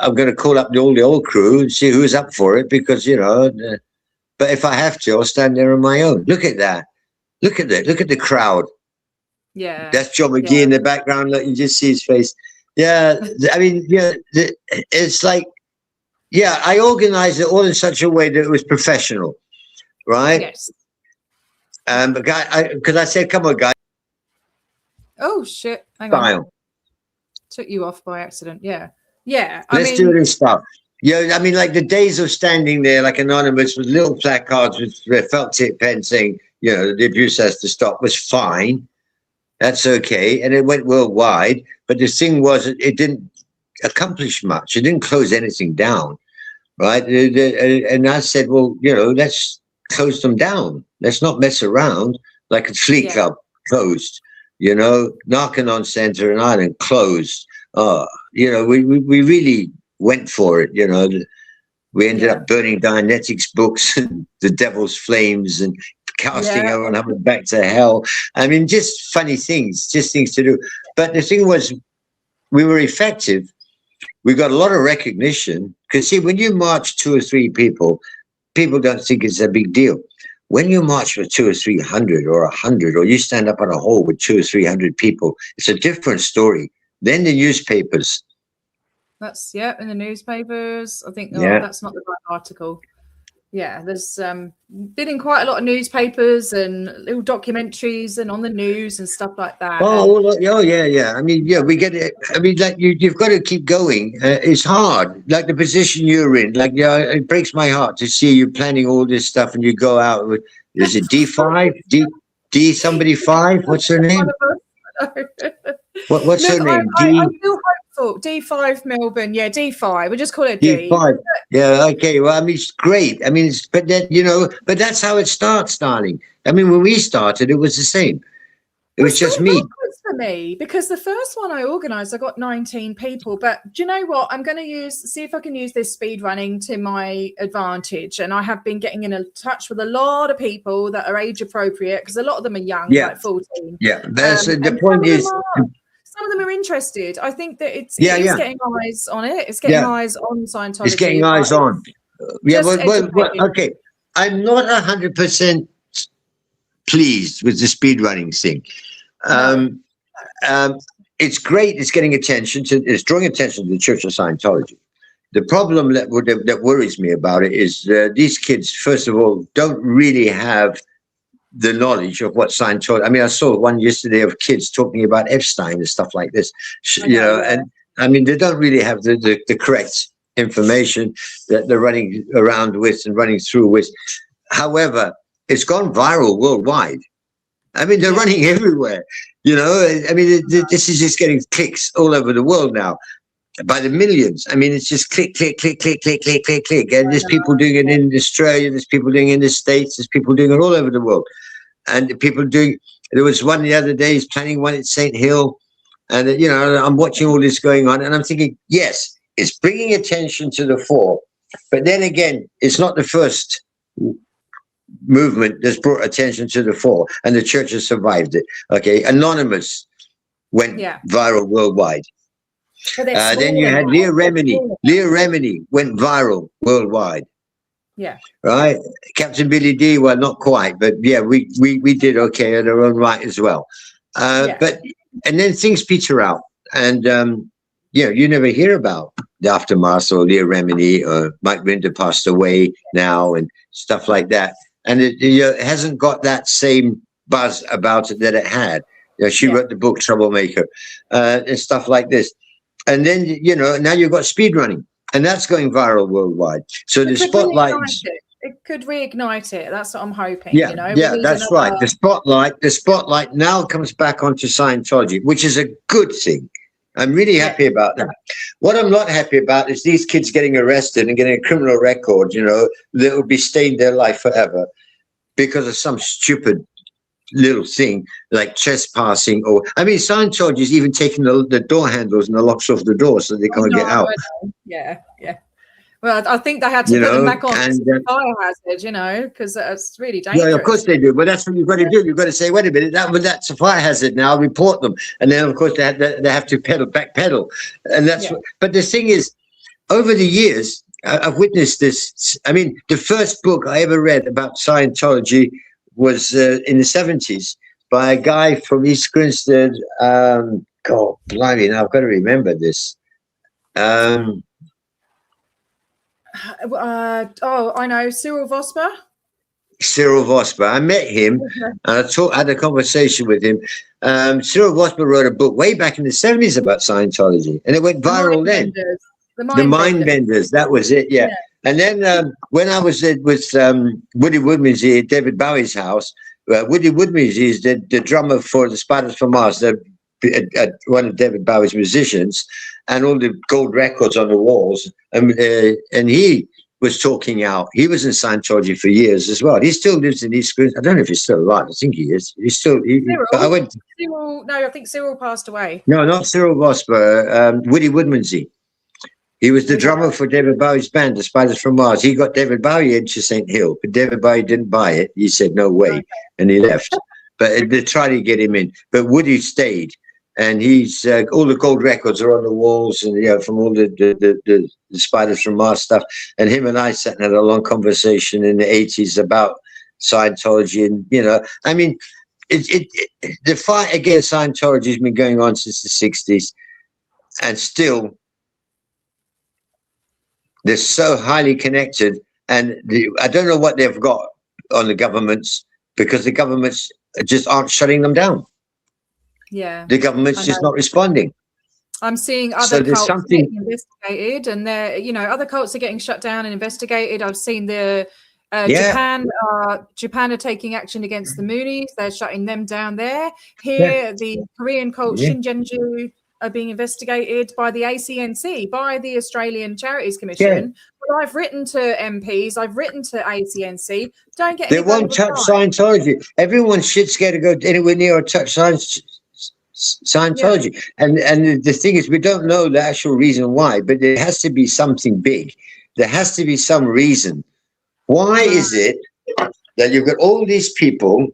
I'm going to call up all the old crew and see who's up for it because, but if I have to, I'll stand there on my own. Look at that. Look at that. Look at the crowd. Yeah. That's John McGee in the background. Look, you just see his face. Yeah. I mean, it's like, I organized it all in such a way that it was professional, right? Yes. But because I said, come on, guys. Oh, shit. Hang on. Took you off by accident. Yeah. Yeah. Let's do this stuff. Yeah, I mean, like the days of standing there like anonymous with little placards with felt tip pen saying, the abuse has to stop was fine. That's okay. And it went worldwide. But the thing was, it didn't accomplish much. It didn't close anything down, right? And I said, well, let's close them down. Let's not mess around like a Fleet Club closed, Narconon Center in Ireland closed. We really went for it, We ended up burning Dianetics books and The Devil's Flames and casting everyone back to hell. I mean, just funny things, just things to do. But the thing was, we were effective. We got a lot of recognition. Because, see, when you march 2 or 3 people, people don't think it's a big deal. When you march with 200 or 300 or 100, or you stand up on a hall with 200 or 300 people, it's a different story. Then the newspapers. That's in the newspapers. I think that's not the right article. Yeah, there's been in quite a lot of newspapers and little documentaries and on the news and stuff like that. Oh, yeah. I mean, we get it. I mean, like you've got to keep going. It's hard. Like the position you're in. Like, it breaks my heart to see you planning all this stuff and you go out with. Is it D5? D somebody 5? What's her name? What's her name? I feel hopeful. D5 Melbourne. Yeah, D5. We'll just call it D. D5. Yeah, okay. Well, I mean, it's great. I mean, but that's how it starts, darling. I mean, when we started, it was the same. It was just me. For me, because the first one I organised, I got 19 people. But do you know what? I'm going to see if I can use this speed running to my advantage. And I have been getting in touch with a lot of people that are age appropriate because a lot of them are young, like 14. Yeah, that's the point is. some of them are interested. I think that it's getting eyes on it. It's getting eyes on Scientology. It's getting eyes on. Yeah, well, okay. I'm not 100% pleased with the speedrunning thing. It's great. It's getting attention it's drawing attention to the Church of Scientology. The problem that worries me about it is these kids, first of all, don't really have the knowledge of what Scientology. I mean, I saw one yesterday of kids talking about Epstein and stuff like this. And I mean, they don't really have the correct information that they're running around with and running through with. However, it's gone viral worldwide. I mean, they're running everywhere. I mean, this is just getting clicks all over the world now. By the millions. I mean, it's just click, click, click, click, click, click, click, click. And there's people doing it in Australia, there's people doing it in the States, there's people doing it all over the world. And people there was one the other day, he's planning one at St. Hill. And, I'm watching all this going on and I'm thinking, yes, it's bringing attention to the fore. But then again, it's not the first movement that's brought attention to the fore and the church has survived it. Okay. Anonymous went viral worldwide. Then you had Leah Remini. Leah Remini went viral worldwide. Yeah. Right. Captain Billy D. Well, not quite, but yeah, we did okay in our own right as well. But then things peter out, and you never hear about the aftermath or Leah Remini or Mike Rinder passed away now and stuff like that, and it hasn't got that same buzz about it that it had. She wrote the book Troublemaker and stuff like this. And then, now you've got speed running and that's going viral worldwide. So the spotlight. It could reignite it. That's what I'm hoping. Yeah, that's right. The spotlight now comes back onto Scientology, which is a good thing. I'm really happy about that. What I'm not happy about is these kids getting arrested and getting a criminal record, that will be stained their life forever because of some stupid little thing like trespassing Scientology is even taking the door handles and the locks off the door so they can't get out. Yeah. Well, I think they had to put them back on fire hazard, because that's really dangerous. Yeah, of course they do. But that's what you've got to do. You've got to say, wait a minute, that's a fire hazard now. Report them, and then of course they have to backpedal, and that's. But the thing is, over the years, I've witnessed this. I mean, the first book I ever read about Scientology was in the 70s by a guy from East Grinstead. God, blimey, now I've got to remember this. I know, Cyril Vosper. Cyril Vosper. I met him and I had a conversation with him. Cyril Vosper wrote a book way back in the 70s about Scientology and it went viral then. The Mind Benders, that was it, yeah. And then when I was with Woody Woodmansey at David Bowie's house, Woody Woodmansey is the drummer for the Spiders from Mars, one of David Bowie's musicians, and all the gold records on the walls. And he was talking out. He was in Scientology for years as well. He still lives in East Grinstead. I don't know if he's still alive. I think he is. He's still. I think Cyril passed away. No, not Cyril Vosper. Woody Woodmansey. He was the drummer for David Bowie's band, the Spiders from Mars. He got David Bowie into St. Hill, but David Bowie didn't buy it. He said, no way. And he left. But they tried to get him in. But Woody stayed. And he's all the gold records are on the walls and, from all the Spiders from Mars stuff. And him and I sat and had a long conversation in the 80s about Scientology. And, I mean, the fight against Scientology has been going on since the 60s. And still, they're so highly connected, and I don't know what they've got on the governments because the governments just aren't shutting them down. Yeah, the government's just not responding. I'm seeing other cults getting investigated, and other cults are getting shut down and investigated. I've seen Japan are taking action against the Moonies. They're shutting them down there. Here, the Korean cult Shingenju are being investigated by the ACNC, by the Australian Charities Commission. Well, I've written to MPs, I've written to ACNC. Don't get. They won't touch Scientology. Everyone's shit scared to go anywhere near or touch Scientology. And the thing is, we don't know the actual reason why, but there has to be something big. There has to be some reason. Why is it that you've got all these people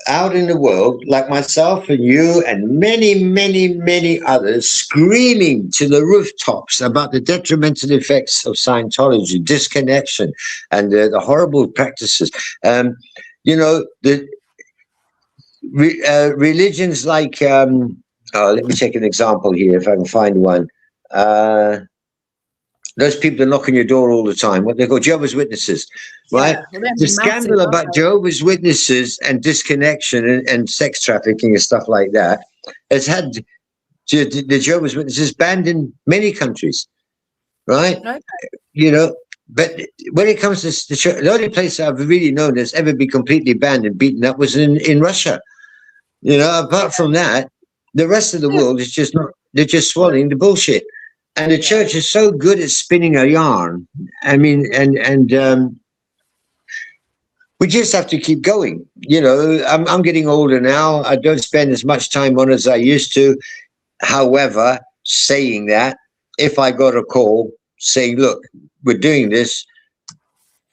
out in the world, like myself and you and many, many, many others, screaming to the rooftops about the detrimental effects of Scientology, disconnection, and the horrible practices. The religions like, let me take an example here if I can find one. Those people that knock on your door all the time, what they call Jehovah's Witnesses, right? Yeah, the scandal about Jehovah's Witnesses and disconnection and sex trafficking and stuff like that has had the Jehovah's Witnesses banned in many countries, right? Okay. But when it comes to the church, the only place I've really known that's ever been completely banned and beaten up was in Russia. Apart from that, the rest of the world is just not, they're just swallowing the bullshit. And the church is so good at spinning a yarn. I mean, and we just have to keep going. I'm getting older now. I don't spend as much time on it as I used to. However, saying that, if I got a call saying, look, we're doing this,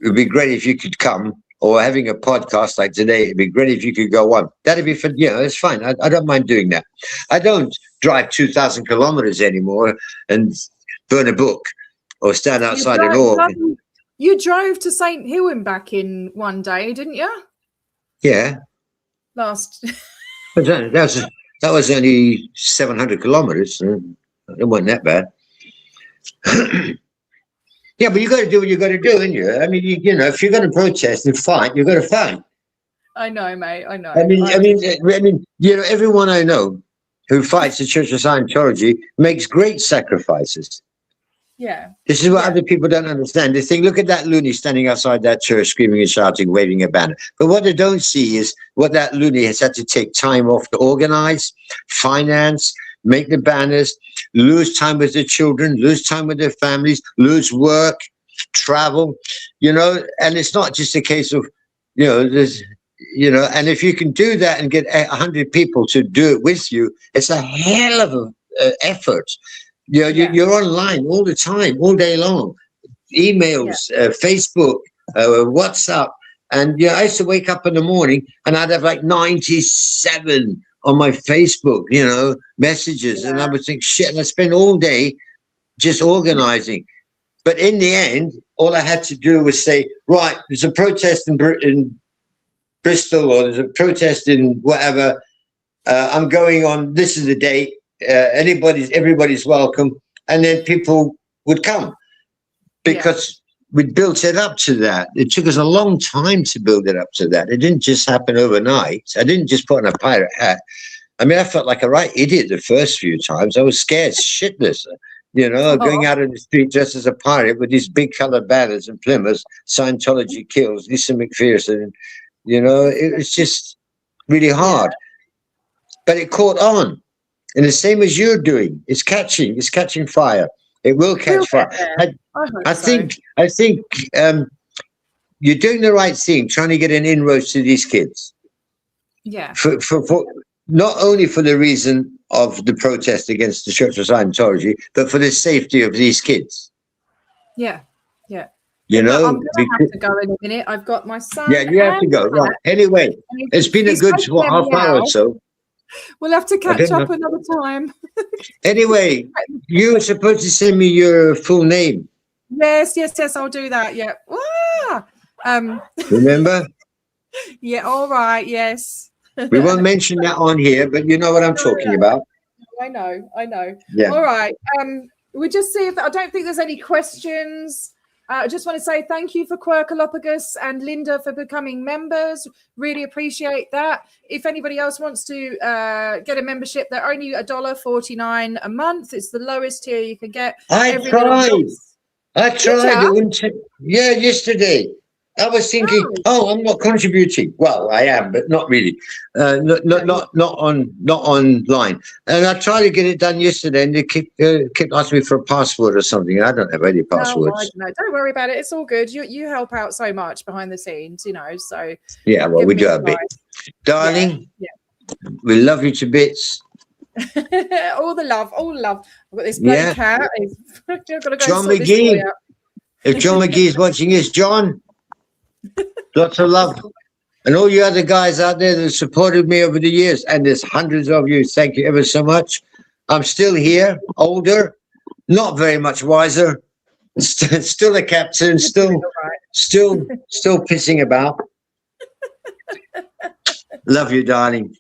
it would be great if you could come, or having a podcast like today, it'd be great if you could go on. That'd be fun. It's fine. I don't mind doing that. I don't drive 2,000 kilometers anymore and burn a book or stand outside an org. You drove to St. Hillen back in one day, didn't you? Yeah. That was only 700 kilometers. It wasn't that bad. Yeah, but you got to do what you got to do, ain't you? I mean, if you're going to protest and fight, you've got to fight. I know, mate. I know. I mean, everyone I know who fights the Church of Scientology makes great sacrifices. Yeah. This is what other people don't understand. They think, look at that loony standing outside that church, screaming and shouting, waving a banner. But what they don't see is what that loony has had to take time off to organize, finance, make the banners, lose time with their children, lose time with their families, lose work, travel, and it's not just a case of, there's, and if you can do that and get 100 people to do it with you, it's a hell of an effort. You're online all the time, all day long, emails, Facebook, WhatsApp. And I used to wake up in the morning and I'd have like 97 on my Facebook, messages. And I would think, shit, and I spend all day just organizing. But in the end, all I had to do was say, right, there's a protest in Bristol, or there's a protest in whatever. I'm going on, this is the date. Everybody's welcome. And then people would come because we built it up to that. It took us a long time to build it up to that. It didn't just happen overnight. I didn't just put on a pirate hat. I mean, I felt like a right idiot the first few times. I was scared shitless, going out in the street dressed as a pirate with these big colored banners and Plymouths, Scientology kills, Lisa McPherson. It was just really hard. But it caught on. And the same as you're doing, it's catching fire. It will catch fire. I think you're doing the right thing, trying to get an inroads to these kids. Yeah. For not only for the reason of the protest against the Church of Scientology, but for the safety of these kids. Yeah. Yeah. I'm going to have to go in a minute. I've got my son. Yeah, you have to go. Right. Anyway, it's been a good half hour or so. We'll have to catch up another time. Anyway, you were supposed to send me your full name. Yes, I'll do that. Yeah. Remember? Yeah, all right, yes. We won't mention that on here, but you know what I'm talking about. I know. Yeah. All right. We'll just see if I don't think there's any questions. I just want to say thank you for Quirkalopagus and Linda for becoming members. Really appreciate that. If anybody else wants to get a membership, they're only $1.49 a month. It's the lowest tier you can get. I tried. It wouldn't take, yesterday. I was thinking, I'm not contributing. Well, I am, but not really. Not online. And I tried to get it done yesterday, and they kept asking me for a password or something. I don't have any passwords. No, don't worry about it. It's all good. You help out so much behind the scenes, So yeah, well, we do our bit, darling. Yeah. We love you to bits. all the love. I've got this bloody cat. I've got to go John McGee. If John McGee is watching this, John. Lots of love. And all you other guys out there that supported me over the years, and there's hundreds of you, thank you ever so much. I'm still here, older, not very much wiser, still a captain, still pissing about. Love you, darling.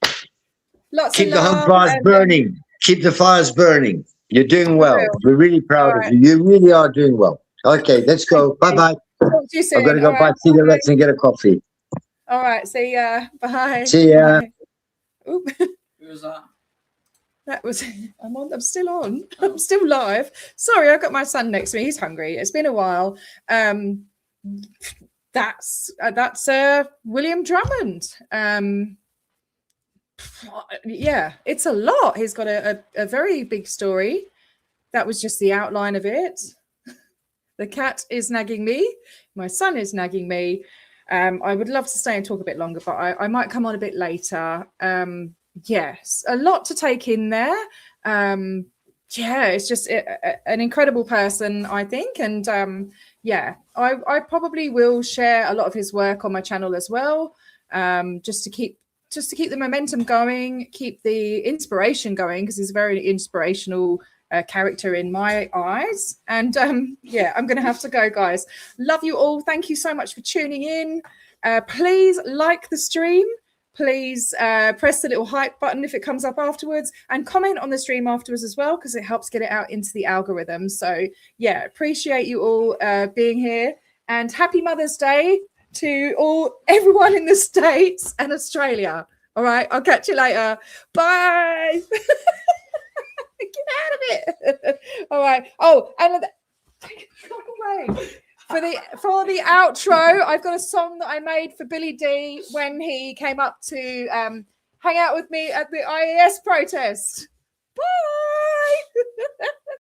Keep the home fires burning. Keep the fires burning. You're doing well. We're really proud of you. You really are doing well. Okay, let's go. Bye-bye. Talk to you soon. I'm going to go buy cigarettes and get a coffee. All right, see ya. Bye. See ya. Who was that? That was. I'm still on. I'm still live. Sorry, I've got my son next to me. He's hungry. It's been a while. That's William Drummond. Yeah, it's a lot. He's got a very big story. That was just the outline of it. The cat is nagging me. My son is nagging me. I would love to stay and talk a bit longer, but I might come on a bit later. Yes, a lot to take in there. Yeah, it's just an incredible person, I think. And yeah, I probably will share a lot of his work on my channel as well, just to keep the momentum going, keep the inspiration going, because he's a very inspirational character in my eyes. And yeah, I'm going to have to go, guys. Love you all. Thank you so much for tuning in. Please like the stream. Please press the little hype button if it comes up afterwards, and comment on the stream afterwards as well, because it helps get it out into the algorithm. So yeah, appreciate you all being here, and happy Mother's Day to everyone in the States and Australia. All right, I'll catch you later. Bye. Get out of it. All right. Oh, and go away. For the outro, I've got a song that I made for Billy D when he came up to hang out with me at the IAS protest. Bye.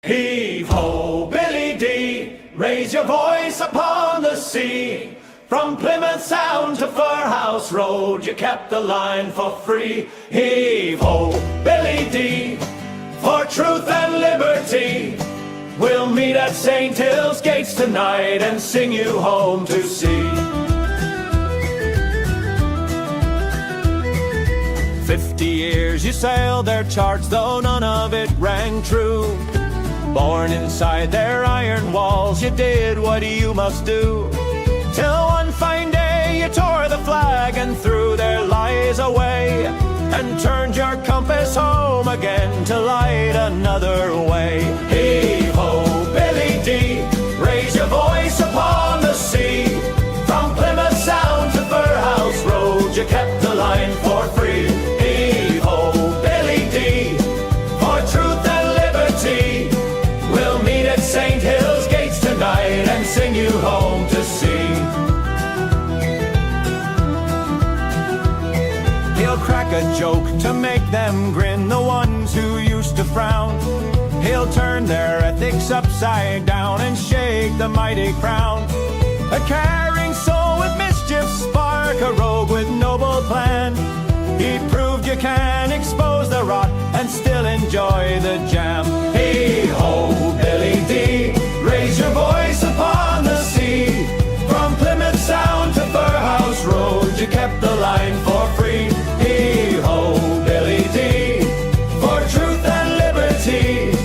Heave ho, Billy D, raise your voice upon the sea. From Plymouth Sound to Furhouse Road, you kept the line for free. Heave ho, Billy D, for truth and liberty. We'll meet at St. Hills gates tonight and sing you home to sea. 50 years you sailed their charts, though none of it rang true. Born inside their iron walls, you did what you must do. Till one fine day you tore the flag and threw their lies away, and turned your compass home again to light another way. Heave ho, Billy D, raise your voice upon the sea. From Plymouth Sound to Furhouse Road, you kept the line for free. Heave ho, Billy D, for truth and liberty. We'll meet at St. Hills gates tonight and sing you home to sea. He'll crack a joke to make them grin, the ones who used to frown. He'll turn their ethics upside down and shake the mighty crown. A caring soul with mischief spark, a rogue with noble plan. He proved you can expose the rot and still enjoy the jam. Hey ho, Billy D, raise your voice upon the sea. From Plymouth Sound to Furhouse Road, you kept the line for free. Hey ho, Billy D, for truth and liberty.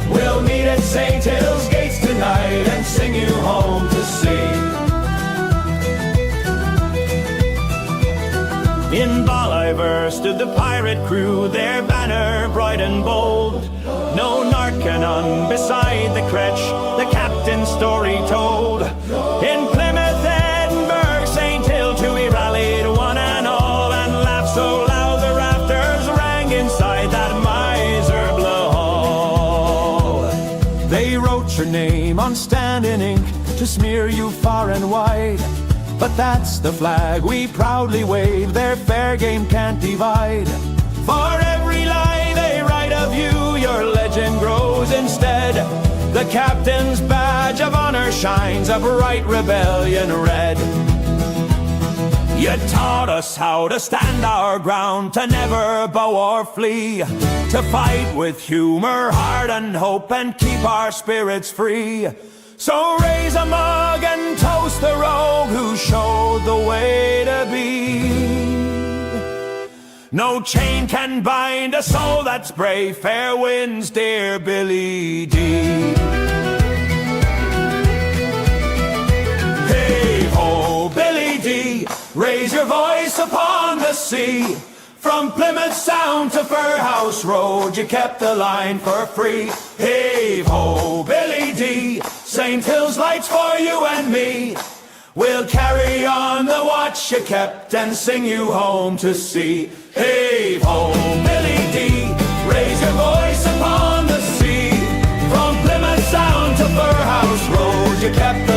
We'll meet at St. Hills gates tonight and sing you home to sea. In Bolivar stood the pirate crew, their banner bright and bold. No Narcanon beside the Cretch, the captain's story told. In Plymouth, Edinburgh, St. Hill too, we rallied one and all, and laughed so loud the rafters rang inside that miserable hall. They wrote your name on standing ink to smear you far and wide, but that's the flag we proudly wave, their fair game can't divide. For every lie they write of you, your legend grows instead. The captain's badge of honor shines a bright rebellion red. You taught us how to stand our ground, to never bow or flee, to fight with humor, heart and hope, and keep our spirits free. So raise a mug and toast the rogue who showed the way to be. No chain can bind a soul that's brave. Fair winds, dear Billy D. Hey ho, Billy D, raise your voice upon the sea. From Plymouth Sound to Fir House Road, you kept the line for free. Hey ho, Billy D, St. Hills lights for you and me. We'll carry on the watch you kept and sing you home to sea. Hey ho, Billy D, raise your voice upon the sea. From Plymouth Sound to Fir House Road, you kept